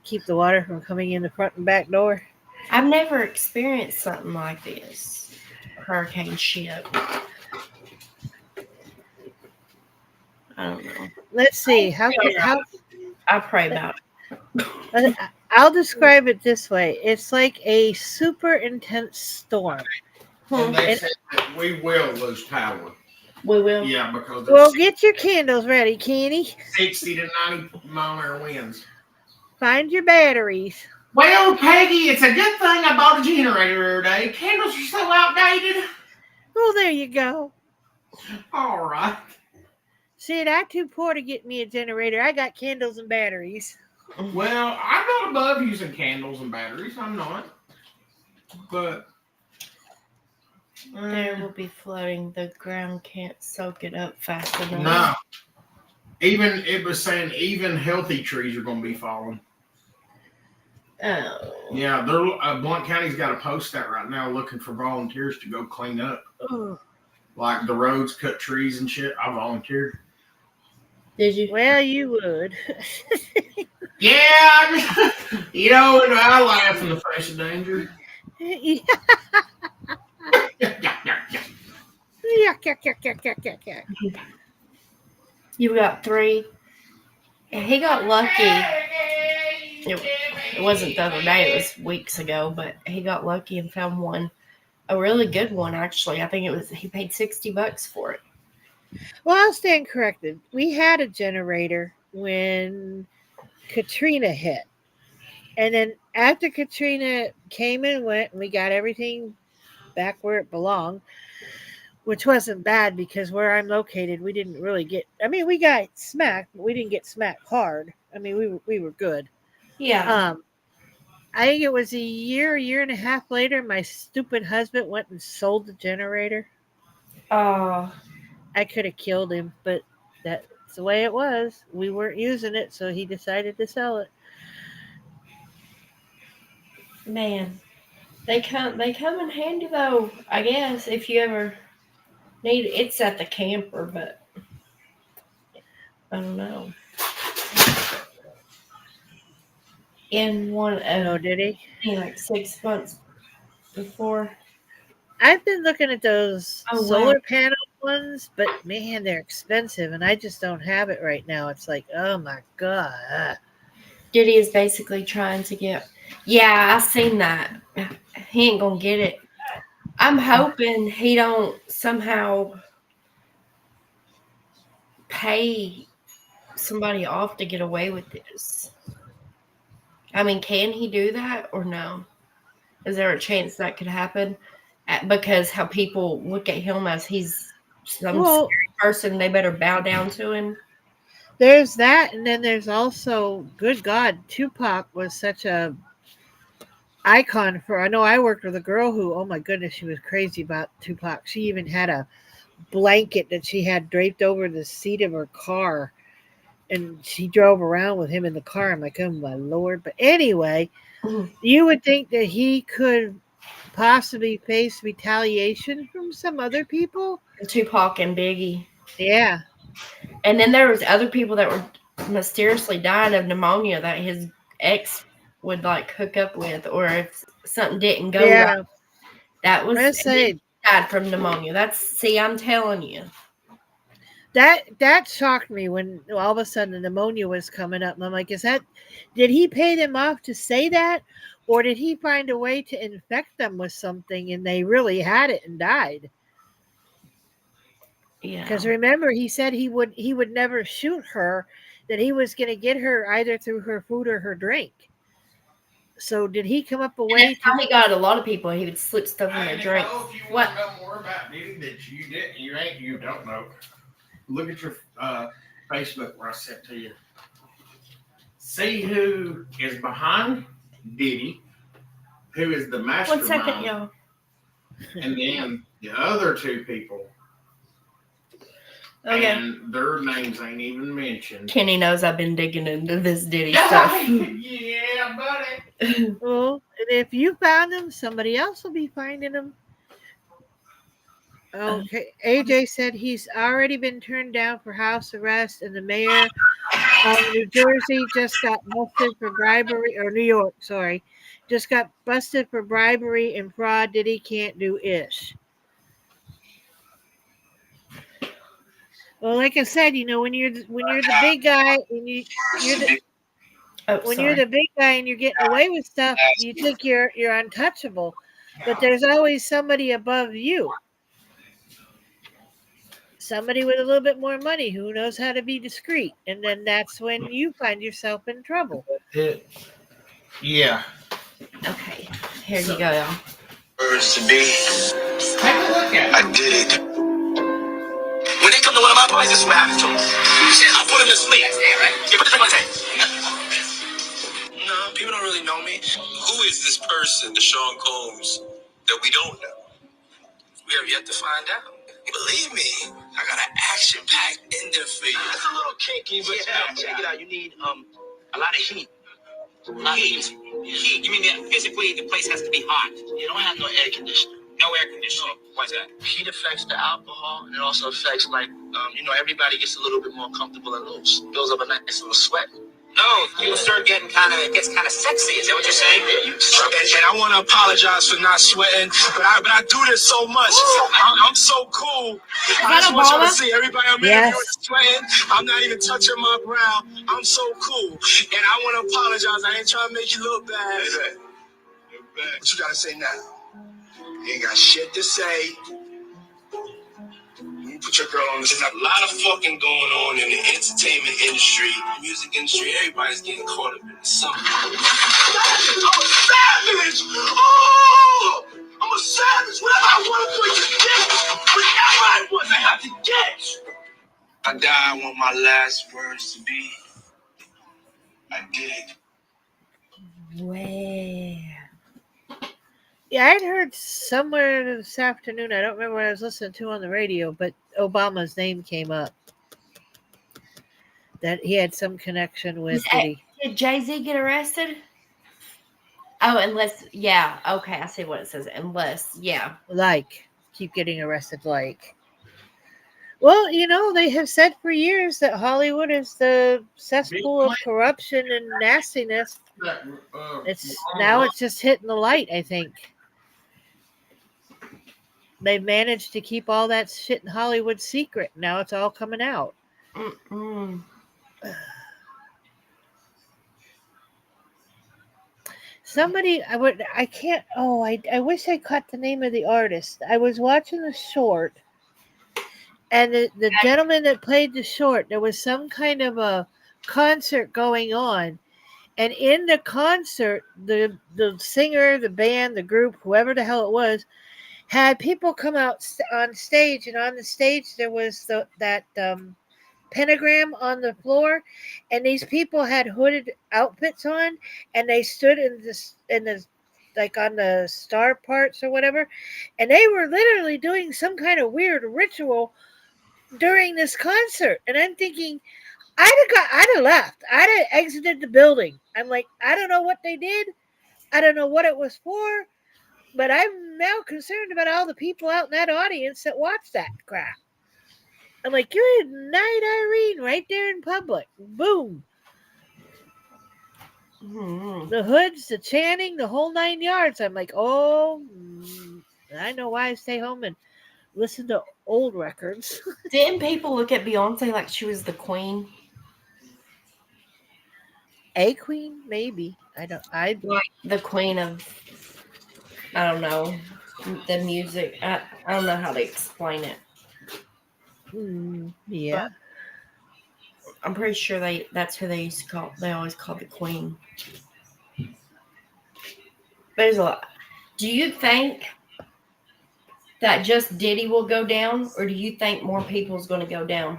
Keep the water from coming in the front and back door. I've never experienced something like this. hurricane shit. I don't know. Let's see. How I pray about I'll describe it this way. It's like a super intense storm. And they And- said that we will lose power. We will. Yeah, because Well, it's get your candles ready, Kenny. 60 to 90 mile an hour winds. Find your batteries. Well, Peggy, it's a good thing I bought a generator today. Candles are so outdated. Well, there you go. All right. See, I'm too poor to get me a generator. I got candles and batteries. Well, I'm not above using candles and batteries. I'm not. But There will be flooding. The ground can't soak it up fast enough. no. Even it was saying even healthy trees are going to be falling. Oh. Yeah, they're Blount County's got a post out right now looking for volunteers to go clean up, Oh, like the roads, cut trees and shit. I volunteered. Did you? well, you would. Yeah, you know, and I laugh in the face of danger. Yeah. Yeah. Yuck, yuck, yuck, yuck, yuck, yuck, yuck. You got 3. He got lucky. It wasn't the other day, it was weeks ago, but he got lucky and found one. A really good one, actually. I think he paid $60 for it. Well, I'll stand corrected. We had a generator when Katrina hit. And then after Katrina came and went, and we got everything back where it belonged, which wasn't bad because where I'm located, we didn't really get, I mean, we got smacked, but we didn't get smacked hard. I mean, we were good. Yeah. I think it was a year and a half later, my stupid husband went and sold the generator. Oh. I could have killed him, but that's the way it was. We weren't using it, so he decided to sell it. Man. They come in handy though, I guess, if you ever need it. It's at the camper, but I don't know. In one Oh, did he? like 6 months before. I've been looking at those Oh, wow. solar panel ones, but man, they're expensive, and I just don't have it right now. It's like, oh my god. Diddy is basically trying to get. Yeah, I seen that. He ain't gonna get it. I'm hoping he don't somehow pay somebody off to get away with this. I mean, can he do that or no? Is there a chance that could happen? Because how people look at him as he's some scary person, they better bow down to him. There's that, and then there's also, good God, Tupac was such a icon for. I know I worked with a girl who, oh my goodness, she was crazy about Tupac. She even had a blanket that she had draped over the seat of her car, and she drove around with him in the car. I'm like, oh my Lord. But anyway, you would think that he could possibly face retaliation from some other people. Tupac and Biggie. Yeah. And then there was other people that were mysteriously dying of pneumonia that his ex would like hook up with, or if something didn't go right. That was say, died from pneumonia. I'm telling you. That shocked me when all of a sudden the pneumonia was coming up. And I'm like, did he pay them off to say that? Or did he find a way to infect them with something and they really had it and died? Yeah. Because remember, he said he would never shoot her, that he was going to get her either through her food or her drink. So did he come up a way to... He got a lot of people. He would slip stuff in their drink. If you want to know more about Diddy that you don't know, look at your Facebook where I sent to you. See who is behind Diddy, who is the mastermind. 1 second, y'all. And then the other 2 people. Okay. And their names ain't even mentioned. Kenny knows I've been digging into this Diddy stuff. Yeah, buddy. Well, and if you found them, somebody else will be finding them. Okay. AJ said he's already been turned down for house arrest, and the mayor of New Jersey just got busted for bribery, or New York, sorry, just got busted for bribery and fraud. Diddy can't do ish. Well, like I said, when you're the big guy and you're the Oh, when you're sorry. the big guy and you're getting away with stuff, you think you're untouchable. But there's always somebody above you. Somebody with a little bit more money who knows how to be discreet. And then that's when you find yourself in trouble. Yeah. Okay, here you go, y'all. Birds to be. Take a look at I it. did it. When they come to one of my parties, this is what happens to them. I put them to sleep. Yeah, right? Yeah, put the thing on the table. No, people don't really know me. Who is this person, Deshaun Combs, that we don't know? We have yet to find out. Believe me, I got an action-packed ending for you. It's a little kinky, but check it out. You need a lot of heat. Heat. You mean that physically the place has to be hot? You don't have no air conditioning. No air conditioning. Why's that? Heat affects the alcohol, and it also affects everybody gets a little bit more comfortable and loose. Builds up a nice little sweat. No, you start getting it gets kind of sexy. Is that what you're saying? And I want to apologize for not sweating, but I do this so much. I'm so cool. I just want y'all to see everybody I'm interviewing is sweating. I'm not even touching my brow. I'm so cool. And I want to apologize. I ain't trying to make you look bad. What you got to say now? You ain't got shit to say. You put your girl on this. There's a lot of fucking going on in the entertainment industry, music industry. Everybody's getting caught up in something. I'm a savage! Oh! I'm a savage! Whatever I want to do, I can get. Whatever I want, I have to get. I die, I want my last words to be, I did. Where? Yeah, I'd heard somewhere this afternoon, I don't remember what I was listening to on the radio, but Obama's name came up. That he had some connection with Diddy. Did Jay-Z get arrested? Oh, okay, I see what it says. Keep getting arrested Well, they have said for years that Hollywood is the cesspool of corruption and nastiness. It's just hitting the light, I think. They managed to keep all that shit in Hollywood secret. Now it's all coming out. Mm-mm. Somebody, I wish I caught the name of the artist. I was watching the short, and the gentleman that played the short, there was some kind of a concert going on. And in the concert, the singer, the band, the group, whoever the hell it was, had people come out on stage, and on the stage there was that pentagram on the floor, and these people had hooded outfits on, and they stood in the like on the star parts or whatever, and they were literally doing some kind of weird ritual during this concert. And I'm thinking, I'd have left. I'd have exited the building. I'm like, I don't know what they did. I don't know what it was for. But I'm now concerned about all the people out in that audience that watch that crap. I'm like, you're at Night Irene right there in public. Boom. Mm-hmm. The hoods, the chanting, the whole 9 yards. I'm like, I know why I stay home and listen to old records. Didn't people look at Beyonce like she was the queen? A queen? Maybe. The queen of, I don't know, the music. I don't know how to explain it. Yeah. But I'm pretty sure that's who they used to call. They always called the queen. There's a lot. Do you think that just Diddy will go down, or do you think more people's going to go down?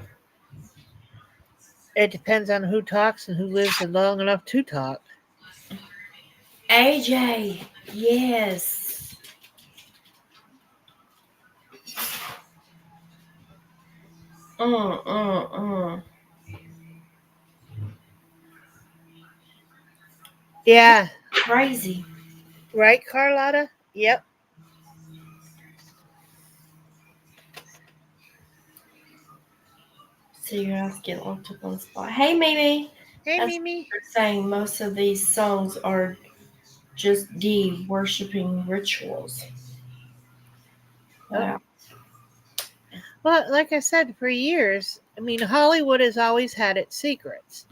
It depends on who talks and who lives long enough to talk. AJ, yes. Yeah. Crazy. Right, Carlotta? Yep. So you're not getting locked up on the spot. Hey, Mimi. Hey, That's Mimi. You're saying most of these songs are just worshiping rituals. Wow. Well, like I said, for years, I mean, Hollywood has always had its secrets.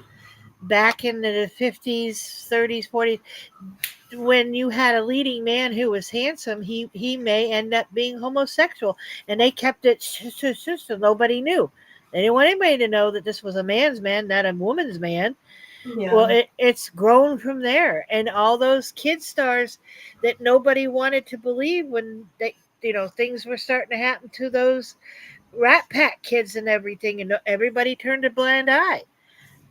Back in the 50s, 30s, 40s, when you had a leading man who was handsome, he may end up being homosexual, and they kept it so nobody knew. They didn't want anybody to know that this was a man's man, not a woman's man. Yeah. Well, it's grown from there, and all those kid stars that nobody wanted to believe when they, things were starting to happen to those Rat Pack kids and everything, and everybody turned a blind eye.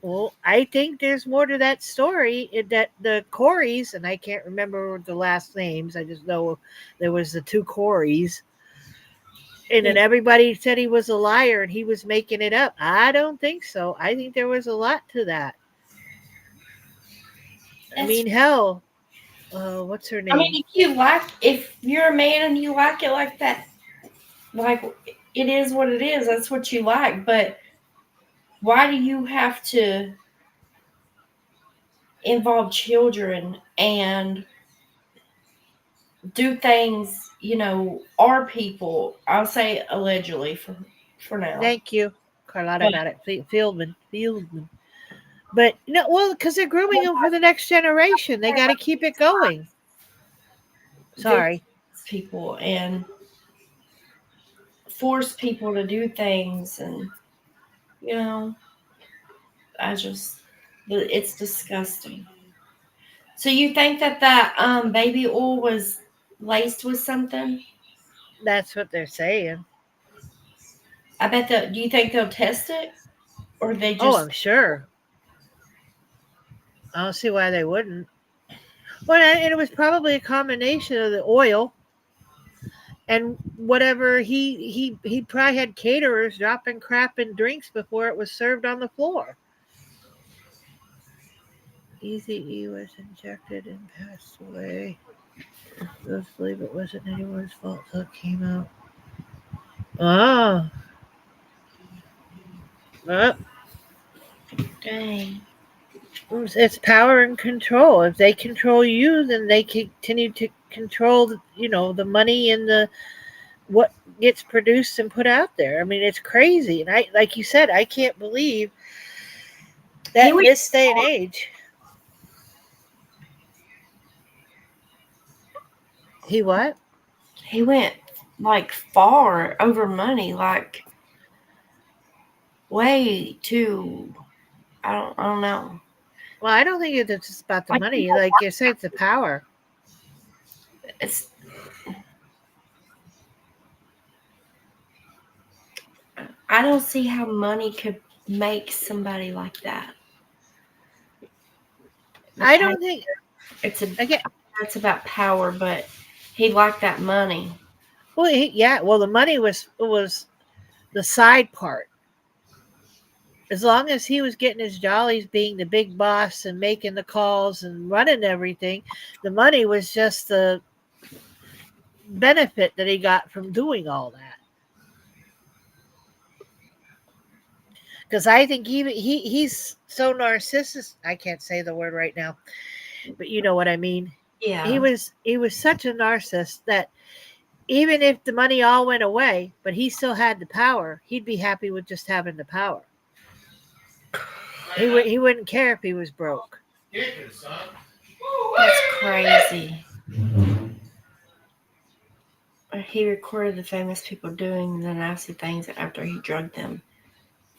Well, I think there's more to that story, that the Coreys, and I can't remember the last names, I just know there was the two Coreys, and then everybody said he was a liar and he was making it up. I don't think so. I think there was a lot to that. I mean, hell, what's her name? I mean, if you're a man and you like it like that, like it is what it is. That's what you like. But why do you have to involve children and do things? Our people. I'll say allegedly for now. Thank you, Carlotta. Got it. Fieldman. But because they're grooming them for the next generation. They got to keep it going. Sorry. People and force people to do things, and it's disgusting. So you think that baby oil was laced with something? That's what they're saying. I bet do you think they'll test it? Or they just... Oh, I'm sure. I don't see why they wouldn't. Well, and it was probably a combination of the oil and whatever he probably had caterers dropping crap in drinks before it was served on the floor. Eazy-E was injected and passed away. Those believe it wasn't anyone's fault until it came out. Dang. It's power and control. If they control you, then they continue to control, the money and what gets produced and put out there. I mean, it's crazy. And I, like you said, I can't believe that in this day and age. He what? He went far over money, way too. I don't know. Well, I don't think it's just about the money. Like you said, it's the power. I don't see how money could make somebody like that. I don't think it's about power, but he liked that money. Well, the money was the side part. As long as he was getting his jollies, being the big boss and making the calls and running everything, the money was just the benefit that he got from doing all that. Because I think he's so narcissistic. I can't say the word right now, but you know what I mean. Yeah. He was such a narcissist that even if the money all went away, but he still had the power, he'd be happy with just having the power. He wouldn't care if he was broke. That's crazy. He recorded the famous people doing the nasty things after he drugged them.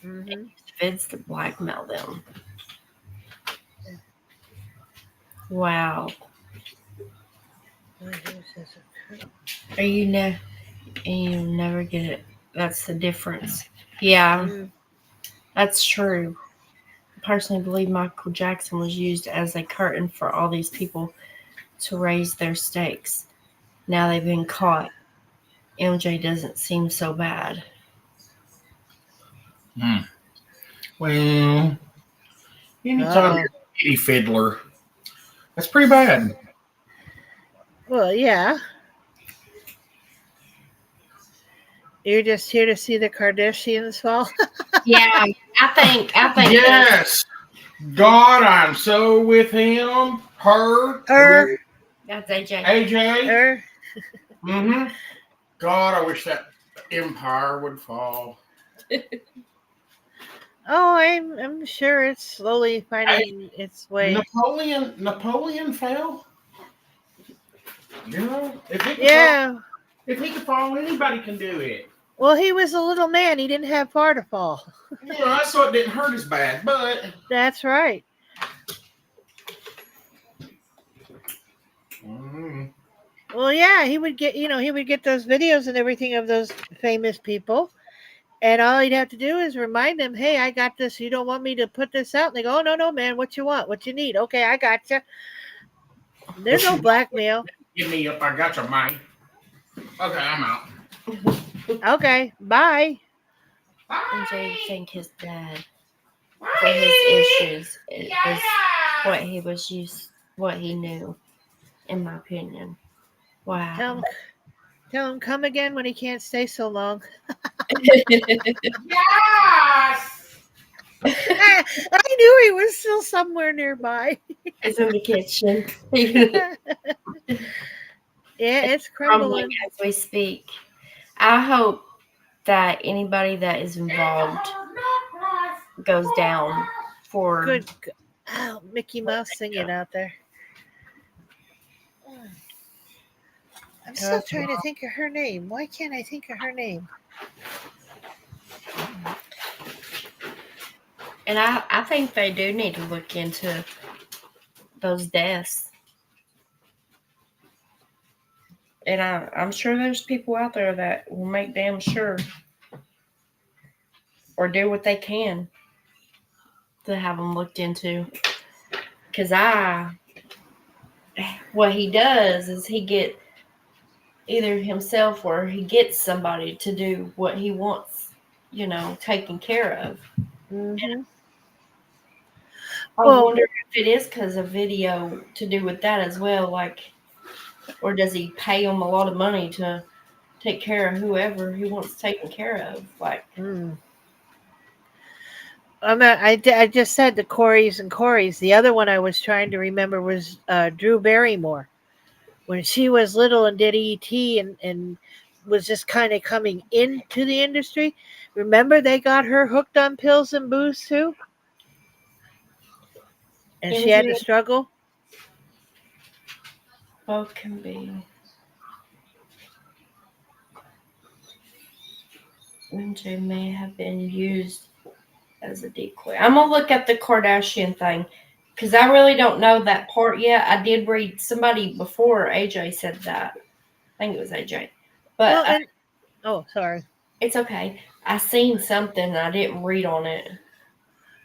Mm-hmm. And used feds to blackmail them. Wow. You never get it. That's the difference. Yeah, that's true. I personally believe Michael Jackson was used as a curtain for all these people to raise their stakes. Now they've been caught. MJ doesn't seem so bad. Well, anytime you're a kitty fiddler, that's pretty bad. Well, yeah. You're just here to see the Kardashians fall? Yeah, I think. Yes. God, I'm so with him. Her. That's AJ. AJ. Her. Mm-hmm. God, I wish that empire would fall. Oh, I'm sure it's slowly finding its way. Napoleon fell. You know, Yeah. if he could fall, anybody can do it. Well, he was a little man. He didn't have far to fall. You know, so it didn't hurt as bad, but. That's right. Mm, Well, yeah, he would get those videos and everything of those famous people. And all he'd have to do is remind them, hey, I got this. You don't want me to put this out? And they go, oh, no, man. What you want? What you need? Okay, I got you. There's no blackmail. Give me up. I got your money. Okay, I'm out. Okay, bye. MJ would thank his dad for his issues is what he knew, in my opinion. Wow. Tell him come again when he can't stay so long. Yes! I knew he was still somewhere nearby. It's in the kitchen. Yeah, it's Crumbling crumbling. as we speak. I hope that anybody that is involved goes down for Good. Oh, Mickey Mouse singing out there. I'm still trying to think of her name. Why can't I think of her name? And I think they do need to look into those deaths. And I'm sure there's people out there that will make damn sure or do what they can to have them looked into. Because what he does is he get either himself or he gets somebody to do what he wants, taken care of. Mm-hmm. I Well- wonder if it is because of video to do with that as well, or does he pay them a lot of money to take care of whoever he wants taken care of? I just said the Corys and Corys. The other one I was trying to remember was Drew Barrymore. When she was little and did ET and was just kind of coming into the industry. Remember they got her hooked on pills and booze too? And she had to struggle? Both can be. MJ may have been used as a decoy. I'm going to look at the Kardashian thing because I really don't know that part yet. I did read somebody before AJ said that. I think it was AJ. But sorry. It's okay. I seen something and I didn't read on it.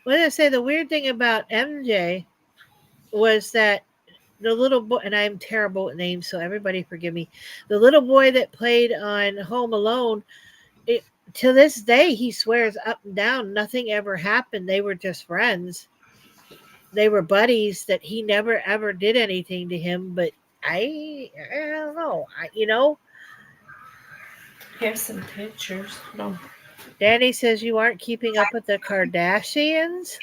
Well, I say the weird thing about MJ was that the little boy, and I'm terrible at names, so everybody forgive me. The little boy that played on Home Alone, to this day, he swears up and down nothing ever happened. They were just friends. They were buddies, that he never ever did anything to him. But I don't know. Here's some pictures. No. Danny says you aren't keeping up with the Kardashians.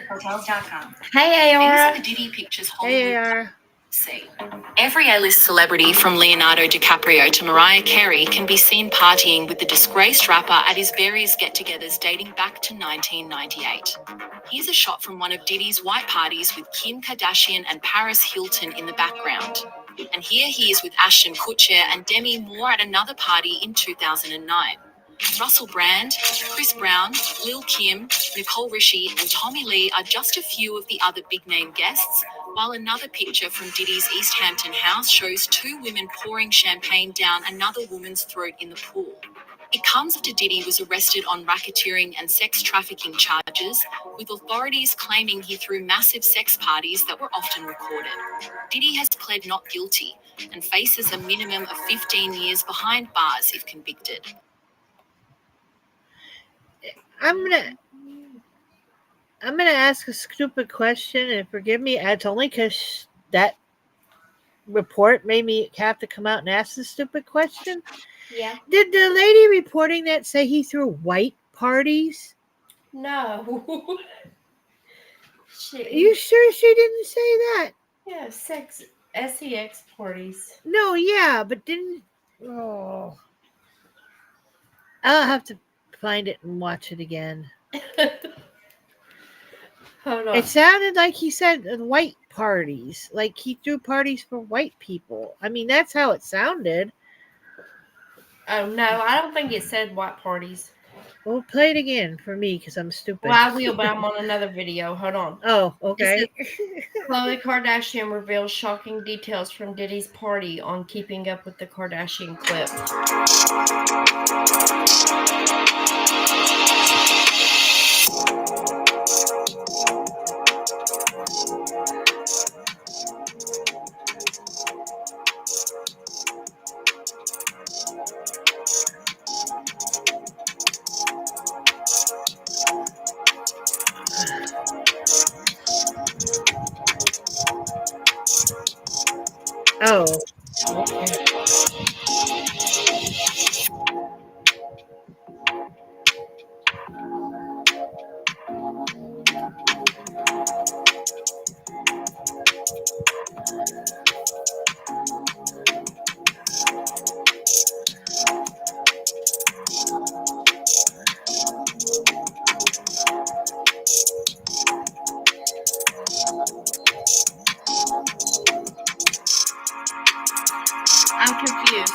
Hotels.com. Hey, These Ayara. are the Diddy Pictures Hey, Hollywood. Every A-list celebrity from Leonardo DiCaprio to Mariah Carey can be seen partying with the disgraced rapper at his various get-togethers dating back to 1998. Here's a shot from one of Diddy's white parties with Kim Kardashian and Paris Hilton in the background. And here he is with Ashton Kutcher and Demi Moore at another party in 2009. Russell Brand, Chris Brown, Lil Kim, Nicole Richie, and Tommy Lee are just a few of the other big-name guests, while another picture from Diddy's East Hampton house shows two women pouring champagne down another woman's throat in the pool. It comes after Diddy was arrested on racketeering and sex trafficking charges, with authorities claiming he threw massive sex parties that were often recorded. Diddy has pled not guilty and faces a minimum of 15 years behind bars if convicted. I'm gonna ask a stupid question, and forgive me. It's only because that report made me have to come out and ask the stupid question. Yeah. Did the lady reporting that say he threw white parties? No. You sure she didn't say that? Yeah, sex parties. No, yeah, but didn't Oh, I'll have to find it and watch it again. Hold on. It sounded like he said white parties, like he threw parties for white people. I mean, that's how it sounded. Oh no, I don't think it said white parties. Well, play it again for me because I'm stupid. Well, I will, but I'm on another video. Hold on. Oh, okay. Khloe Kardashian reveals shocking details from Diddy's party on Keeping Up with the Kardashian clip. Oh, okay. I'm confused.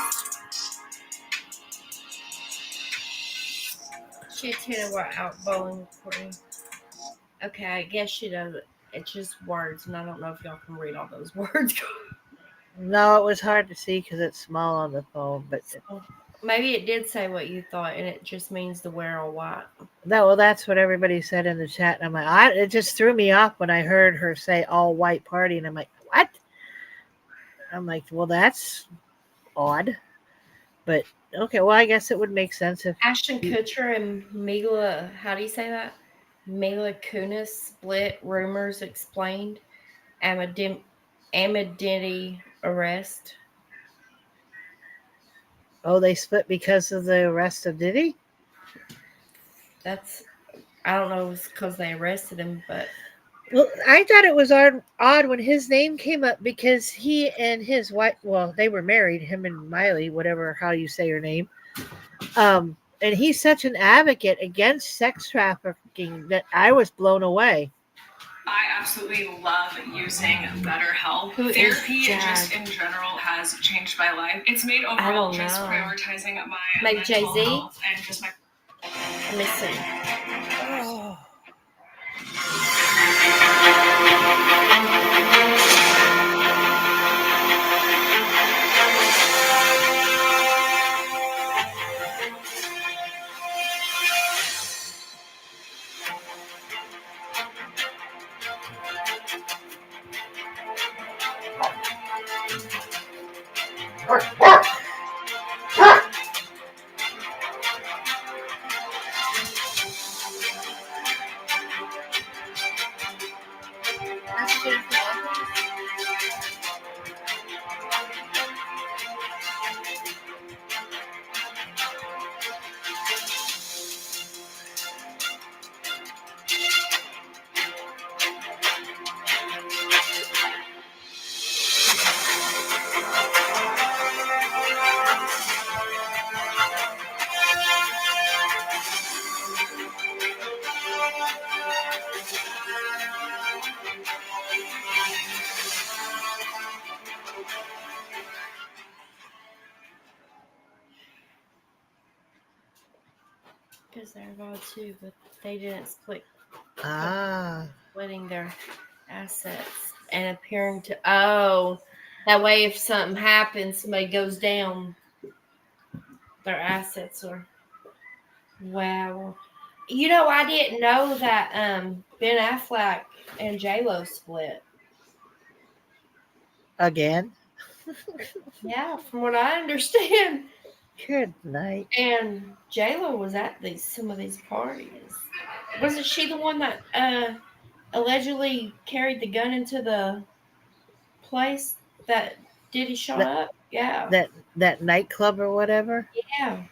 She attended what out bowling recording. Okay, I guess she does it. It's just words, and I don't know if y'all can read all those words. No, it was hard to see because it's small on the phone, but Maybe it did say what you thought, and it just means to wear all white. that's what everybody said in the chat. And I'm like, it just threw me off when I heard her say all white party, and I'm like, what? I'm like, well, that's odd, but okay. Well, I guess it would make sense if Ashton Kutcher and Mila, how do you say that? Mila Kunis split, rumors explained, Amidity arrest. they split because of the arrest of Diddy. I don't know if it's because they arrested him, but Well, I thought it was odd when his name came up because he and his wife, well, they were married, him and Miley, whatever, how you say her name. And he's such an advocate against sex trafficking that I was blown away. I absolutely love using BetterHelp. Who is Therapy Jag? just in general has changed my life. It's made I overall don't just know. prioritizing my Like mental Jay-Z? health and just my let me see. Oh. That's Jennifer Lopez. Because they're involved too, but they didn't splitting their assets and appearing to. Oh, that way if something happens, somebody goes down, their assets are. Wow. You know, I didn't know that Ben Affleck and J-Lo split. Again. Yeah, from what I understand. Good night. And J-Lo was at some of these parties. Wasn't she the one that allegedly carried the gun into the place that Diddy shot up? Yeah. That nightclub or whatever. Yeah.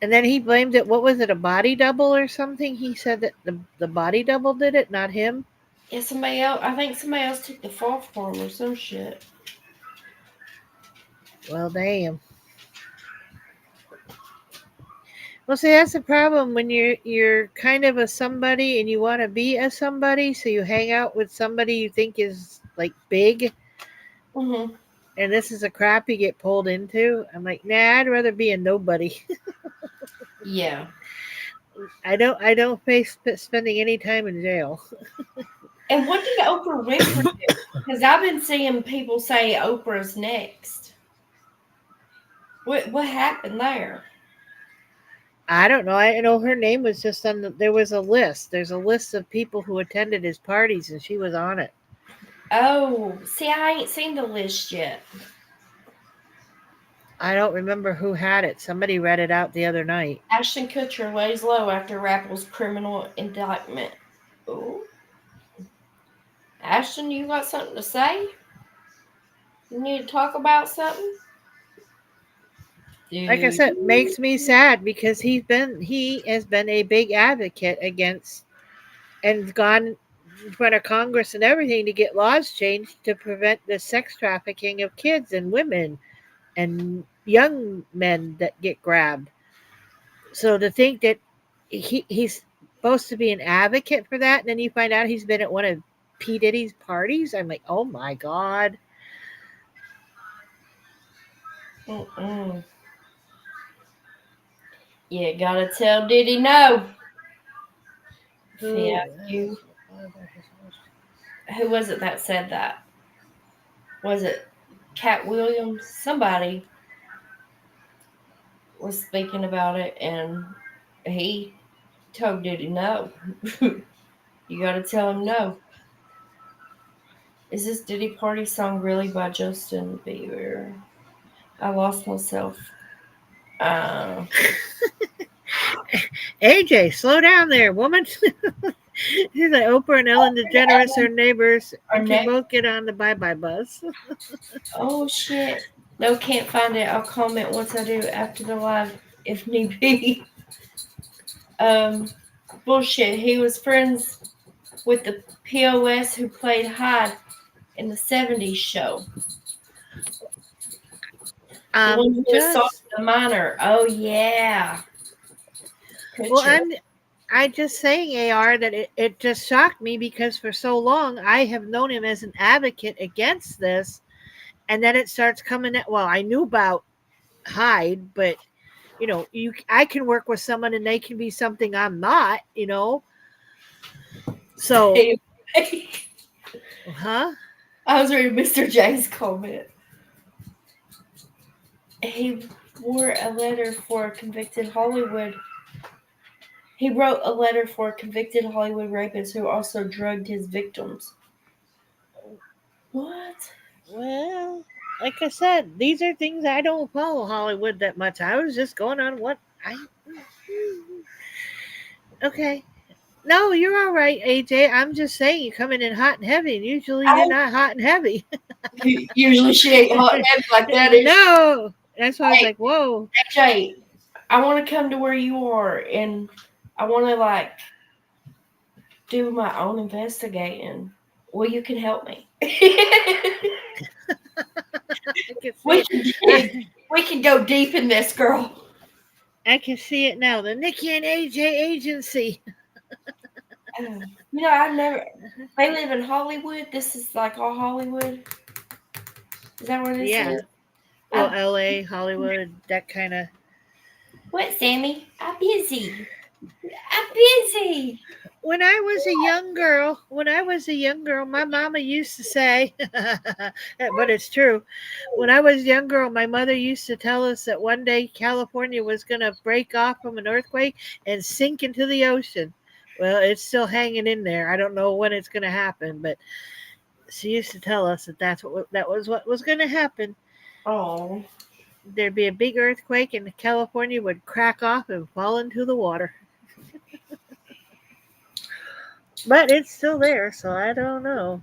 And then he blamed it. What was it? A body double or something? He said that the body double did it, not him. Yeah, somebody else. I think somebody else took the fall for him or some shit. Well, damn. Well, see, that's the problem when you're kind of a somebody and you want to be a somebody, so you hang out with somebody you think is like big, Mm-hmm. and this is a crap you get pulled into. I'm like, nah, I'd rather be a nobody. Yeah. I don't face spending any time in jail. And what did Oprah Winfrey do? Because I've been seeing people say Oprah's next. What happened there? I don't know. I know her name was just on there was a list. There's a list of people who attended his parties, and she was on it. Oh, see, I ain't seen the list yet. I don't remember who had it. Somebody read it out the other night. Ashton Kutcher lays low after Rappel's criminal indictment. Oh. Ashton, you got something to say? You need to talk about something? Like I said, makes me sad because he has been a big advocate against and gone in front of Congress and everything to get laws changed to prevent the sex trafficking of kids and women and young men that get grabbed. So to think that he's supposed to be an advocate for that, and then you find out he's been at one of P. Diddy's parties, I'm like, oh my God. Mm-mm. You gotta tell Diddy no. Yeah, you. Who was it that said that? Was it Cat Williams? Somebody was speaking about it, and he told Diddy no. You gotta tell him no. Is this Diddy Party song really by Justin Bieber? I lost myself. AJ, slow down there, woman. He's like Oprah and Ellen DeGeneres are neighbors. Our Can both get on the bye-bye bus. Oh shit. No, can't find it. I'll comment once I do after the live if need be. Bullshit. He was friends with the POS who played Hyde in the 70s show. The one who assaulted the minor. Oh yeah. Well, I just saying, AR, that it just shocked me because for so long I have known him as an advocate against this, and then it starts coming at, well, I knew about Hyde, but you know, I can work with someone and they can be something I'm not, you know. So huh? I was reading Mr. J's comment. He wore a letter for a convicted Hollywood. He wrote a letter for a convicted Hollywood rapist who also drugged his victims. What? Well, like I said, these are things I don't follow Hollywood that much. I was just going on what I. Okay. No, you're all right, AJ. I'm just saying you're coming in hot and heavy, and usually you're not hot and heavy. Usually she ain't hot and heavy like that. No. That's why I was like, whoa. AJ, I want to come to where you are, and I want to, like, do my own investigating. Well, you can help me. we can go deep in this, girl. I can see it now. The Nikki and AJ agency. You know, I've never. They live in Hollywood. This is like all Hollywood. Is that where this is? Well, LA, Hollywood, that kind of. What, Sammy? I'm busy. When I was a young girl, my mama used to say, but it's true. When I was a young girl, my mother used to tell us that one day California was going to break off from an earthquake and sink into the ocean. Well, it's still hanging in there. I don't know when it's going to happen, but she used to tell us that that was what was going to happen. Oh. There'd be a big earthquake and California would crack off and fall into the water. But it's still there, so I don't know.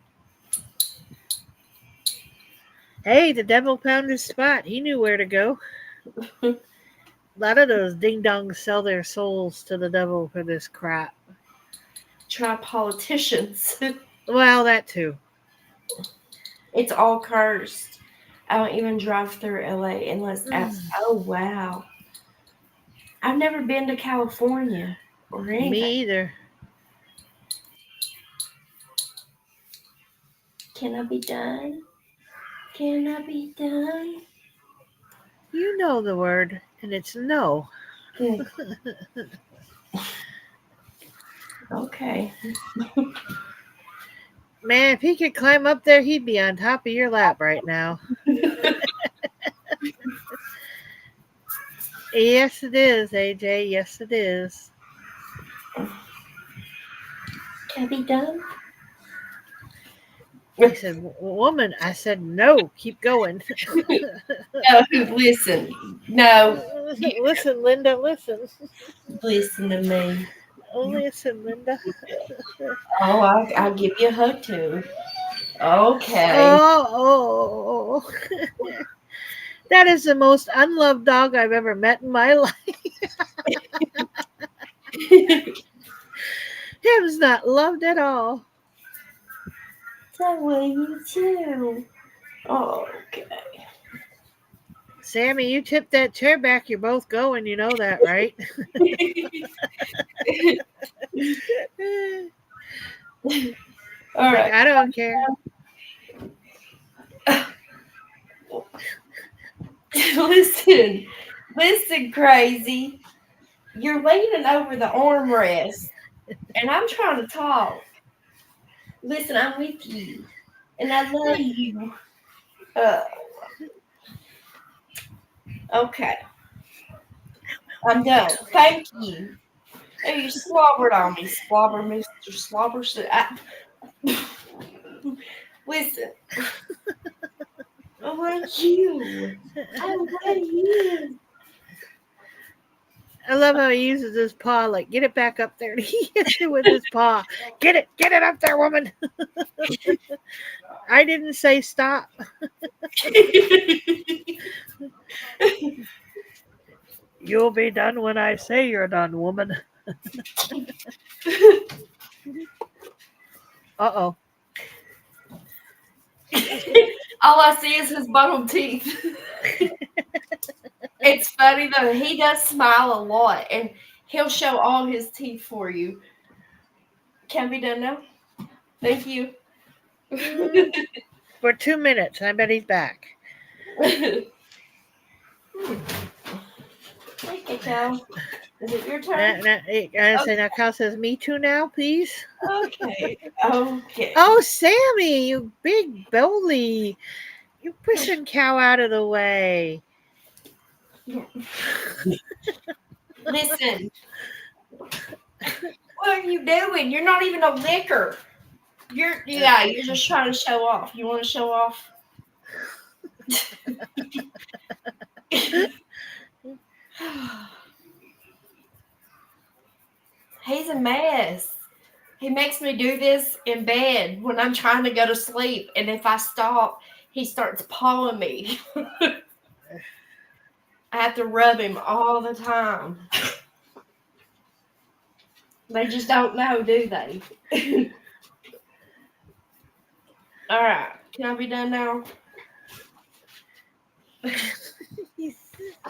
Hey, the devil found his spot. He knew where to go. A lot of those ding-dongs sell their souls to the devil for this crap. Try politicians. Well, that too. It's all cursed. I don't even drive through LA unless oh wow. I've never been to California or anything. Me either. Can I be done? Can I be done? You know the word, and it's no. Good. Okay. Man, if he could climb up there, he'd be on top of your lap right now. Yes, it is, AJ. Yes, it is. Can I be done? He said, woman. I said, no, keep going. No, listen. No, Listen, Linda, listen. listen to me. Listen, Linda. Oh, I'll give you a hug too. Okay. Oh. That is the most unloved dog I've ever met in my life. Him's not loved at all. So will you too. Okay. Sammy, you tip that chair back, you're both going. You know that, right? All right. I don't care. Listen, crazy. You're leaning over the armrest, and I'm trying to talk. Listen, I'm with you, and I love you. Okay. I'm done. Thank you. Oh, you slobbered on me, Mr. Slobber. Listen. I love you. I love you. I love how he uses his paw, like, get it back up there. He hits it with his paw. Get it up there, woman. I didn't say stop. You'll be done when I say you're done, woman. Uh-oh. All I see is his bottom teeth. It's funny though, he does smile a lot and he'll show all his teeth for you. Can be done now? Thank you. For 2 minutes. I bet he's back. Okay, Cal. Is it your turn? Now Cal says, me too now, please. Okay. Oh, Sammy, you big bully. You're pushing Cal out of the way. Listen. What are you doing? You're not even a licker. You're just trying to show off. You want to show off? He's a mess. He makes me do this in bed when I'm trying to go to sleep. And if I stop, he starts pawing me. I have to rub him all the time. They just don't know, do they? All right. Can I be done now?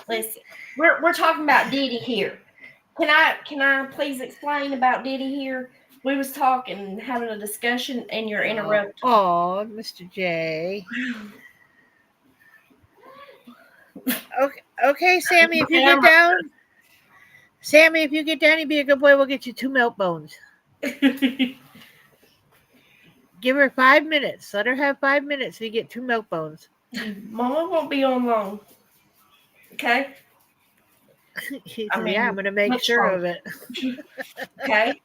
Listen, we're talking about Diddy here. Can I please explain about Diddy here? We was talking, having a discussion, and you're interrupting. Oh, Mr. J. Okay, Sammy, if you get down. Sammy, if you get down, you be a good boy. We'll get you 2 milk bones. Give her 5 minutes. Let her have 5 minutes so you get 2 milk bones. Mama won't be on long. Okay? He said, yeah, I'm going to make sure of it. Okay?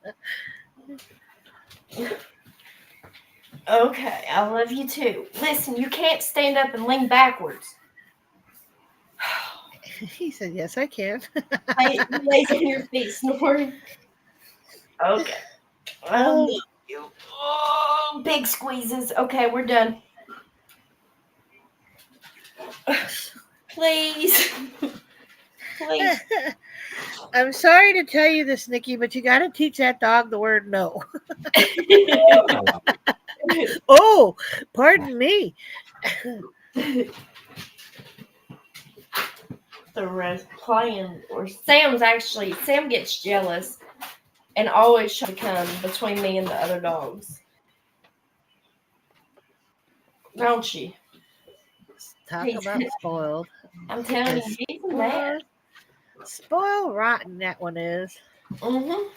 Okay, I love you too. Listen, you can't stand up and lean backwards. He said, yes, I can. Lays on your feet, snoring. Okay. I love you. Oh, big squeezes. Okay, we're done. Please. Please. I'm sorry to tell you this, Nikki, but you got to teach that dog the word no. Oh, pardon me. they're playing. Or Sam gets jealous and always tries to come between me and the other dogs. Don't she? Talk He's- about spoiled. I'm telling you, he's mad. Spoiled rotten, that one is. Mm-hmm.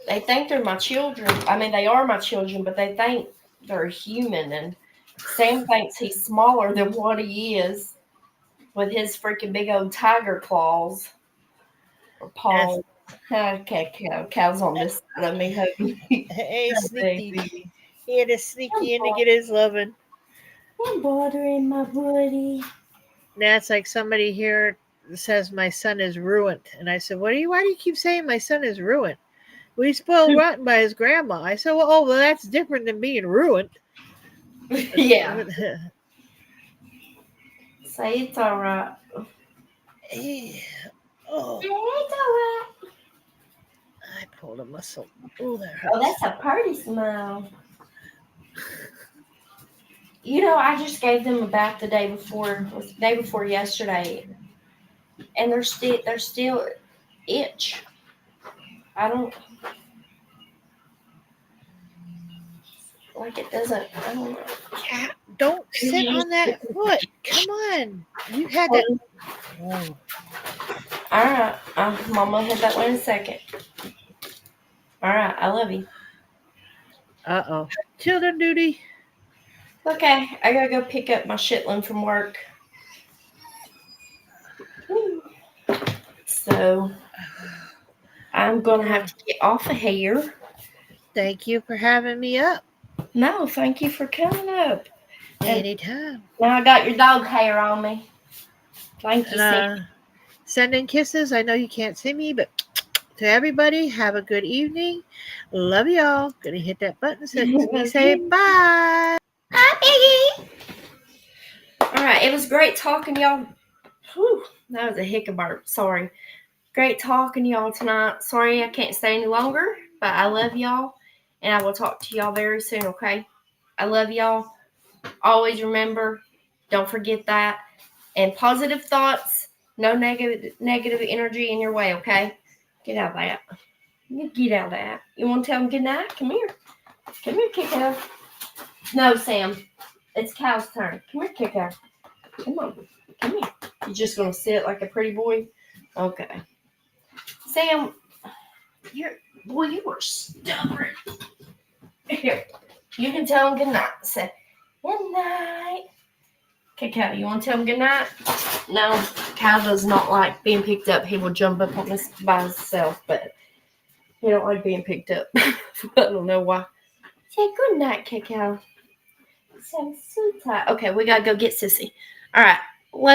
They think they're my children. I mean, they are my children, but they think they're human. And Sam thinks he's smaller than what he is with his freaking big old tiger claws or paws. Okay, Cal's on this side of me. Hey, sneaky. Baby. He had to sneak in to get his loving. You're bothering my buddy. Now it's like somebody here says my son is ruined. And I said, why do you keep saying my son is ruined? Well, he's spoiled rotten by his grandma. I said, well, that's different than being ruined. Yeah. Say it's all right. Oh, It's all right. I pulled a muscle. Oh, that hurts. Oh, that's a pretty smile. You know, I just gave them a bath the day before yesterday, and they're still itch. I don't like it. Doesn't. I don't know. Cat, don't sit on that foot. Come on. You had that. Oh. All right, Mama hit that one in a second. All right, I love you. Uh-oh. Children duty. Okay, I gotta go pick up my Shetland from work. So I'm gonna have to get off of here. Thank you for having me up. No, thank you for coming up. And Anytime. now I got your dog hair on me. Thank you, Sam. And, sending kisses. I know you can't see me, but to everybody, have a good evening. Love y'all. Gonna hit that button so we say bye. Hi, Piggy. All right, it was great talking to y'all. Whew, that was a hiccup. Sorry. Great talking to y'all tonight. Sorry I can't stay any longer, but I love y'all, and I will talk to y'all very soon, okay? I love y'all. Always remember, don't forget that. And positive thoughts, no negative energy in your way, okay? Get out of that. Get out of that. You want to tell them good night? Come here. Come here, Kiko. No, Sam. It's Cal's turn. Come here, Kiko. Come on. Come here. You just going to sit like a pretty boy? Okay. Sam, you were stubborn. Here. You can tell him good night. Say, good night. Okay, Cal, you want to tell him good night? No, Cal does not like being picked up. He will jump up on this by himself, but he don't like being picked up. I don't know why. Say good night, Cal. So tight. Okay, we gotta go get Sissy. All right.